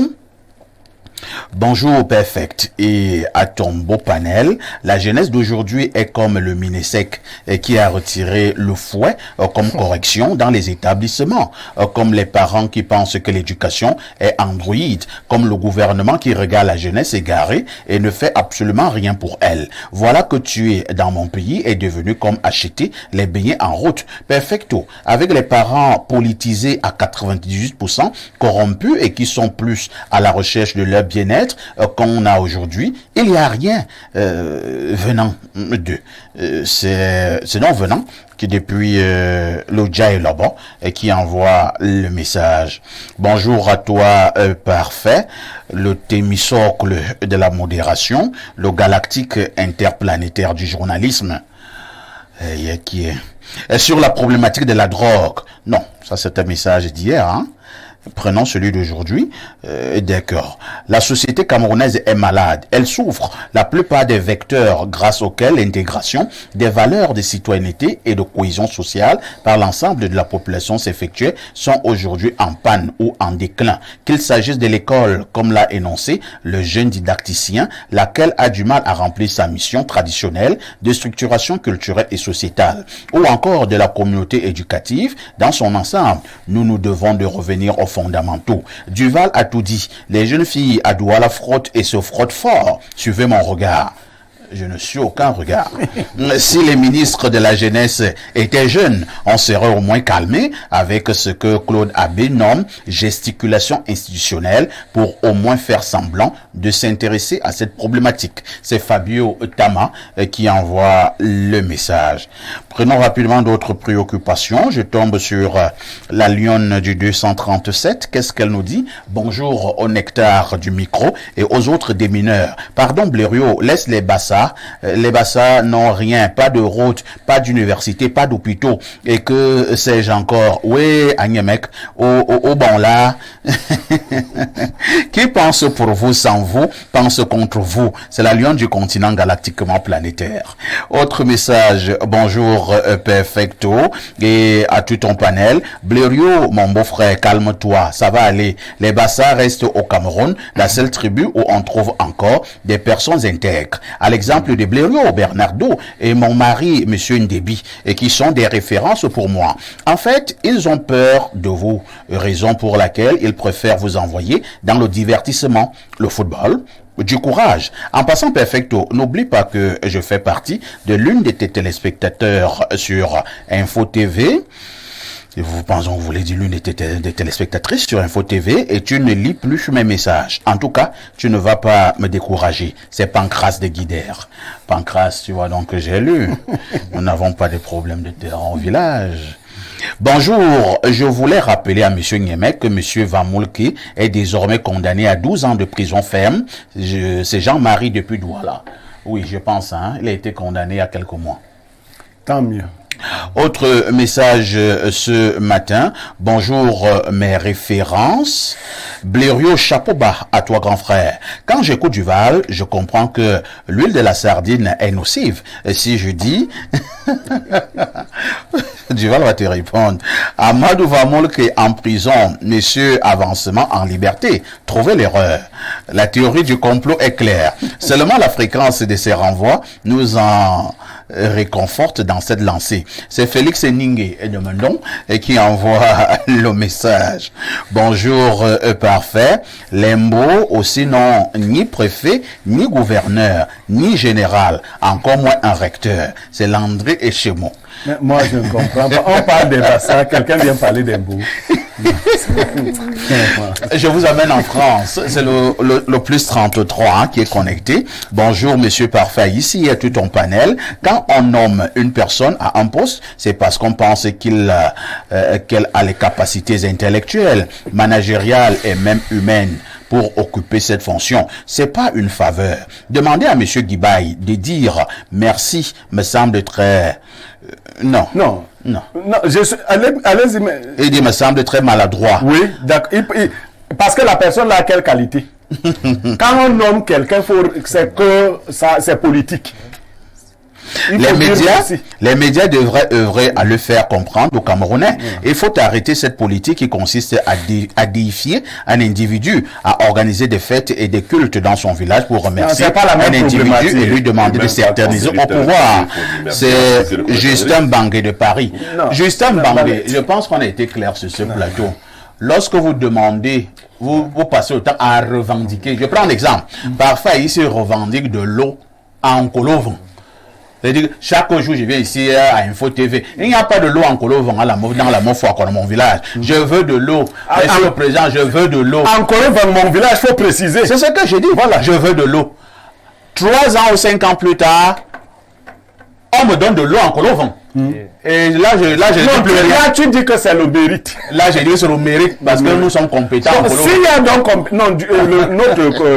Speaker 1: Bonjour Perfect et à ton beau panel. La jeunesse d'aujourd'hui est comme le Minesec qui a retiré le fouet comme correction dans les établissements, comme les parents qui pensent que l'éducation est androïde, comme le gouvernement qui regarde la jeunesse égarée et ne fait absolument rien pour elle. Voilà que tuer dans mon pays est devenu comme acheter les beignets en route. Perfecto, avec les parents politisés à 98%, corrompus et qui sont plus à la recherche de leur bien-être qu'on a aujourd'hui, il n'y a rien venant d'eux. C'est non venant qui depuis l'Odja et là-bas et qui envoie le message. Bonjour à toi parfait, le témisocle de la modération, le galactique interplanétaire du journalisme qui est sur la problématique de la drogue. Non, ça c'est un message d'hier, hein. Prenons celui d'aujourd'hui. D'accord. La société camerounaise est malade. Elle souffre. La plupart des vecteurs grâce auxquels l'intégration des valeurs de citoyenneté et de cohésion sociale par l'ensemble de la population s'effectuait sont aujourd'hui en panne ou en déclin. Qu'il s'agisse de l'école, comme l'a énoncé le jeune didacticien, laquelle a du mal à remplir sa mission traditionnelle de structuration culturelle et sociétale, ou encore de la communauté éducative dans son ensemble. Nous devons de revenir aux fondamentaux. Duval a tout dit. Les jeunes filles à Douala frottent et se frottent fort. Suivez mon regard. Je ne suis aucun regard. Si les ministres de la jeunesse étaient jeunes, on serait au moins calmé avec ce que Claude Abbé nomme gesticulation institutionnelle pour au moins faire semblant de s'intéresser à cette problématique. C'est Fabio Tama qui envoie le message. Prenons rapidement d'autres préoccupations. Je tombe sur la lionne du 237. Qu'est-ce qu'elle nous dit? Bonjour au nectar du micro et aux autres démineurs. Pardon Blériot, laisse les bassards Bassa. Les Bassa n'ont rien, pas de route, pas d'université, pas d'hôpitaux. Et que sais-je encore? Oui, Agnemek, au bon là. Qui pense pour vous sans vous, pense contre vous. C'est la lion du continent galactiquement planétaire. Autre message, bonjour Perfecto et à tout ton panel. Blériot, mon beau-frère, calme-toi, ça va aller. Les Bassa restent au Cameroun, la seule tribu où on trouve encore des personnes intègres. À l'exemple de Blériot, Bernardo et mon mari, Monsieur Ndebi, et qui sont des références pour moi. En fait, ils ont peur de vous, raison pour laquelle ils préfèrent vous envoyer dans le divertissement, le football, du courage. En passant, Perfecto, n'oublie pas que je fais partie de l'une de tes téléspectateurs sur Info TV. Vous pensez que vous voulez dire l'une des téléspectatrices sur Info TV et tu ne lis plus mes messages. En tout cas, tu ne vas pas me décourager. C'est Pancras de Guidère. Pancras, tu vois donc que j'ai lu. Nous n'avons pas de problème de terrain au village. Bonjour, je voulais rappeler à M. Niemek que M. Vamoulki est désormais condamné à 12 ans de prison ferme. C'est Jean-Marie depuis Douala. Oui, je pense, hein, il a été condamné il y a quelques mois.
Speaker 2: Tant mieux.
Speaker 1: Autre message ce matin. Bonjour mes références. Blériot, chapeau bas à toi grand frère. Quand j'écoute Duval, je comprends que l'huile de la sardine est nocive. Si je dis... Duval va te répondre. Amadou Vamoulk est en prison. Monsieur Avancement en liberté. Trouvez l'erreur. La théorie du complot est claire. Seulement la fréquence de ces renvois nous en réconforte dans cette lancée. C'est Félix Ningue et de Mendon qui envoie le message. Bonjour parfait. Lembo aussi non ni préfet, ni gouverneur, ni général, encore moins un recteur. C'est Landry Echemo.
Speaker 2: Mais moi, je ne comprends pas. On parle des Bassa, quelqu'un vient parler d'Embo.
Speaker 1: Je vous amène en France. C'est le plus 33 hein, qui est connecté. Bonjour, monsieur parfait. Ici, il y a tout ton panel. Quand on nomme une personne à un poste, c'est parce qu'on pense qu'elle a les capacités intellectuelles, managériales et même humaines pour occuper cette fonction. C'est pas une faveur. Demandez à monsieur Guibaï de dire merci me semble très... Non.
Speaker 2: Non.
Speaker 1: Non.
Speaker 2: Non, allez-y.
Speaker 1: Il dit me semble très maladroit.
Speaker 2: Oui, d'accord. Parce que la personne a quelle qualité? Quand on nomme quelqu'un, c'est que c'est politique.
Speaker 1: Les médias devraient œuvrer à le faire comprendre aux Camerounais. Il faut arrêter cette politique qui consiste à déifier un individu, à organiser des fêtes et des cultes dans son village pour remercier un individu et lui demander de s'éterniser au pouvoir. C'est Justin Bangué de Paris. Justin Bangué, je pense qu'on a été clair sur ce plateau. Lorsque vous demandez, vous passez le temps à revendiquer. Je prends un exemple. Parfois, il se revendique de l'eau en Colovan. C'est-à-dire, chaque jour, je viens ici à Info TV. Il n'y a pas de l'eau en Colovan dans la Mofoua, dans mon village. Je veux de l'eau. Monsieur le président, je veux de l'eau.
Speaker 2: En Colovan, mon village, il faut préciser.
Speaker 1: C'est ce que je dis. Voilà, je veux de l'eau. 3 ans ou 5 ans plus tard, on me donne de l'eau en Colovan. Et là, je dis plus rien.
Speaker 2: Là, tu dis que c'est le mérite.
Speaker 1: Là, je dis que c'est le mérite parce que nous sommes compétents.
Speaker 2: Donc, s'il y a donc... Non,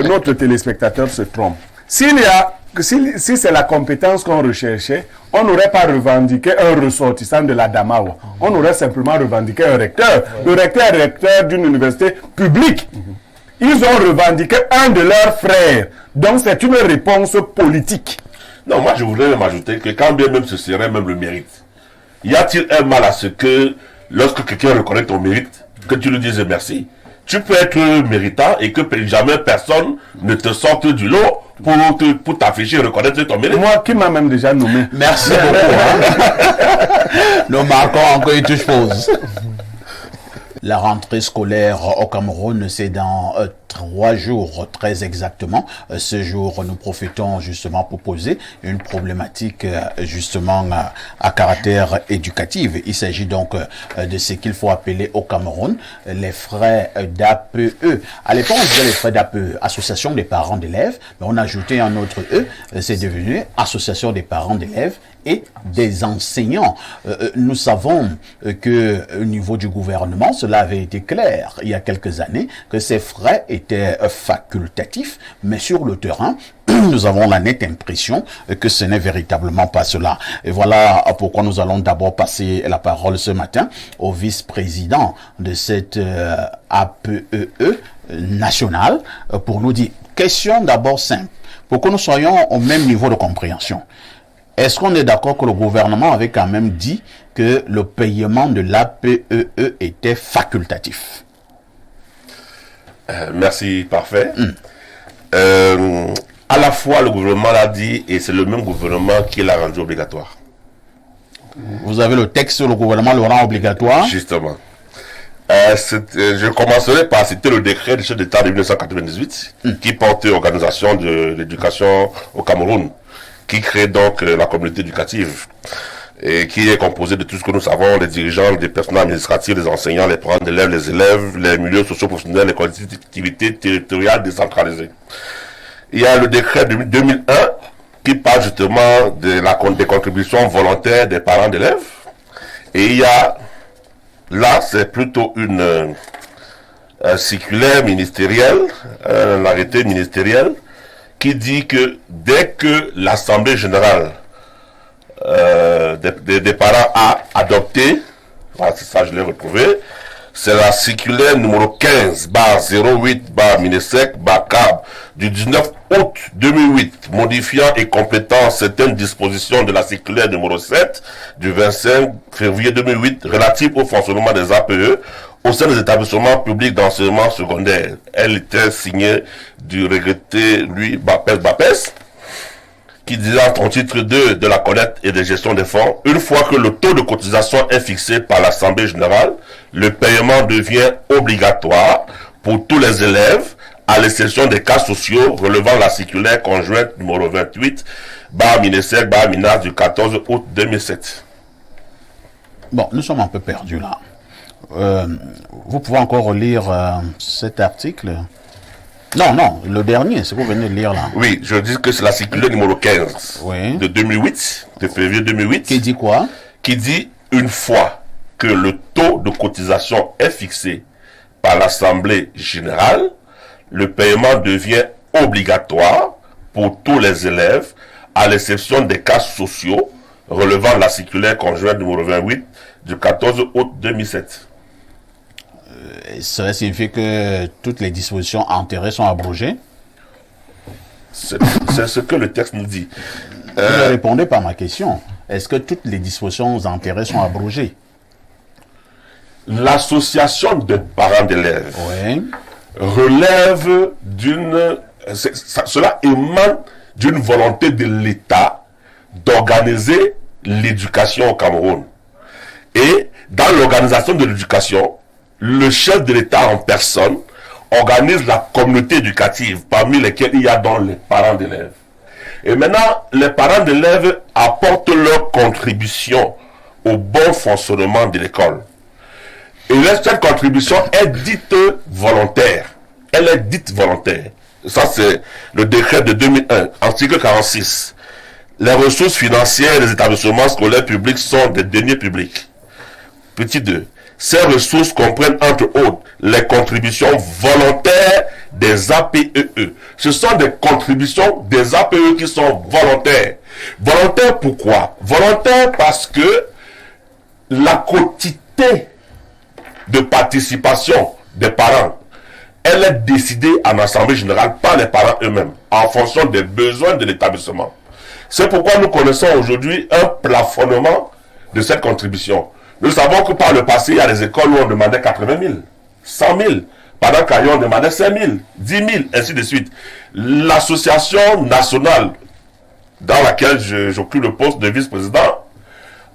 Speaker 2: notre téléspectateur se trompe. Si c'est la compétence qu'on recherchait, on n'aurait pas revendiqué un ressortissant de la Damawa. On aurait simplement revendiqué un recteur. Le recteur est recteur d'une université publique. Ils ont revendiqué un de leurs frères. Donc c'est une réponse politique.
Speaker 3: Non, moi je voudrais même ajouter que quand bien même ce serait même le mérite, y a-t-il un mal à ce que lorsque quelqu'un reconnaît ton mérite, que tu lui dises merci? Tu peux être méritant et que jamais personne ne te sorte du lot pour t'afficher et reconnaître ton mérite.
Speaker 2: Moi, qui m'a même déjà nommé.
Speaker 1: Merci beaucoup. Hein? Nous marquons encore une touche pause. La rentrée scolaire au Cameroun, c'est dans 3 jours, très exactement. Ce jour, nous profitons justement pour poser une problématique justement à caractère éducatif. Il s'agit donc de ce qu'il faut appeler au Cameroun les frais d'APE. À l'époque, on disait les frais d'APE, Association des parents d'élèves, mais on a ajouté un autre E, c'est devenu Association des parents d'élèves et des enseignants. Nous savons que au niveau du gouvernement, cela avait été clair il y a quelques années, que ces frais étaient facultatifs, mais sur le terrain, nous avons la nette impression que ce n'est véritablement pas cela. Et voilà pourquoi nous allons d'abord passer la parole ce matin au vice-président de cette APEE nationale pour nous dire, question d'abord simple, pour que nous soyons au même niveau de compréhension. Est-ce qu'on est d'accord que le gouvernement avait quand même dit que le paiement de l'APEE était facultatif?
Speaker 3: Merci, parfait. À la fois, le gouvernement l'a dit et c'est le même gouvernement qui l'a rendu obligatoire.
Speaker 1: Vous avez le texte, le gouvernement le rend obligatoire?
Speaker 3: Justement. Je commencerai par citer le décret du chef d'État de 1998 qui portait l'organisation de l'éducation au Cameroun, qui crée donc la communauté éducative et qui est composée de tout ce que nous savons, les dirigeants, les personnels administratifs, les enseignants, les parents d'élèves, les élèves, les milieux socio-professionnels, les collectivités territoriales décentralisées. Il y a le décret de 2001 qui parle justement des contributions volontaires des parents d'élèves. Et il y a, là, c'est plutôt une circulaire ministérielle, un arrêté ministériel, qui dit que dès que l'Assemblée générale des parents a adopté, voilà, c'est ça, je l'ai retrouvé, c'est la circulaire numéro 15/08/MINESEC/CAB du 19 août 2008, modifiant et complétant certaines dispositions de la circulaire numéro 7 du 25 février 2008 relative au fonctionnement des APE au sein des établissements publics d'enseignement secondaire. Elle était signée du regretté, lui, Bapes, qui disait en titre 2 de la collecte et de gestion des fonds, une fois que le taux de cotisation est fixé par l'Assemblée générale, le paiement devient obligatoire pour tous les élèves, à l'exception des cas sociaux relevant la circulaire conjointe numéro 28/MINESEC/MINAS du 14 août 2007.
Speaker 1: Bon, nous sommes un peu perdus là. Vous pouvez encore relire cet article? Non, le dernier, ce que vous venez de lire là.
Speaker 3: Oui, je dis que c'est la circulaire numéro 15 de 2008, de février 2008.
Speaker 1: Qui dit quoi?
Speaker 3: Qui dit, une fois que le taux de cotisation est fixé par l'Assemblée générale, le paiement devient obligatoire pour tous les élèves, à l'exception des cas sociaux relevant la circulaire conjointe numéro 28 du 14 août 2007.
Speaker 1: Cela signifie que toutes les dispositions antérieures sont abrogées?
Speaker 3: C'est ce que le texte nous dit.
Speaker 1: Vous ne répondez pas à ma question. Est-ce que toutes les dispositions antérieures sont abrogées?
Speaker 3: L'association des parents d'élèves relève d'une... Cela émane d'une volonté de l'État d'organiser l'éducation au Cameroun. Et dans l'organisation de l'éducation, le chef de l'État en personne organise la communauté éducative, parmi lesquelles il y a donc les parents d'élèves. Et maintenant, les parents d'élèves apportent leur contribution au bon fonctionnement de l'école. Et cette contribution est dite volontaire. Elle est dite volontaire. Ça, c'est le décret de 2001, article 46. Les ressources financières des établissements scolaires publics sont des deniers publics. Petit 2. Ces ressources comprennent entre autres les contributions volontaires des APEE. Ce sont des contributions des APE qui sont volontaires. Volontaires pourquoi? Volontaires parce que la quotité de participation des parents, elle est décidée en assemblée générale par les parents eux-mêmes, en fonction des besoins de l'établissement. C'est pourquoi nous connaissons aujourd'hui un plafonnement de cette contribution. Nous savons que par le passé, il y a des écoles où on demandait 80 000, 100 000, pendant qu'ailleurs on demandait 5 000, 10 000, ainsi de suite. L'association nationale dans laquelle j'occupe le poste de vice-président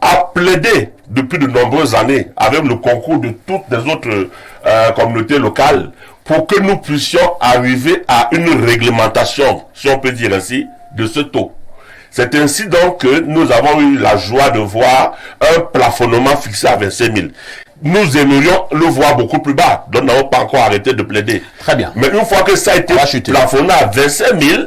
Speaker 3: a plaidé depuis de nombreuses années, avec le concours de toutes les autres communautés locales, pour que nous puissions arriver à une réglementation, si on peut dire ainsi, de ce taux. C'est ainsi donc que nous avons eu la joie de voir un plafonnement fixé à 25 000. Nous aimerions le voir beaucoup plus bas, donc nous n'avons pas encore arrêté de plaider.
Speaker 1: Très bien.
Speaker 3: Mais une fois que ça a été plafonné à 25 000,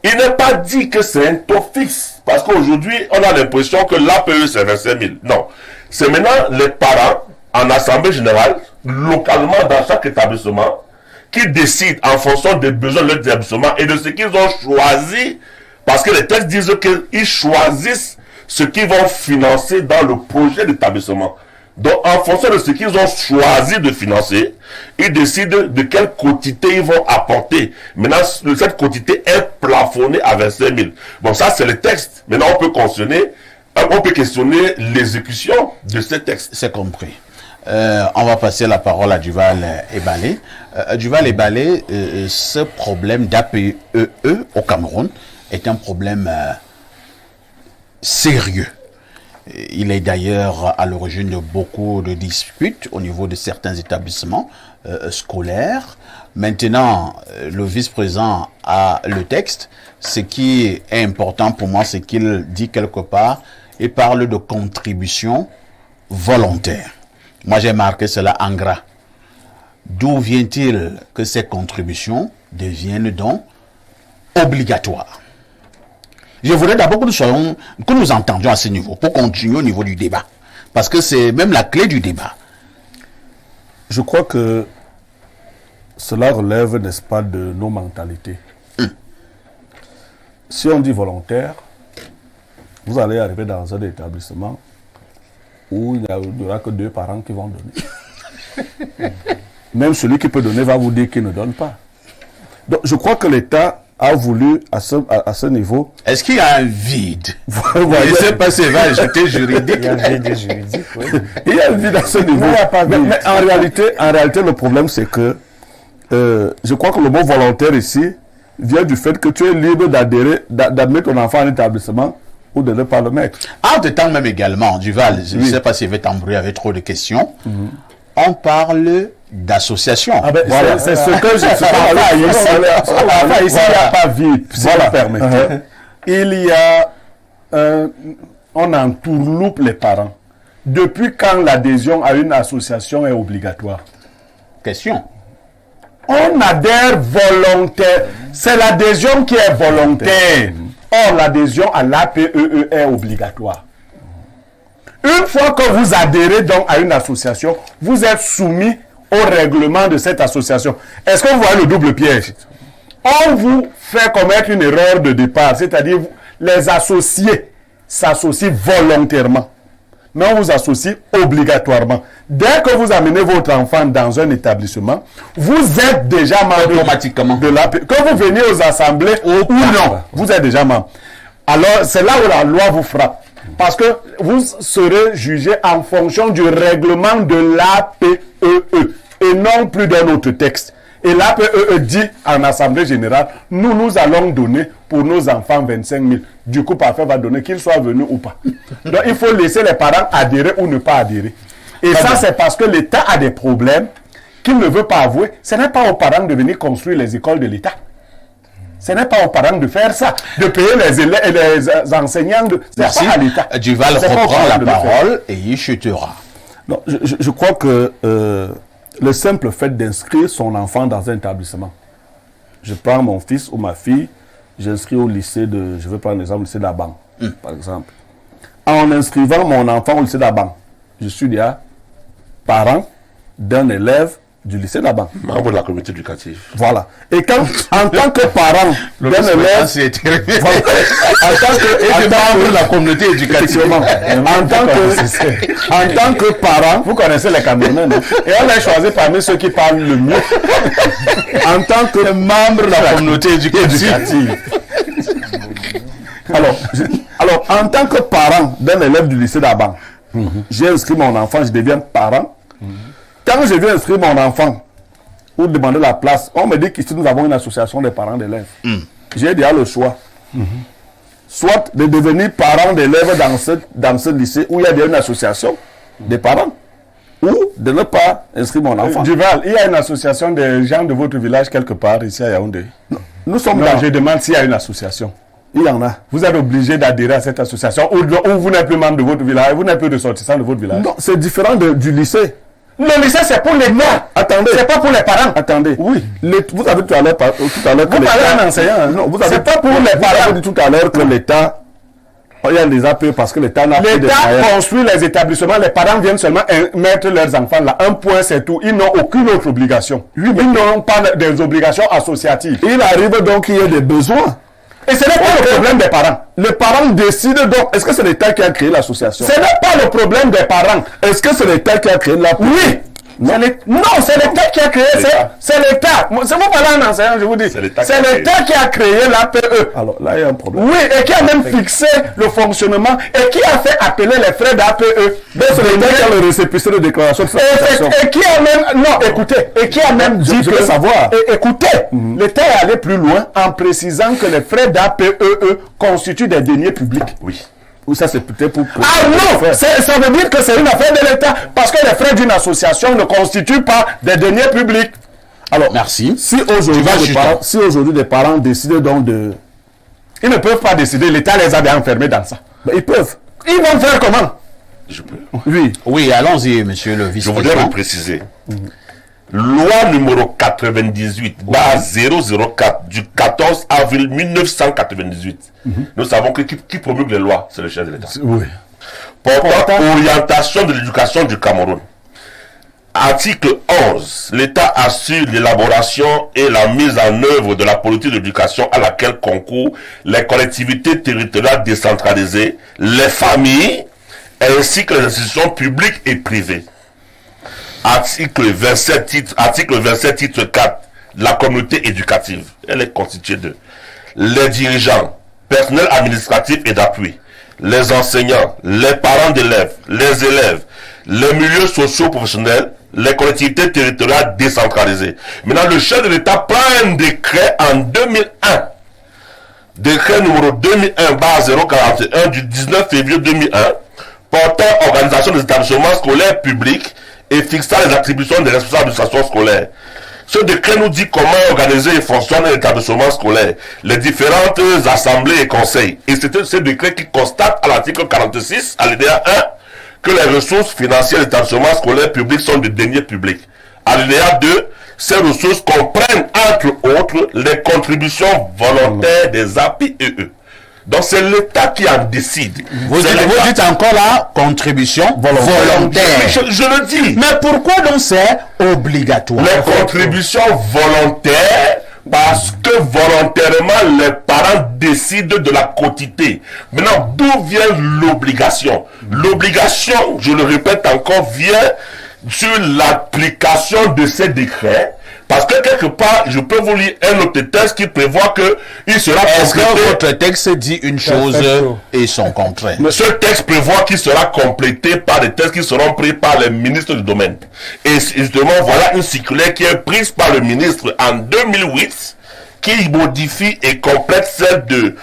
Speaker 3: il n'est pas dit que c'est un taux fixe. Parce qu'aujourd'hui, on a l'impression que l'APE, c'est 25 000. Non. C'est maintenant les parents, en assemblée générale, localement dans chaque établissement, qui décident en fonction des besoins de leur établissement et de ce qu'ils ont choisi. Parce que les textes disent qu'ils choisissent ce qu'ils vont financer dans le projet d'établissement. Donc, en fonction de ce qu'ils ont choisi de financer, ils décident de quelle quantité ils vont apporter. Maintenant, cette quantité est plafonnée à 25 000. Bon, ça, c'est le texte. Maintenant, on peut questionner l'exécution de ces textes.
Speaker 1: C'est compris. On va passer la parole à Duval Ebalé. Duval Ebalé, ce problème d'APE au Cameroun est un problème sérieux. Il est d'ailleurs à l'origine de beaucoup de disputes au niveau de certains établissements scolaires. Maintenant, le vice-président a le texte. Ce qui est important pour moi, c'est qu'il dit quelque part, il parle de contribution volontaire. Moi, j'ai marqué cela en gras. D'où vient-il que ces contributions deviennent donc obligatoires? Je voudrais d'abord que nous entendions à ce niveau, pour continuer au niveau du débat. Parce que c'est même la clé du débat.
Speaker 2: Je crois que cela relève, n'est-ce pas, de nos mentalités. Si on dit volontaire, vous allez arriver dans un établissement où il n'y aura que 2 parents qui vont donner. Même celui qui peut donner va vous dire qu'il ne donne pas. Donc je crois que l'État a voulu à ce niveau.
Speaker 1: Est-ce qu'il y a un vide?
Speaker 2: Je ne sais pas si c'est vrai, j'étais juridique.
Speaker 4: Il y a un vide juridique, oui.
Speaker 2: Il y a un vide à ce niveau. Mais en réalité, le problème, c'est que je crois que le mot volontaire ici vient du fait que tu es libre d'admettre ton enfant en établissement ou de ne pas le mettre.
Speaker 1: Entre-temps même également, Duval, je ne sais pas si je vais t'embrouiller avec trop de questions. On parle d'association.
Speaker 2: Ah ben, voilà. C'est ce que je suis ici. Il n'y a pas vide, si vous permettez. Il y a on entourloupe les parents. Depuis quand l'adhésion à une association est obligatoire?
Speaker 1: Question.
Speaker 2: On adhère volontaire. C'est l'adhésion qui est volontaire. Or, l'adhésion à l'APEE est obligatoire. Une fois que vous adhérez donc à une association, vous êtes soumis au règlement de cette association. Est-ce que vous voyez le double piège? On vous fait commettre une erreur de départ, c'est-à-dire les associés s'associent volontairement, mais on vous associe obligatoirement. Dès que vous amenez votre enfant dans un établissement, vous êtes déjà membre
Speaker 1: automatiquement
Speaker 2: de l'APE. Que vous veniez aux assemblées ou non, vous êtes déjà membre. Alors, c'est là où la loi vous frappe. Parce que vous serez jugé en fonction du règlement de l'APEE et non plus d'un autre texte. Et l'APEE dit en assemblée générale, nous allons donner pour nos enfants 25 000. Du coup, parfait va donner qu'ils soient venus ou pas. Donc, il faut laisser les parents adhérer ou ne pas adhérer. Et ça, c'est parce que l'État a des problèmes qu'il ne veut pas avouer. Ce n'est pas aux parents de venir construire les écoles de l'État. Ce n'est pas aux parents de faire ça, de payer les élèves et les enseignants.
Speaker 1: Merci.
Speaker 2: Pas à l'État.
Speaker 1: Duval reprend la parole et il chutera.
Speaker 2: Non, je crois que le simple fait d'inscrire son enfant dans un établissement. Je prends mon fils ou ma fille, j'inscris au lycée de, je vais prendre l'exemple, le lycée d'Aban, par exemple. En inscrivant mon enfant au lycée d'Aban, je suis déjà parent d'un élève du lycée d'Aban.
Speaker 3: Membre de la communauté éducative.
Speaker 2: Voilà. Et quand, en tant que parent d'un élève,
Speaker 1: membre de la communauté éducative.
Speaker 2: En tant que parent, vous connaissez les Camerounais, non? Et on a choisi parmi ceux qui parlent le mieux. En tant que membre de la communauté éducative. Alors, en tant que parent d'un élève du lycée d'Aban, j'ai inscrit mon enfant, je deviens parent. Quand je viens inscrire mon enfant ou demander la place, on me dit qu'ici nous avons une association des parents d'élèves. J'ai déjà le choix. Soit de devenir parent d'élèves dans ce lycée où il y a déjà une association des parents, ou de ne pas inscrire mon enfant.
Speaker 6: Duval, il y a une association des gens de votre village quelque part ici à Yaoundé.
Speaker 2: Nous sommes
Speaker 6: là. Je demande s'il y a une association.
Speaker 2: Il y en a.
Speaker 6: Vous êtes obligé d'adhérer à cette association ou vous n'êtes plus membre de votre village, vous n'êtes plus ressortissant de votre village.
Speaker 2: Non, c'est différent du lycée.
Speaker 6: Le lycée, c'est pour les mots.
Speaker 2: Attendez.
Speaker 6: C'est pas pour les parents.
Speaker 2: Attendez.
Speaker 6: Oui.
Speaker 2: Vous avez tout à l'heure que
Speaker 6: vous parlez d'un enseignant.
Speaker 2: Non,
Speaker 6: c'est pas pour les parents.
Speaker 2: Vous avez dit tout à l'heure que l'État Il y a des APE parce que l'État n'a pas de
Speaker 6: L'État
Speaker 2: moyens.
Speaker 6: construit les établissements, les parents viennent seulement mettre leurs enfants là. Un point, c'est tout. Ils n'ont aucune autre obligation. Ils n'ont pas des obligations associatives.
Speaker 2: Il arrive donc qu'il y ait des besoins.
Speaker 6: Et ce n'est pas le problème des parents.
Speaker 2: Les parents décident donc. Est-ce que c'est l'État qui a créé l'association?
Speaker 6: Ce n'est pas le problème des parents.
Speaker 2: Est-ce que c'est l'État qui a créé la...
Speaker 6: Oui. Non, c'est l'État qui a créé. C'est l'État. C'est vous parlez en enseignant, je vous dis.
Speaker 3: C'est l'État
Speaker 6: C'est l'État qui a créé l'APE.
Speaker 2: Alors là, il y a un problème.
Speaker 6: Oui, et qui a même fixé le fonctionnement et qui a fait appeler les frais d'APE.
Speaker 2: Donc c'est l'État qui a le récépissé de déclaration de l'association.
Speaker 6: Et qui a même, non, écoutez, et qui a même dit
Speaker 2: je
Speaker 6: que,
Speaker 2: veux savoir.
Speaker 6: Écoutez, l'État est allé plus loin en précisant que les frais d'APE constituent des deniers publics.
Speaker 3: Oui.
Speaker 2: Ou ça c'est peut-être pour...
Speaker 6: Ah non, ça veut dire que c'est une affaire de l'État parce que les frais d'une association ne constituent pas des deniers publics.
Speaker 1: Alors, merci.
Speaker 2: Si aujourd'hui des parents décident donc de...
Speaker 6: Ils ne peuvent pas décider, l'État les a bien enfermés dans ça.
Speaker 2: Ben, ils peuvent.
Speaker 6: Ils vont faire comment?
Speaker 3: Je peux.
Speaker 2: Oui.
Speaker 1: Oui, allons-y, monsieur le
Speaker 3: Je voudrais
Speaker 1: vice-président.
Speaker 3: le préciser. Loi numéro 98, base 004 du 14 avril 1998. Nous savons que qui promulgue les lois, c'est le chef de l'État.
Speaker 2: Oui.
Speaker 3: Portant orientation de l'éducation du Cameroun. Article 11. L'État assure l'élaboration et la mise en œuvre de la politique d'éducation à laquelle concourent les collectivités territoriales décentralisées, les familles, ainsi que les institutions publiques et privées. Article 27, titre 4. La communauté éducative. Elle est constituée de les dirigeants, personnel administratif et d'appui, les enseignants, les parents d'élèves, les élèves, les milieux sociaux professionnels, les collectivités territoriales décentralisées. Maintenant, le chef de l'État prend un décret en 2001. Décret numéro 2001/041 du 19 février 2001 portant organisation des établissements scolaires publics et fixant les attributions des responsables d'administration scolaire. Ce décret nous dit comment organiser et fonctionner l'établissement scolaire, les différentes assemblées et conseils. Et c'est ce décret qui constate à l'article 46, alinéa 1, que les ressources financières de l'établissement scolaire public sont des deniers publics. Alinéa 2, ces ressources comprennent entre autres les contributions volontaires des APIE. Donc c'est l'État qui en décide.
Speaker 1: Vous dites encore la contribution volontaire.
Speaker 3: Je le dis.
Speaker 1: Mais pourquoi donc c'est obligatoire?
Speaker 3: Les contributions volontaires, parce que volontairement les parents décident de la quotité. Maintenant, d'où vient l'obligation? L'obligation, je le répète encore, vient sur l'application de ces décrets. Parce que quelque part, je peux vous lire un autre texte qui prévoit que il sera
Speaker 1: Est-ce
Speaker 3: complété.
Speaker 1: que votre texte dit une chose et son contraire?
Speaker 3: Ce texte prévoit qu'il sera complété par des textes qui seront pris par les ministres du domaine. Et justement, voilà une circulaire qui est prise par le ministre en 2008, qui modifie et complète celle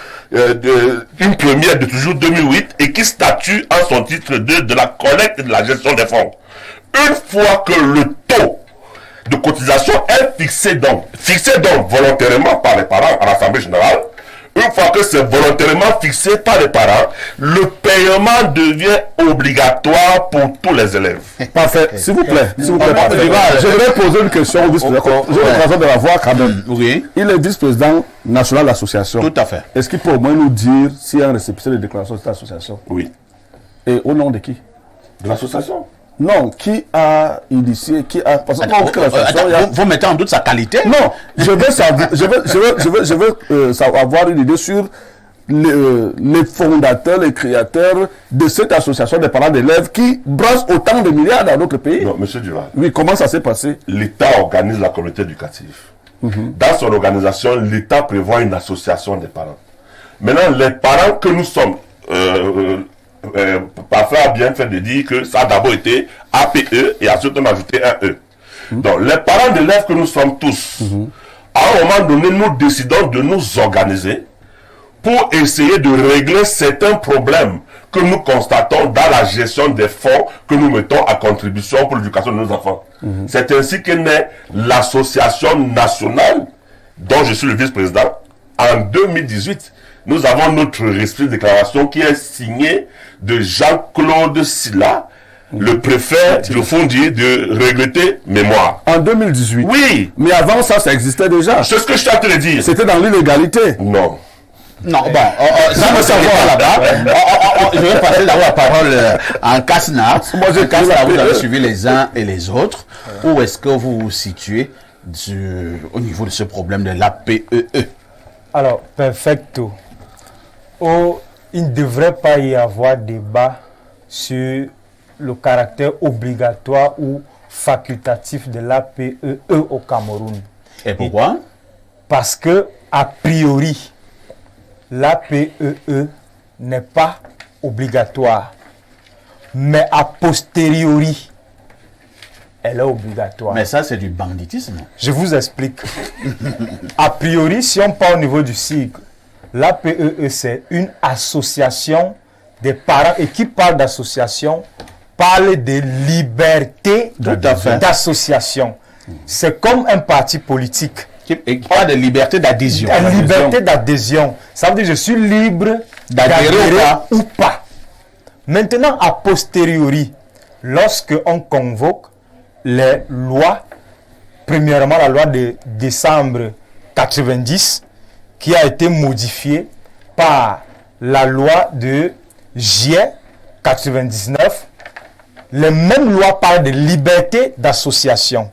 Speaker 3: une première de toujours 2008 et qui statue en son titre 2 de la collecte et de la gestion des fonds. Une fois que le taux de cotisation est fixé donc volontairement par les parents à l'Assemblée générale, une fois que c'est volontairement fixé par les parents, le paiement devient obligatoire pour tous les élèves.
Speaker 2: Parfait. S'il vous plaît. Je voudrais poser une question au vice-président. J'ai l'occasion de la voir quand même.
Speaker 1: Oui,
Speaker 2: Il est vice-président national de l'association.
Speaker 1: tout à fait.
Speaker 2: Est-ce qu'il peut au moins nous dire s'il y a un récépissé de déclaration de cette association?
Speaker 3: Oui.
Speaker 2: Et au nom de qui?
Speaker 3: De l'association.
Speaker 2: Non, qui a initié, qui a... Parce que quand l'association, il y a-
Speaker 1: Vous mettez en doute sa qualité?
Speaker 2: Non, je veux savoir, avoir une idée sur les fondateurs, les créateurs de cette association des parents d'élèves qui brassent autant de milliards dans notre pays.
Speaker 3: Non, monsieur Duval.
Speaker 2: Oui, comment ça s'est passé?
Speaker 3: L'État organise la communauté éducative. Dans son organisation, l'État prévoit une association des parents. Maintenant, les parents que nous sommes, parfois a bien fait de dire que ça a d'abord été APE et ensuite on a ajouté un E. Donc, les parents d'élèves que nous sommes tous, à un moment donné, nous décidons de nous organiser pour essayer de régler certains problèmes que nous constatons dans la gestion des fonds que nous mettons à contribution pour l'éducation de nos enfants. C'est ainsi que naît l'association nationale dont je suis le vice-président. En 2018, nous avons notre récit de déclaration qui est signé de Jean-Claude Silla, le préfet du Fondier de regretter mémoire.
Speaker 2: En 2018.
Speaker 3: Oui,
Speaker 2: Mais avant ça, ça existait déjà.
Speaker 3: c'est ce que je suis en train de dire.
Speaker 2: C'était dans l'illégalité.
Speaker 3: Non.
Speaker 1: Non, bon, ça me savoir là-bas. Je vais passer d'abord la parole en Kasna. Moi, je Kasna, vous avez suivi les uns et les autres. Où est-ce que vous vous situez au niveau de ce problème de l'APEE?
Speaker 4: Alors, perfecto. Il ne devrait pas y avoir débat sur le caractère obligatoire ou facultatif de l'APEE au Cameroun.
Speaker 1: Et pourquoi?
Speaker 4: Parce que, a priori, l'APEE n'est pas obligatoire, mais a posteriori, elle est obligatoire.
Speaker 1: Mais ça, c'est du banditisme.
Speaker 4: Je vous explique. A priori, si on part au niveau du cycle, l'APEE, c'est une association des parents, et qui parle d'association, parle de liberté d'association. C'est comme un parti politique.
Speaker 1: Qui parle de liberté d'adhésion.
Speaker 4: La liberté d'adhésion. Ça veut dire que je suis libre d'adhérer ou pas. Maintenant, a posteriori, lorsque on convoque les lois, premièrement la loi de décembre 90, qui a été modifiée par la loi de juillet 99, les mêmes lois parlent de liberté d'association.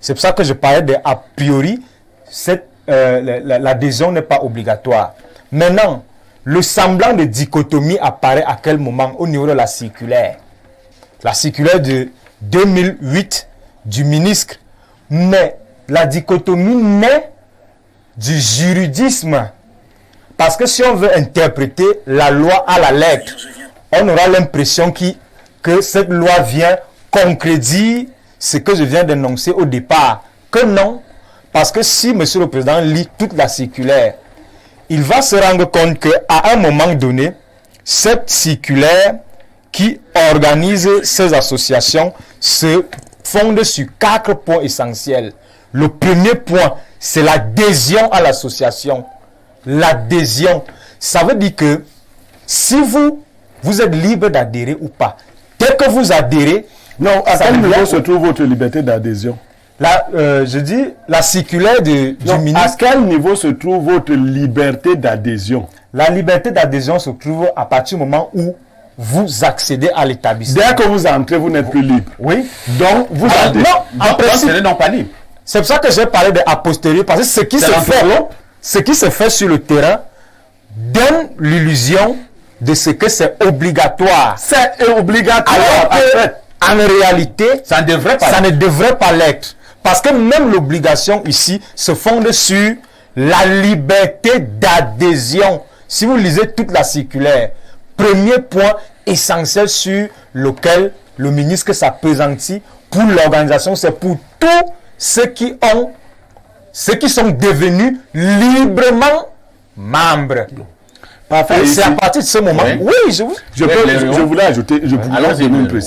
Speaker 4: C'est pour ça que je parlais de a priori, l'adhésion n'est pas obligatoire. Maintenant, le semblant de dichotomie apparaît à quel moment? Au niveau de la circulaire. La circulaire de 2008 du ministre. Mais la dichotomie naît du juridisme. Parce que si on veut interpréter la loi à la lettre, on aura l'impression que cette loi vient concrétiser ce que je viens d'énoncer au départ. Que non. Parce que si M. le Président lit toute la circulaire, il va se rendre compte qu'à un moment donné, cette circulaire qui organise ces associations se fonde sur 4 points essentiels. Le premier point, c'est l'adhésion à l'association. L'adhésion, ça veut dire que si vous êtes libre d'adhérer ou pas, dès que vous adhérez...
Speaker 6: Non, à quel niveau se trouve votre liberté d'adhésion?
Speaker 4: Je dis la circulaire du ministre.
Speaker 6: À quel niveau se trouve votre liberté d'adhésion?
Speaker 4: La liberté d'adhésion se trouve à partir du moment où vous accédez à l'établissement.
Speaker 6: Dès que vous entrez, vous n'êtes plus libre.
Speaker 4: Oui.
Speaker 6: Donc, vous adhérez.
Speaker 4: Non, en principe,
Speaker 1: ce n'est donc pas libre.
Speaker 4: C'est pour ça que j'ai parlé de a posteriori, parce que ce qui se fait sur le terrain donne l'illusion de ce que c'est obligatoire.
Speaker 6: C'est obligatoire.
Speaker 4: Alors en réalité,
Speaker 1: ça ne
Speaker 4: devrait pas l'être. Parce que même l'obligation ici se fonde sur la liberté d'adhésion. Si vous lisez toute la circulaire, premier point essentiel sur lequel le ministre s'appesantit pour l'organisation, c'est pour tous ceux qui sont devenus librement membres.
Speaker 6: Parfait.
Speaker 4: C'est à partir de ce moment. Oui,
Speaker 6: je voulais ajouter,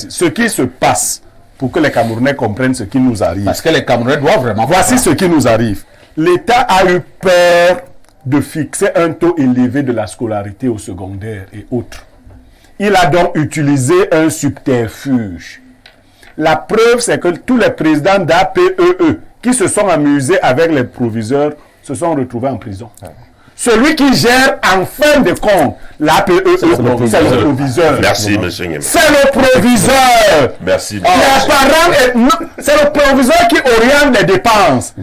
Speaker 6: ce qui se passe pour que les Camerounais comprennent ce qui nous arrive.
Speaker 1: Parce que les Camerounais doivent vraiment...
Speaker 6: Voici ce qui nous arrive. L'État a eu peur de fixer un taux élevé de la scolarité au secondaire et autres. Il a donc utilisé un subterfuge. La preuve, c'est que tous les présidents d'APEE qui se sont amusés avec les proviseurs se sont retrouvés en prison. Celui qui gère en fin de compte l'APEE, c'est le proviseur.
Speaker 3: Merci, monsieur Nguema.
Speaker 6: C'est le proviseur.
Speaker 3: Merci.
Speaker 6: C'est le proviseur qui oriente les dépenses.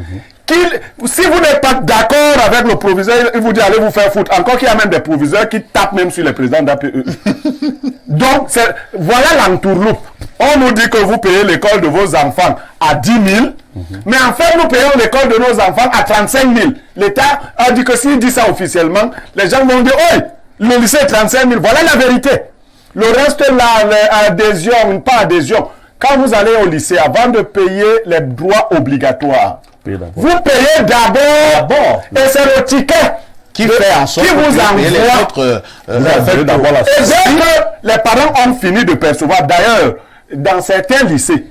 Speaker 6: Si vous n'êtes pas d'accord avec le proviseur, il vous dit allez vous faire foutre. Encore qu'il y a même des proviseurs qui tapent même sur les présidents d'APEE. Donc, voilà l'entourloupe. On nous dit que vous payez l'école de vos enfants à 10 000, mais en fait, nous payons l'école de nos enfants à 35 000. L'État a dit que s'il dit ça officiellement, les gens vont dire, oui, le lycée est 35 000. Voilà la vérité. Le reste, adhésion, pas adhésion. Quand vous allez au lycée, avant de payer les droits obligatoires, vous payez d'abord. Et c'est le ticket
Speaker 1: qui fait en sorte
Speaker 6: qui vous envoie. Et dès que les parents ont fini de percevoir, d'ailleurs, dans certains lycées,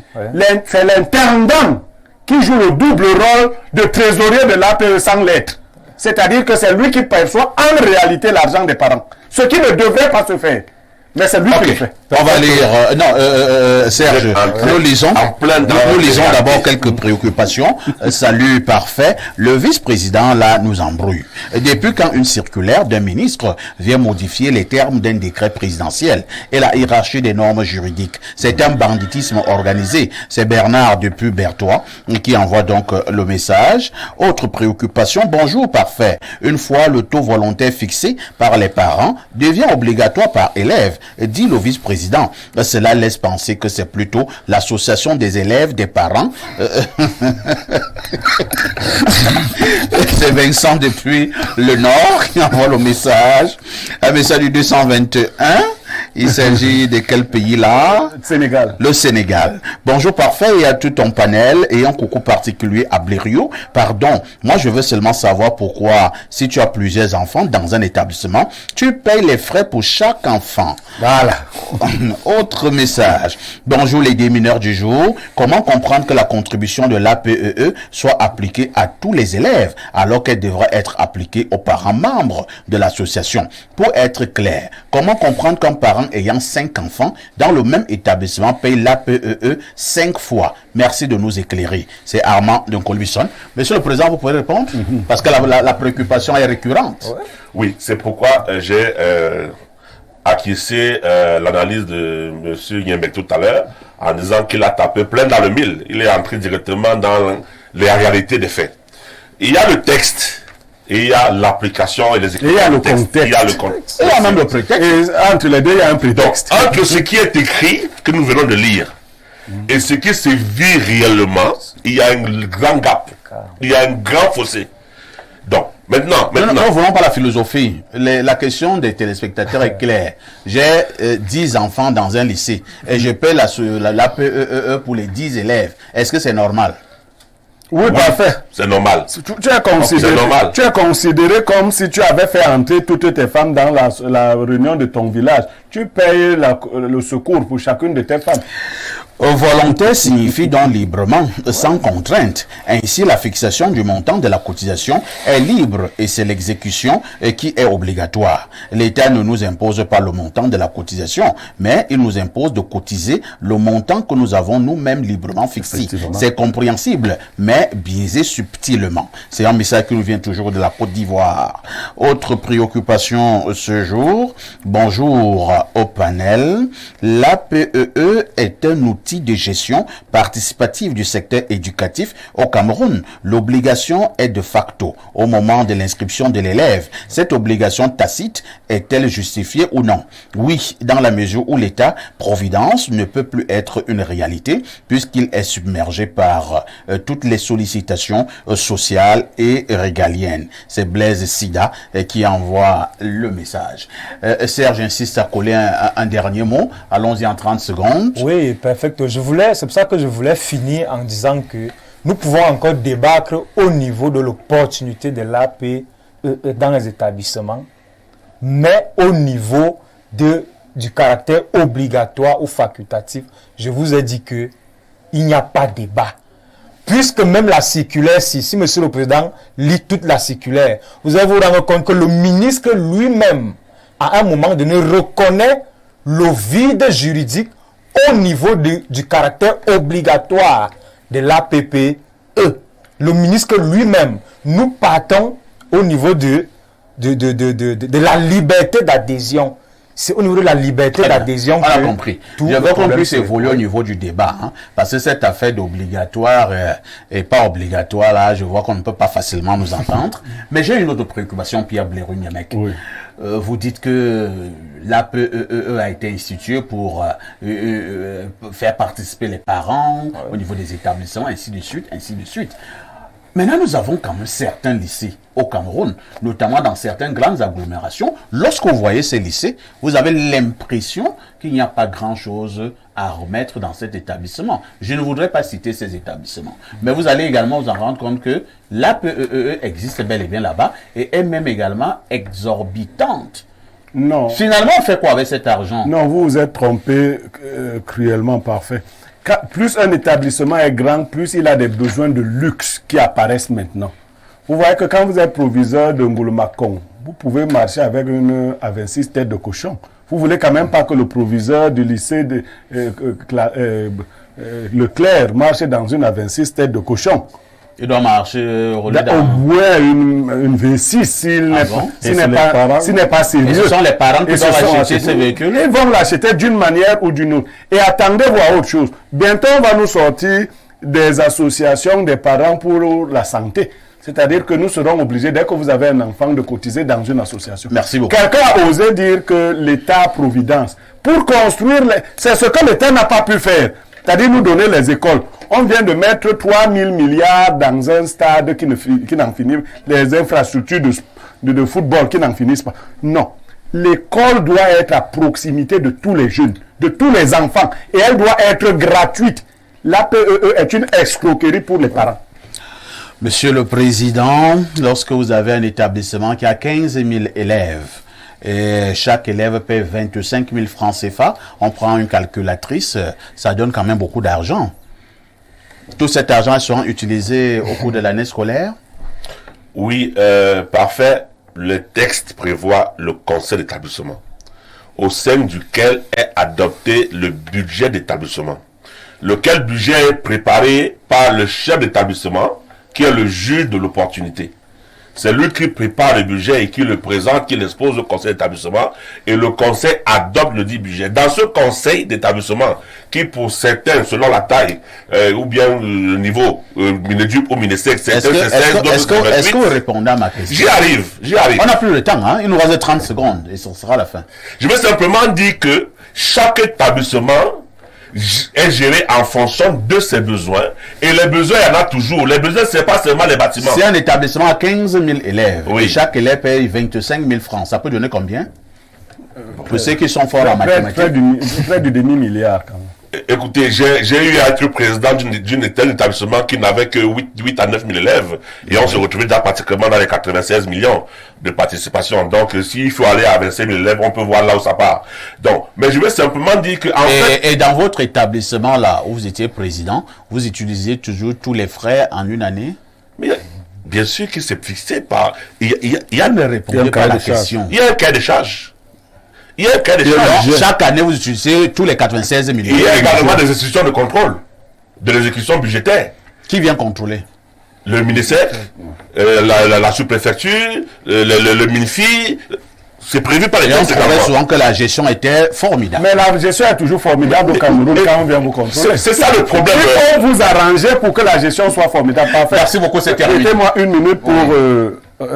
Speaker 6: c'est l'intendant qui joue le double rôle de trésorier de l'APE sans lettre. C'est-à-dire que c'est lui qui perçoit en réalité l'argent des parents. Ce qui ne devrait pas se faire. Mais c'est lui qui le
Speaker 1: Ok,
Speaker 6: fait.
Speaker 1: on va lire. Serge, nous lisons d'abord quelques préoccupations. Salut, parfait. Le vice-président, là, nous embrouille. Depuis quand une circulaire d'un ministre vient modifier les termes d'un décret présidentiel et la hiérarchie des normes juridiques, c'est un banditisme organisé. C'est Bernard depuis Berthois qui envoie donc le message. Autre préoccupation, bonjour, parfait. Une fois le taux volontaire fixé par les parents devient obligatoire par élève, dit le vice-président. Cela laisse penser que c'est plutôt l'association des élèves, des parents. C'est Vincent depuis le Nord qui envoie le message. Un message du 221. Il s'agit de quel pays là?
Speaker 6: Sénégal.
Speaker 1: Le Sénégal. Bonjour parfait et à tout ton panel et un coucou particulier à Blériot. Pardon, moi je veux seulement savoir pourquoi si tu as plusieurs enfants dans un établissement, tu payes les frais pour chaque enfant.
Speaker 6: Voilà.
Speaker 1: Autre message. Bonjour les démineurs du jour. Comment comprendre que la contribution de l'APEE soit appliquée à tous les élèves alors qu'elle devrait être appliquée aux parents membres de l'association? Pour être clair, comment comprendre qu'un parent ayant 5 enfants dans le même établissement paye l'APEE 5 fois? Merci de nous éclairer. C'est Armand de Colbison. Monsieur le Président, vous pouvez répondre? Parce que la préoccupation est récurrente.
Speaker 3: Oui, c'est pourquoi j'ai acquiescé l'analyse de M. Niembek tout à l'heure en disant qu'il a tapé plein dans le mille. Il est entré directement dans les réalités des faits. Il y a le texte. Et il y a l'application et les
Speaker 6: Et il y a le contexte.
Speaker 3: Il y a le contexte.
Speaker 1: Il y a même le prétexte.
Speaker 6: Et entre les deux, il y a un prétexte.
Speaker 3: Donc, entre ce qui est écrit, que nous venons de lire, et ce qui se vit réellement, il y a un grand gap. Il y a un grand fossé. Donc, maintenant.
Speaker 1: Non, voulons pas la philosophie. La question des téléspectateurs est claire. J'ai 10 enfants dans un lycée et je paie l'APEE pour les 10 élèves. Est-ce que c'est normal?
Speaker 6: Oui, parfait.
Speaker 3: C'est normal.
Speaker 6: Tu es considéré comme si tu avais fait entrer toutes tes femmes dans la réunion de ton village. Tu payes le secours pour chacune de tes femmes.
Speaker 1: Volontaire signifie donc librement, sans contrainte. Ainsi, la fixation du montant de la cotisation est libre et c'est l'exécution qui est obligatoire. L'État ne nous impose pas le montant de la cotisation, mais il nous impose de cotiser le montant que nous avons nous-mêmes librement fixé. C'est compréhensible, mais biaisé subtilement. C'est un message qui nous vient toujours de la Côte d'Ivoire. Autre préoccupation ce jour. Bonjour au panel. L'APEE est un outil de gestion participative du secteur éducatif au Cameroun. L'obligation est de facto au moment de l'inscription de l'élève. Cette obligation tacite est-elle justifiée ou non? Oui, dans la mesure où l'État-providence ne peut plus être une réalité puisqu'il est submergé par toutes les sollicitations sociales et régaliennes. C'est Blaise Sida qui envoie le message. Serge insiste à coller un dernier mot. Allons-y en 30 secondes.
Speaker 4: Oui, perfect. C'est pour ça que je voulais finir en disant que nous pouvons encore débattre au niveau de l'opportunité de l'APEE dans les établissements, mais au niveau du caractère obligatoire ou facultatif, je vous ai dit que il n'y a pas de débat. Puisque même la circulaire, si Monsieur le Président lit toute la circulaire, vous allez vous rendre compte que le ministre lui-même, à un moment donné, reconnaît le vide juridique au niveau du caractère obligatoire de l'APPE. Le ministre lui-même, nous partons au niveau de la liberté d'adhésion. C'est au niveau de la liberté d'adhésion
Speaker 1: que... On a compris. Je veux qu'on puisse évoluer au niveau du débat. Parce que cette affaire d'obligatoire et pas obligatoire, là, je vois qu'on ne peut pas facilement nous entendre. Mais j'ai une autre préoccupation, Pierre Blériot-Niembek. Oui. Vous dites que l'APEE a été instituée pour faire participer les parents au niveau des établissements, ainsi de suite, ainsi de suite. Maintenant, nous avons quand même certains lycées au Cameroun, notamment dans certaines grandes agglomérations. Lorsque vous voyez ces lycées, vous avez l'impression qu'il n'y a pas grand-chose à remettre dans cet établissement. Je ne voudrais pas citer ces établissements, mais vous allez également vous en rendre compte que l'APEE existe bel et bien là-bas et est même également exorbitante.
Speaker 6: Non.
Speaker 1: Finalement, on fait quoi avec cet argent?
Speaker 6: Non, vous vous êtes trompé cruellement, parfait. Plus un établissement est grand, plus il a des besoins de luxe qui apparaissent maintenant. Vous voyez que quand vous êtes proviseur de Ngouloumakong, vous pouvez marcher avec une A26 tête de cochon.
Speaker 2: Vous voulez quand même pas que le proviseur du lycée de Leclerc marche dans une A26 tête de cochon.
Speaker 1: Il doit marcher au lieu
Speaker 2: Au moins une V6 s'il n'est pas sérieux.
Speaker 1: Et ce sont les parents qui doivent acheter ces véhicules.
Speaker 2: Ils vont l'acheter d'une manière ou d'une autre. Et attendez voir autre chose. Bientôt, on va nous sortir des associations des parents pour la santé. C'est-à-dire que nous serons obligés, dès que vous avez un enfant, de cotiser dans une association.
Speaker 1: Merci beaucoup.
Speaker 2: Quelqu'un a osé dire que l'État-providence, pour construire, c'est ce que l'État n'a pas pu faire. C'est-à-dire nous donner les écoles. On vient de mettre 3 000 milliards dans un stade qui n'en finit pas, les infrastructures de football qui n'en finissent pas. Non. L'école doit être à proximité de tous les jeunes, de tous les enfants. Et elle doit être gratuite. L'APEE est une escroquerie pour les parents.
Speaker 1: Monsieur le Président, lorsque vous avez un établissement qui a 15 000 élèves, et chaque élève paie 25 000 francs CFA, on prend une calculatrice, ça donne quand même beaucoup d'argent. Tout cet argent sera utilisé au cours de l'année scolaire?
Speaker 3: Oui, parfait. Le texte prévoit le conseil d'établissement, au sein duquel est adopté le budget d'établissement, lequel budget est préparé par le chef d'établissement, qui est le juge de l'opportunité. C'est lui qui prépare le budget et qui le présente, qui l'expose au conseil d'établissement, et le conseil adopte le dit budget. Dans ce conseil d'établissement, qui pour certains, selon la taille, ou bien le niveau, Mineduc ou Minesec,
Speaker 1: Est-ce que vous répondez à ma question?
Speaker 3: J'y arrive.
Speaker 1: On n'a plus le temps, hein? Il nous reste 30 secondes et ce sera la fin.
Speaker 3: Je veux simplement dire que chaque établissement est géré en fonction de ses besoins. Et les besoins, il y en a toujours. Les besoins, ce n'est pas seulement les bâtiments.
Speaker 1: C'est un établissement à 15 000 élèves.
Speaker 3: Oui.
Speaker 1: Et chaque élève paye 25 000 francs. Ça peut donner combien? Pour ceux qui sont forts en mathématiques.
Speaker 2: Près du demi-milliard quand même.
Speaker 3: Écoutez, j'ai eu à être président d'un établissement qui n'avait que 8 à 9 000 élèves. Et on se retrouvait déjà pratiquement dans les 96 millions de participation. Donc, s'il faut aller à 25 000 élèves, on peut voir là où ça part. Donc, mais je veux simplement dire que...
Speaker 1: Et dans votre établissement, là, où vous étiez président, vous utilisez toujours tous les frais en une année?
Speaker 3: Mais bien sûr que c'est fixé par... Il y a
Speaker 1: Ne répondez pas à la question.
Speaker 3: Il y a un cahier de charge. Il y a un cahier de charge.
Speaker 1: Chaque année, vous utilisez tous les 96 millions.
Speaker 3: Il y a également des institutions de contrôle, de l'exécution budgétaire.
Speaker 1: Qui vient contrôler?
Speaker 3: Le ministère, la sous-préfecture, le MINFI. C'est prévu par les
Speaker 1: gens. On trouvait souvent que la gestion était formidable.
Speaker 2: Mais la gestion est toujours formidable au Cameroun quand on vient vous contrôler.
Speaker 3: C'est ça le problème.
Speaker 2: Il faut vous arranger pour que la gestion soit formidable. Parfait.
Speaker 1: Merci beaucoup, c'est terminé.
Speaker 2: Permettez-moi une minute pour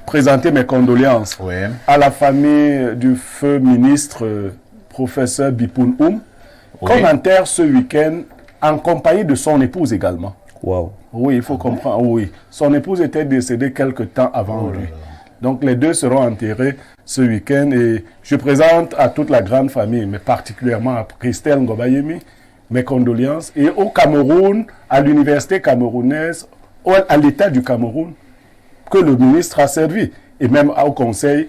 Speaker 2: présenter mes condoléances à la famille du feu ministre professeur Bipoun Oum, qu'on enterre ce week-end en compagnie de son épouse également.
Speaker 5: Wow.
Speaker 2: Oui, il faut comprendre. Oui, son épouse était décédée quelque temps avant lui. Donc les deux seront enterrés ce week-end et je présente à toute la grande famille, mais particulièrement à Christelle Ngobayemi, mes condoléances. Et au Cameroun, à l'université camerounaise, à l'État du Cameroun, que le ministre a servi, et même au Conseil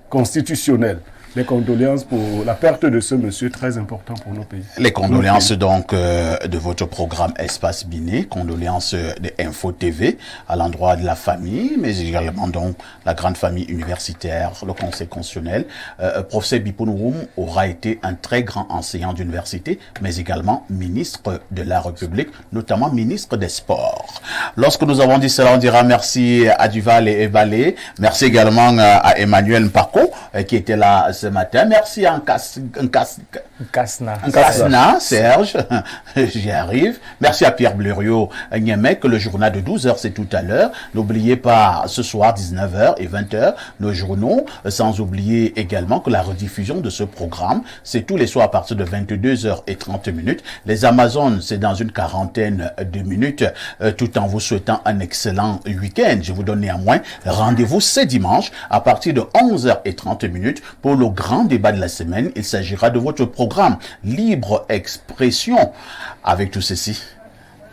Speaker 2: constitutionnel. Les condoléances pour la perte de ce monsieur très important pour nos pays.
Speaker 1: Les condoléances donc de votre programme Espace Biné, condoléances de Info TV à l'endroit de la famille, mais également donc la grande famille universitaire, le Conseil constitutionnel. Professeur Bipoun Oum aura été un très grand enseignant d'université, mais également ministre de la République, notamment ministre des Sports. Lorsque nous avons dit cela, on dira merci à Duval et Ebalé, merci également à Emmanuel Mpako qui était là ce matin. Merci à Nkasna, Serge, j'y arrive. Merci à Pierre Blériot, Niamek, le journal de 12h, c'est tout à l'heure. N'oubliez pas, ce soir, 19h et 20h, nos journaux, sans oublier également que la rediffusion de ce programme, c'est tous les soirs à partir de 22h30. Les Amazones, c'est dans une quarantaine de minutes, tout en vous souhaitant un excellent week-end. Je vous donne néanmoins rendez-vous ce dimanche à partir de 11h30 pour le grand débat de la semaine. Il s'agira de votre programme Libre Expression. Avec tout ceci,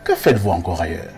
Speaker 1: que faites-vous encore ailleurs?